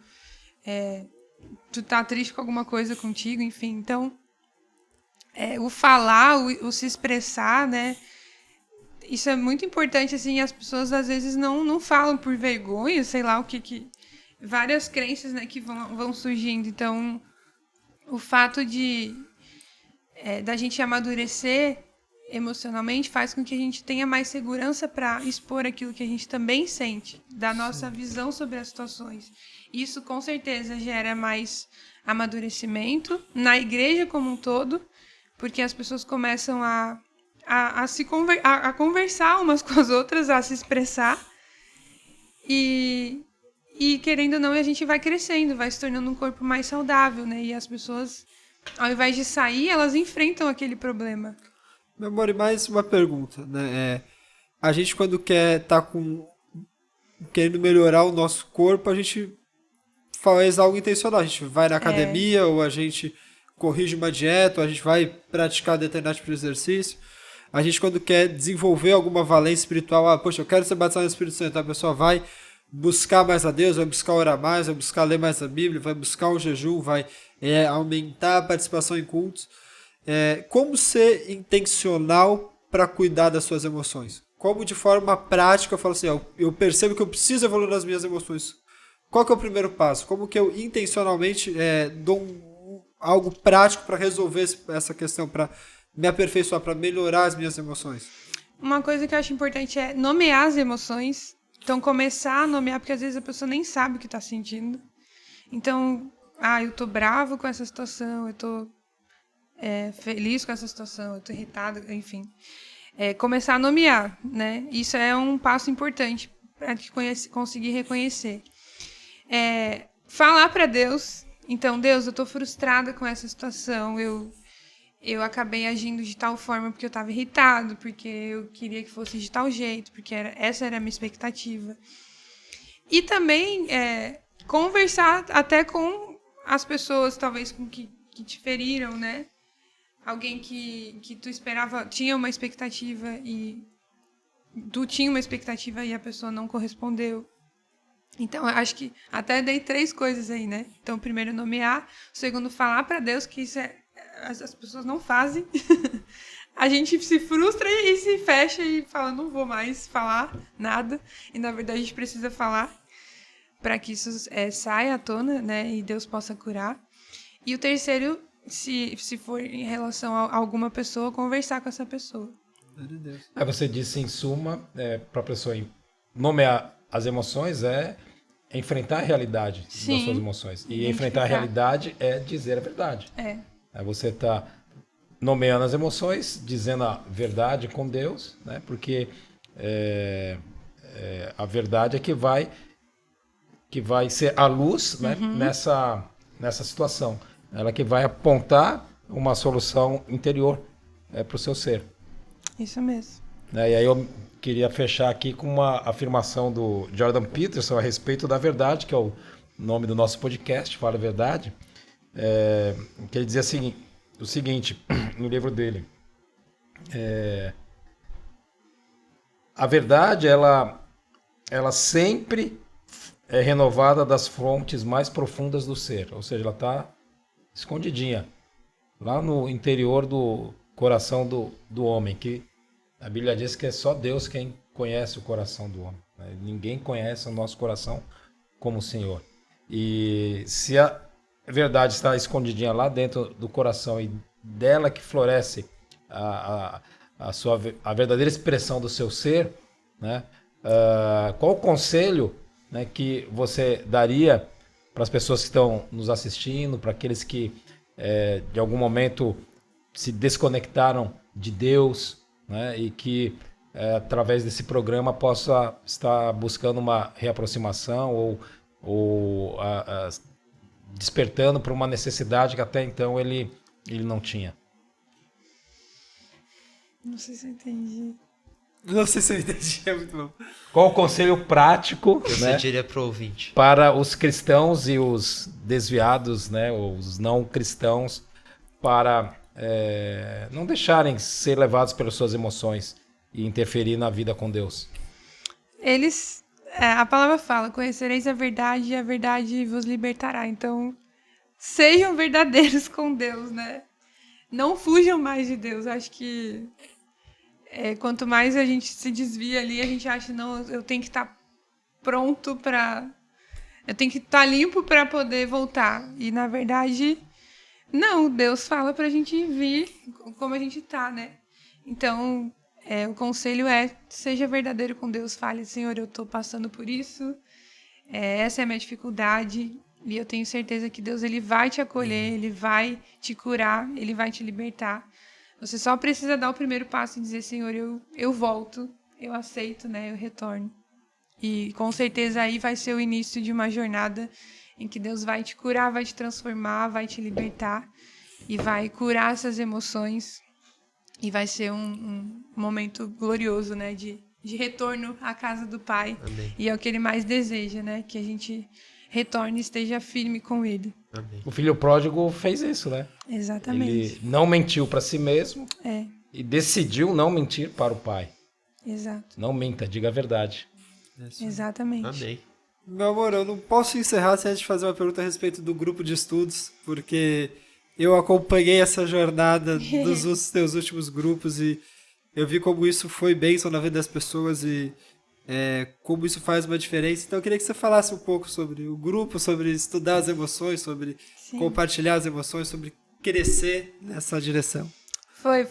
Speaker 3: tu tá triste com alguma coisa contigo, enfim. Então, o falar, o se expressar, né? Isso é muito importante, assim, as pessoas às vezes não falam por vergonha, sei lá o que várias crenças, né, que vão surgindo. Então, o fato da gente amadurecer emocionalmente faz com que a gente tenha mais segurança para expor aquilo que a gente também sente, da nossa visão sobre as situações. Isso, com certeza, gera mais amadurecimento na igreja como um todo, porque as pessoas começam a conversar umas com as outras, a se expressar. E querendo ou não, a gente vai crescendo, vai se tornando um corpo mais saudável, né? E as pessoas, ao invés de sair, elas enfrentam aquele problema.
Speaker 4: Meu amor, e mais uma pergunta, né? A gente quando querendo melhorar o nosso corpo, a gente faz algo intencional. A gente vai na academia, ou a gente corrige uma dieta, ou a gente vai praticar determinado tipo de exercício. A gente quando quer desenvolver alguma valência espiritual, poxa, eu quero ser batizado no Espírito Santo, a pessoa vai buscar mais a Deus, vai buscar orar mais, vai buscar ler mais a Bíblia, vai buscar o jejum, vai aumentar a participação em cultos. Como ser intencional para cuidar das suas emoções? Como de forma prática eu falo assim, eu percebo que eu preciso evoluir nas minhas emoções. Qual que é o primeiro passo? Como que eu intencionalmente dou algo prático para resolver essa questão, para me aperfeiçoar, para melhorar as minhas emoções?
Speaker 3: Uma coisa que eu acho importante é nomear as emoções. Então, começar a nomear, porque às vezes a pessoa nem sabe o que está sentindo. Então, eu tô bravo com essa situação, eu tô feliz com essa situação, eu tô irritada, enfim. Começar a nomear, né? Isso é um passo importante para conseguir reconhecer. Falar para Deus. Então, Deus, eu tô frustrada com essa situação, eu acabei agindo de tal forma porque eu estava irritado, porque eu queria que fosse de tal jeito, porque essa era a minha expectativa. E também conversar até com as pessoas, talvez, com que te feriram, né? Alguém que tu esperava, tinha uma expectativa e tu tinha uma expectativa e a pessoa não correspondeu. Então, eu acho que até dei 3 coisas aí, né? Então, primeiro, nomear. O segundo, falar para Deus que isso as pessoas não fazem. A gente se frustra e se fecha e fala, não vou mais falar nada. E, na verdade, a gente precisa falar para que isso saia à tona, né? E Deus possa curar. E o terceiro, se for em relação a alguma pessoa, conversar com essa pessoa.
Speaker 1: Aí você disse, em suma, para a pessoa nomear as emoções enfrentar a realidade das suas emoções. E enfrentar a realidade é dizer a verdade. Aí você está nomeando as emoções, dizendo a verdade com Deus, né? Porque a verdade é que vai ser a luz, né? nessa situação. Ela que vai apontar uma solução interior para o seu ser.
Speaker 3: Isso mesmo.
Speaker 1: E aí eu queria fechar aqui com uma afirmação do Jordan Peterson a respeito da verdade, que é o nome do nosso podcast, Fala a Verdade. que ele dizia o seguinte, no livro dele. A verdade, ela sempre é renovada das fontes mais profundas do ser. Ou seja, ela está escondidinha, lá no interior do coração do homem, que a Bíblia diz que é só Deus quem conhece o coração do homem. Né? Ninguém conhece o nosso coração como o Senhor. E se a verdade está escondidinha lá dentro do coração e dela que floresce a verdadeira expressão do seu ser, né? Qual o conselho, né, que você daria para as pessoas que estão nos assistindo, para aqueles que de algum momento se desconectaram de Deus, né, e que através desse programa possa estar buscando uma reaproximação ou despertando para uma necessidade que até então ele não tinha?
Speaker 3: Não sei se eu entendi.
Speaker 4: Não sei se eu entendi, é muito bom.
Speaker 1: Qual o conselho prático,
Speaker 2: Que você diria pro ouvinte?
Speaker 1: para os cristãos e os desviados, né, os não cristãos, para não deixarem ser levados pelas suas emoções e interferir na vida com Deus?
Speaker 3: A palavra fala, conhecereis a verdade e a verdade vos libertará. Então, sejam verdadeiros com Deus, né? Não fujam mais de Deus. Acho que quanto mais a gente se desvia ali, a gente acha, não, eu tenho que estar pronto para... Eu tenho que estar limpo para poder voltar. E, na verdade, não. Deus fala para a gente vir como a gente tá, né? Então, o conselho seja verdadeiro com Deus. Fale, Senhor, eu estou passando por isso. Essa é a minha dificuldade. E eu tenho certeza que Deus ele vai te acolher, Ele vai te curar, Ele vai te libertar. Você só precisa dar o primeiro passo e dizer, Senhor, eu volto, eu aceito, né? Eu retorno. E com certeza aí vai ser o início de uma jornada em que Deus vai te curar, vai te transformar, vai te libertar e vai curar essas emoções. E vai ser um momento glorioso, né? De retorno à casa do Pai.
Speaker 2: Amém.
Speaker 3: E é o que Ele mais deseja, né? Que a gente retorne e esteja firme com Ele.
Speaker 2: Amém.
Speaker 1: O filho pródigo fez isso, né?
Speaker 3: Exatamente.
Speaker 1: Ele não mentiu para si mesmo e decidiu não mentir para o pai.
Speaker 3: Exato.
Speaker 1: Não minta, diga a verdade.
Speaker 3: Exatamente.
Speaker 2: Amém.
Speaker 4: Meu amor, eu não posso encerrar sem a gente fazer uma pergunta a respeito do grupo de estudos, porque eu acompanhei essa jornada dos teus últimos grupos e eu vi como isso foi bênção na vida das pessoas e como isso faz uma diferença. Então eu queria que você falasse um pouco sobre o grupo, sobre estudar as emoções, sobre compartilhar as emoções, sobre crescer nessa direção.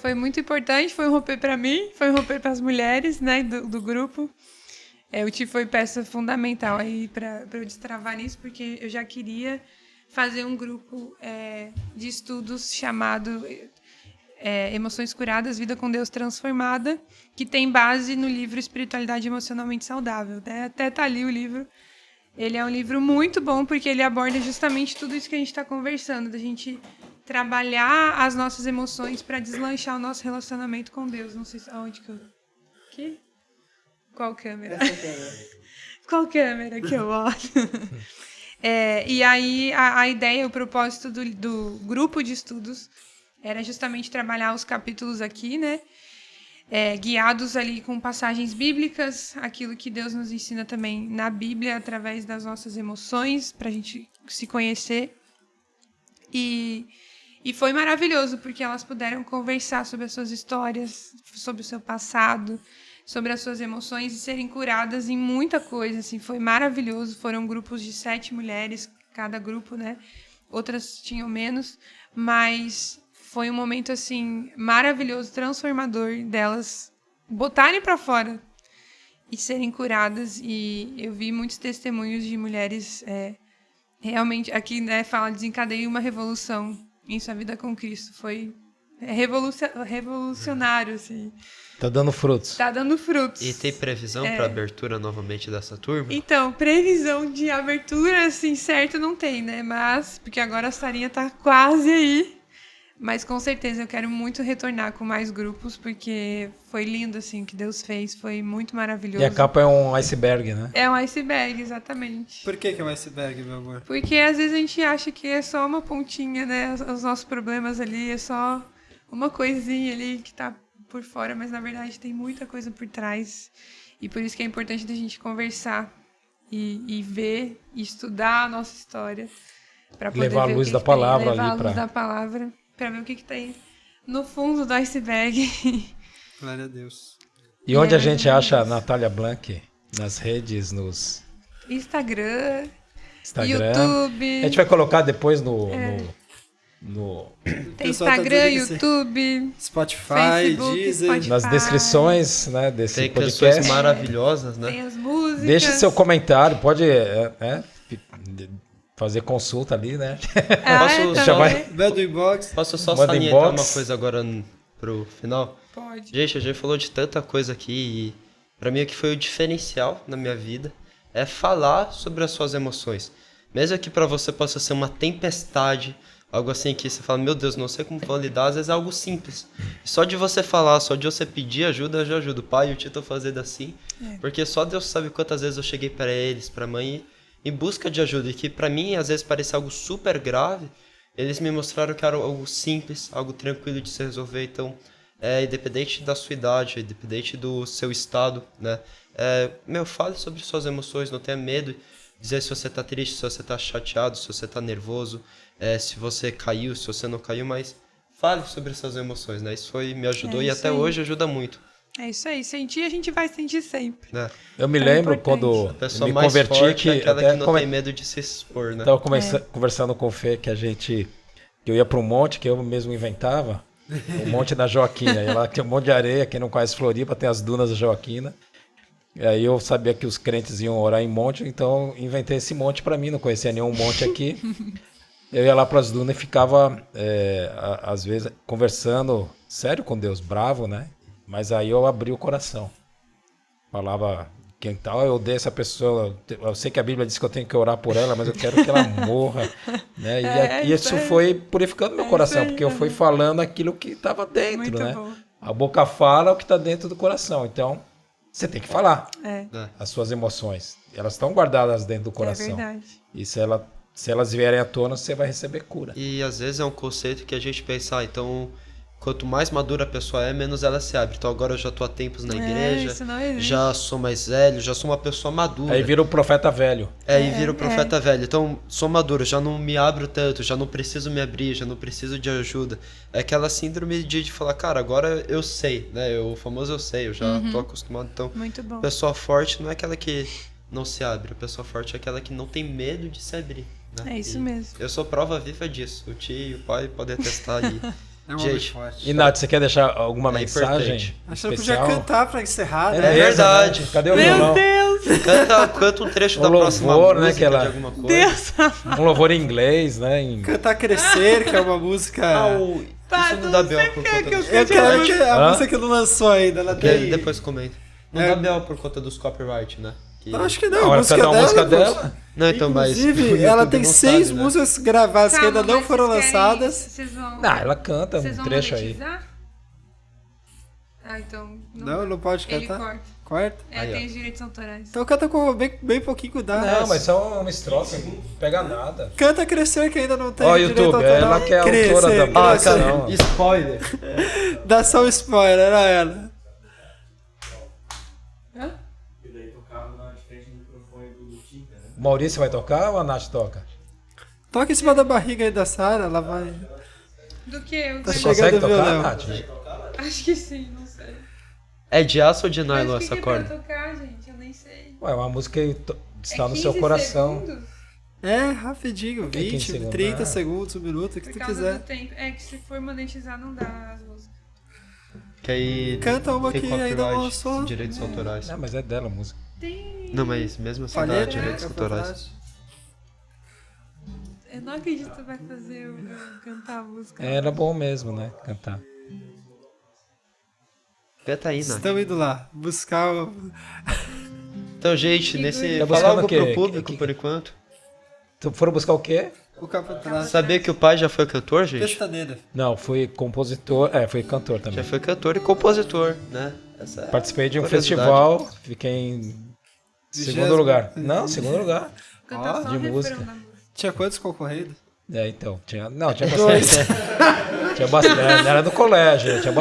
Speaker 3: Foi muito importante, foi um romper para mim, foi um romper para as mulheres, né, do grupo. O Ti foi peça fundamental aí para eu destravar nisso, porque eu já queria fazer um grupo de estudos chamado Emoções Curadas, Vida com Deus Transformada, que tem base no livro Espiritualidade Emocionalmente Saudável. Né? Até tá ali o livro. Ele é um livro muito bom, porque ele aborda justamente tudo isso que a gente está conversando, da gente trabalhar as nossas emoções para deslanchar o nosso relacionamento com Deus. Não sei aonde que eu... Aqui? Qual câmera? Qual câmera que eu olho? E aí a ideia, o propósito do grupo de estudos era justamente trabalhar os capítulos aqui, né? Guiados ali com passagens bíblicas, aquilo que Deus nos ensina também na Bíblia, através das nossas emoções, para a gente se conhecer. E foi maravilhoso, porque elas puderam conversar sobre as suas histórias, sobre o seu passado, sobre as suas emoções e serem curadas em muita coisa, assim, foi maravilhoso. Foram grupos de 7 mulheres, cada grupo, né? Outras tinham menos, mas foi um momento, assim, maravilhoso, transformador delas botarem para fora e serem curadas. E eu vi muitos testemunhos de mulheres realmente, aqui, né, fala, desencadeia uma revolução em sua vida com Cristo. Foi revolucionário, assim.
Speaker 1: Tá dando frutos.
Speaker 3: Tá dando frutos.
Speaker 2: E tem previsão para abertura novamente dessa turma?
Speaker 3: Então, previsão de abertura, assim, certo não tem, né? Mas, porque agora a Sarinha tá quase aí. Mas com certeza eu quero muito retornar com mais grupos, porque foi lindo, assim, o que Deus fez. Foi muito maravilhoso.
Speaker 1: E a capa é um iceberg, né?
Speaker 3: É um iceberg, exatamente.
Speaker 4: Por que é um iceberg, meu amor?
Speaker 3: Porque às vezes a gente acha que é só uma pontinha, né? Os nossos problemas ali é só uma coisinha ali que tá por fora, mas na verdade tem muita coisa por trás. E por isso que é importante a gente conversar e ver e estudar a nossa história. Pra poder
Speaker 1: Levar a
Speaker 3: ver o
Speaker 1: luz
Speaker 3: que
Speaker 1: da
Speaker 3: que tem,
Speaker 1: palavra
Speaker 3: levar
Speaker 1: ali
Speaker 3: a luz
Speaker 1: pra...
Speaker 3: da palavra pra ver o que tem no fundo do iceberg.
Speaker 4: Glória a Deus.
Speaker 1: E onde
Speaker 3: É,
Speaker 1: a gente
Speaker 3: mais ou
Speaker 1: acha a
Speaker 3: menos.
Speaker 1: Natália Blanc? Nas redes, nos
Speaker 3: Instagram,
Speaker 1: Instagram.
Speaker 3: YouTube.
Speaker 1: A gente vai colocar depois no
Speaker 3: Tem
Speaker 4: pessoal tá
Speaker 3: Instagram,
Speaker 4: dizendo que
Speaker 3: YouTube,
Speaker 4: Spotify,
Speaker 3: Facebook,
Speaker 4: Deezer.
Speaker 3: Spotify.
Speaker 1: nas descrições, né, desse
Speaker 2: Tem
Speaker 1: podcast.
Speaker 2: canções maravilhosas, né?
Speaker 3: Tem as músicas.
Speaker 1: Deixe seu comentário, pode fazer consulta ali, né?
Speaker 2: Posso
Speaker 3: também.
Speaker 2: só-
Speaker 4: Manda do inbox.
Speaker 2: Posso só
Speaker 1: Manda
Speaker 2: salientar
Speaker 1: inbox.
Speaker 2: uma coisa agora pro final?
Speaker 3: Pode.
Speaker 2: Gente, a gente falou de tanta coisa aqui e pra mim o que foi o diferencial na minha vida é falar sobre as suas emoções. Mesmo que pra você possa ser uma tempestade, algo assim que você fala, meu Deus, não sei como vou lidar, às vezes é algo simples. Só de você falar, só de você pedir ajuda, eu já ajudo. Pai, eu te tô fazendo assim, porque só Deus sabe quantas vezes eu cheguei pra eles, pra mãe, em busca de ajuda, e que pra mim às vezes parecia algo super grave, eles me mostraram que era algo simples, algo tranquilo de se resolver. Então, independente da sua idade, independente do seu estado, né? Fale sobre suas emoções, não tenha medo de dizer se você tá triste, se você tá chateado, se você tá nervoso, se você caiu, se você não caiu, mas fale sobre suas emoções, né? Isso me ajudou
Speaker 3: É
Speaker 2: e
Speaker 3: isso
Speaker 2: até
Speaker 3: aí.
Speaker 2: hoje ajuda muito,
Speaker 3: É isso aí. Sentir, a gente vai sentir sempre.
Speaker 2: né?
Speaker 1: Eu me
Speaker 3: É
Speaker 1: lembro
Speaker 3: importante.
Speaker 1: quando
Speaker 2: A pessoa
Speaker 1: me
Speaker 2: mais
Speaker 1: converti
Speaker 2: forte é
Speaker 1: que
Speaker 2: aquela
Speaker 1: até
Speaker 2: que não tem medo de se expor, né?
Speaker 1: tava conversando com o Fê que eu ia para um monte que eu mesmo inventava, um monte na Joaquina. E lá tem um monte de areia, quem não conhece Floripa, tem as dunas da Joaquina. E aí eu sabia que os crentes iam orar em monte, então inventei esse monte para mim, não conhecia nenhum monte aqui. Eu ia lá para as dunas e ficava, às vezes, conversando sério com Deus, bravo, né? Mas aí eu abri o coração. Falava, quem tal, eu odeio essa pessoa, eu sei que a Bíblia diz que eu tenho que orar por ela, mas eu quero que ela morra. Né? E isso foi purificando meu coração, porque eu fui falando aquilo que estava dentro,
Speaker 3: Muito
Speaker 1: né?
Speaker 3: bom.
Speaker 1: A boca fala o que está dentro do coração. Então, você tem que falar
Speaker 3: É
Speaker 1: as suas emoções. Elas estão guardadas dentro do coração.
Speaker 3: verdade.
Speaker 1: E se elas vierem à tona, você vai receber cura.
Speaker 2: E às vezes é um conceito que a gente pensa, então, quanto mais madura a pessoa é, menos ela se abre. Então agora eu já tô há tempos na igreja,
Speaker 3: isso não existe.
Speaker 2: já sou mais velho, já sou uma pessoa madura.
Speaker 1: Aí vira o profeta velho.
Speaker 2: E vira o profeta velho. Então, sou maduro, já não me abro tanto, já não preciso me abrir, já não preciso de ajuda. É aquela síndrome de falar, cara, agora eu sei, né? O famoso eu sei, eu já tô acostumado. Então,
Speaker 3: Muito bom.
Speaker 2: pessoa forte não é aquela que não se abre. A pessoa forte é aquela que não tem medo de se abrir. Né?
Speaker 3: É isso
Speaker 2: E
Speaker 3: mesmo.
Speaker 2: eu sou prova viva disso. O tio e o pai podem atestar aí.
Speaker 4: É um homem
Speaker 2: Gente,
Speaker 4: forte.
Speaker 1: E Nath, você quer deixar alguma
Speaker 2: É
Speaker 1: mensagem
Speaker 2: importante.
Speaker 4: Acho que eu podia
Speaker 1: especial?
Speaker 4: cantar pra encerrar,
Speaker 1: É
Speaker 4: né?
Speaker 2: verdade.
Speaker 1: né? Cadê o
Speaker 3: Meu
Speaker 1: violão?
Speaker 3: Deus!
Speaker 2: Canta um trecho
Speaker 1: O
Speaker 2: da próxima
Speaker 1: louvor, né,
Speaker 2: música
Speaker 1: que ela-
Speaker 2: de alguma coisa.
Speaker 3: Deus!
Speaker 1: Um louvor em inglês, né?
Speaker 4: Cantar Crescer, que é uma música...
Speaker 2: Isso não dá B.O. por conta dos
Speaker 4: Eu quero
Speaker 2: copyright.
Speaker 4: que a
Speaker 1: Hã?
Speaker 4: música que não lançou ainda, ela tem...
Speaker 2: Depois comenta. Não
Speaker 4: É.
Speaker 2: dá B.O. por conta dos copyright, né? Que-
Speaker 4: Não, acho que não,
Speaker 1: Agora
Speaker 4: a
Speaker 1: você
Speaker 4: música
Speaker 1: dá uma música
Speaker 4: dela...
Speaker 1: dela.
Speaker 2: Não, então, mas o
Speaker 4: Inclusive,
Speaker 2: YouTube
Speaker 4: ela tem
Speaker 2: não
Speaker 4: 6
Speaker 2: sabe, né?
Speaker 4: músicas gravadas que ainda não
Speaker 3: mas
Speaker 4: foram
Speaker 3: vocês querem-
Speaker 4: lançadas.
Speaker 3: Vocês vão,
Speaker 1: Ah, ela canta
Speaker 3: vocês
Speaker 1: um
Speaker 3: vão
Speaker 1: trecho aí.
Speaker 3: monetizar? Ah, então...
Speaker 4: Não pode
Speaker 3: Ele
Speaker 4: cantar?
Speaker 3: corta.
Speaker 4: Corta?
Speaker 2: Aí, ó.
Speaker 3: Tem os direitos autorais.
Speaker 4: Então canta com bem pouquinho cuidado.
Speaker 1: Não, mas só uma estrofe, não pega nada.
Speaker 4: Canta Crescer, que ainda não tem
Speaker 1: Ó,
Speaker 4: direito
Speaker 1: YouTube,
Speaker 4: autoral.
Speaker 1: ela que é a
Speaker 4: Crescer,
Speaker 1: autora da
Speaker 4: Crescer.
Speaker 1: canção.
Speaker 2: Spoiler.
Speaker 4: Dá só um spoiler, era ela.
Speaker 3: Hã?
Speaker 1: O Maurício vai tocar ou a Nath toca?
Speaker 4: Toca em cima da barriga aí da Sara, ela vai...
Speaker 3: Do que? Eu
Speaker 4: Tá
Speaker 1: Você
Speaker 4: chegando
Speaker 1: consegue
Speaker 4: o
Speaker 1: tocar,
Speaker 4: violão.
Speaker 1: Nath?
Speaker 3: acho que sim, não sei.
Speaker 2: É de aço ou de nylon
Speaker 3: Mas o
Speaker 2: essa
Speaker 3: que é pra
Speaker 2: corda?
Speaker 3: tocar, gente? Eu nem sei.
Speaker 1: Ué, uma música que está
Speaker 3: É
Speaker 1: no seu
Speaker 3: 15
Speaker 1: coração.
Speaker 3: segundos
Speaker 4: É, rapidinho,
Speaker 1: que 15
Speaker 4: 20,
Speaker 1: segundos?
Speaker 4: 30
Speaker 1: Ah.
Speaker 4: segundos, um minuto, o que
Speaker 3: Por
Speaker 4: tu
Speaker 3: causa
Speaker 4: quiser.
Speaker 3: do tempo. É que se for monetizar não dá as músicas.
Speaker 2: Que aí
Speaker 4: Canta uma
Speaker 2: tem
Speaker 4: que ainda
Speaker 2: copyright,
Speaker 4: lançou.
Speaker 2: direitos autorais.
Speaker 1: Não, mas é dela a música.
Speaker 3: Tem.
Speaker 2: Não, mas mesmo assim dá
Speaker 4: Palheta,
Speaker 2: direitos
Speaker 4: né,
Speaker 2: autorais.
Speaker 3: Eu não acredito que tu vai fazer eu cantar a música.
Speaker 1: Era bom mesmo, né? Cantar.
Speaker 2: Canta aí, Nath.
Speaker 4: Estamos indo lá, buscar o...
Speaker 2: Então, gente,
Speaker 3: Que
Speaker 2: nesse...
Speaker 3: doido.
Speaker 1: Tá
Speaker 2: Fala
Speaker 1: buscando
Speaker 2: algo
Speaker 1: o quê?
Speaker 2: pro público,
Speaker 1: Que-
Speaker 2: por enquanto.
Speaker 1: Tu foram buscar o quê?
Speaker 4: O Capotraste.
Speaker 2: Sabia que o pai já foi cantor, gente?
Speaker 4: Pestaneira.
Speaker 1: Não, fui compositor, foi cantor também.
Speaker 2: Já foi cantor e compositor, né? Essa é
Speaker 1: Participei de um
Speaker 2: curiosidade.
Speaker 1: festival, fiquei em segundo lugar. Não, segundo lugar.
Speaker 3: Cantar só
Speaker 1: de
Speaker 3: o refrão
Speaker 1: música.
Speaker 3: da música.
Speaker 4: Tinha quantos concorrendo?
Speaker 1: Então, tinha bastante. Tinha bastante, era do colégio, tinha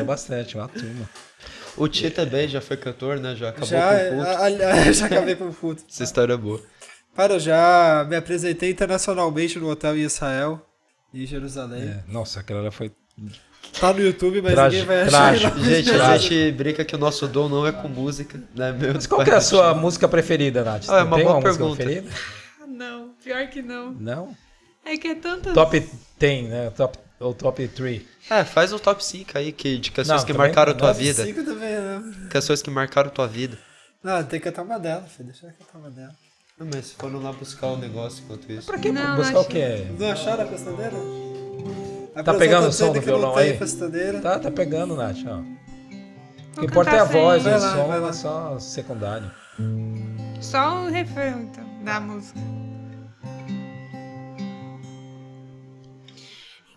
Speaker 1: bastante, uma turma.
Speaker 2: O Ti também já foi cantor, né? Já acabou
Speaker 4: Já,
Speaker 2: com o culto.
Speaker 4: já acabei com o culto.
Speaker 2: Essa história é boa.
Speaker 4: Para, eu já me apresentei internacionalmente no hotel em Israel, em Jerusalém.
Speaker 1: Nossa, aquela lá foi
Speaker 4: Tá no YouTube, mas
Speaker 1: Trágico,
Speaker 4: ninguém vai achar.
Speaker 1: trágico.
Speaker 4: não.
Speaker 2: Gente, a gente brinca que o nosso dom não é com música, né?
Speaker 1: Mas qual que é a sua música preferida, Nath?
Speaker 2: Ah, é uma
Speaker 1: Tem
Speaker 2: boa
Speaker 1: uma música
Speaker 2: pergunta.
Speaker 1: preferida?
Speaker 3: Não, pior que não.
Speaker 1: Não?
Speaker 3: É que é tantas...
Speaker 1: Top 10, né? Top 3.
Speaker 2: Faz um top 5 aí de canções
Speaker 1: Não,
Speaker 2: que
Speaker 1: também
Speaker 2: marcaram a
Speaker 1: não.
Speaker 2: tua
Speaker 4: Top
Speaker 2: vida.
Speaker 4: 5 também, não.
Speaker 2: Canções que marcaram a tua vida.
Speaker 4: Não, tem que cantar uma dela, filho. Deixa eu cantar uma dela.
Speaker 2: Não, mas foram lá buscar o negócio enquanto isso.
Speaker 1: Pra que
Speaker 3: Não,
Speaker 1: buscar
Speaker 3: não
Speaker 1: o quê?
Speaker 4: Não acharam a pestaneira?
Speaker 1: Tá pegando o som do
Speaker 4: que não
Speaker 1: violão
Speaker 4: tem
Speaker 1: aí?
Speaker 4: pestaneira.
Speaker 1: Tá pegando, Nath, ó. O que
Speaker 3: Vou
Speaker 1: importa é a
Speaker 3: cantar sem.
Speaker 1: voz,
Speaker 4: Vai
Speaker 1: o
Speaker 4: lá,
Speaker 1: som
Speaker 4: vai lá.
Speaker 1: é só secundário.
Speaker 3: Só o refrão, então, da música.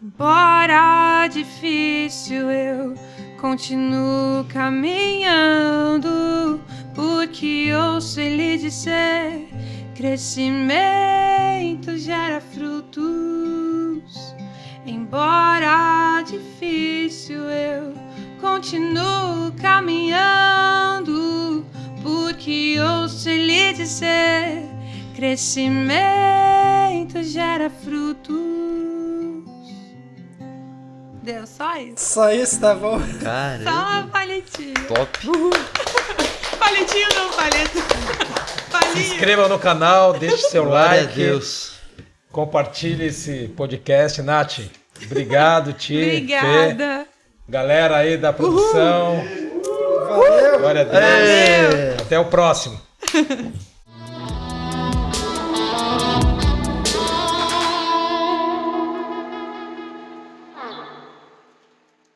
Speaker 3: Embora difícil, eu continuo caminhando, porque ouço ele dizer: crescimento gera frutos. Embora difícil, eu continuo caminhando, porque ouço ele dizer: crescimento gera frutos. Deu só isso?
Speaker 4: Só isso, tá bom?
Speaker 3: Só
Speaker 2: Caramba,
Speaker 3: uma palhetinha.
Speaker 2: top.
Speaker 3: Palhetinho não, palheta.
Speaker 1: Se
Speaker 3: Palhinha.
Speaker 1: inscreva no canal, deixe seu
Speaker 2: Glória a
Speaker 1: like.
Speaker 2: Deus.
Speaker 1: Compartilhe esse podcast. Nath, obrigado, Ti. Fê.
Speaker 3: Obrigada.
Speaker 1: Galera aí da produção.
Speaker 4: Valeu!
Speaker 1: Glória a Deus.
Speaker 2: É.
Speaker 1: Até o próximo.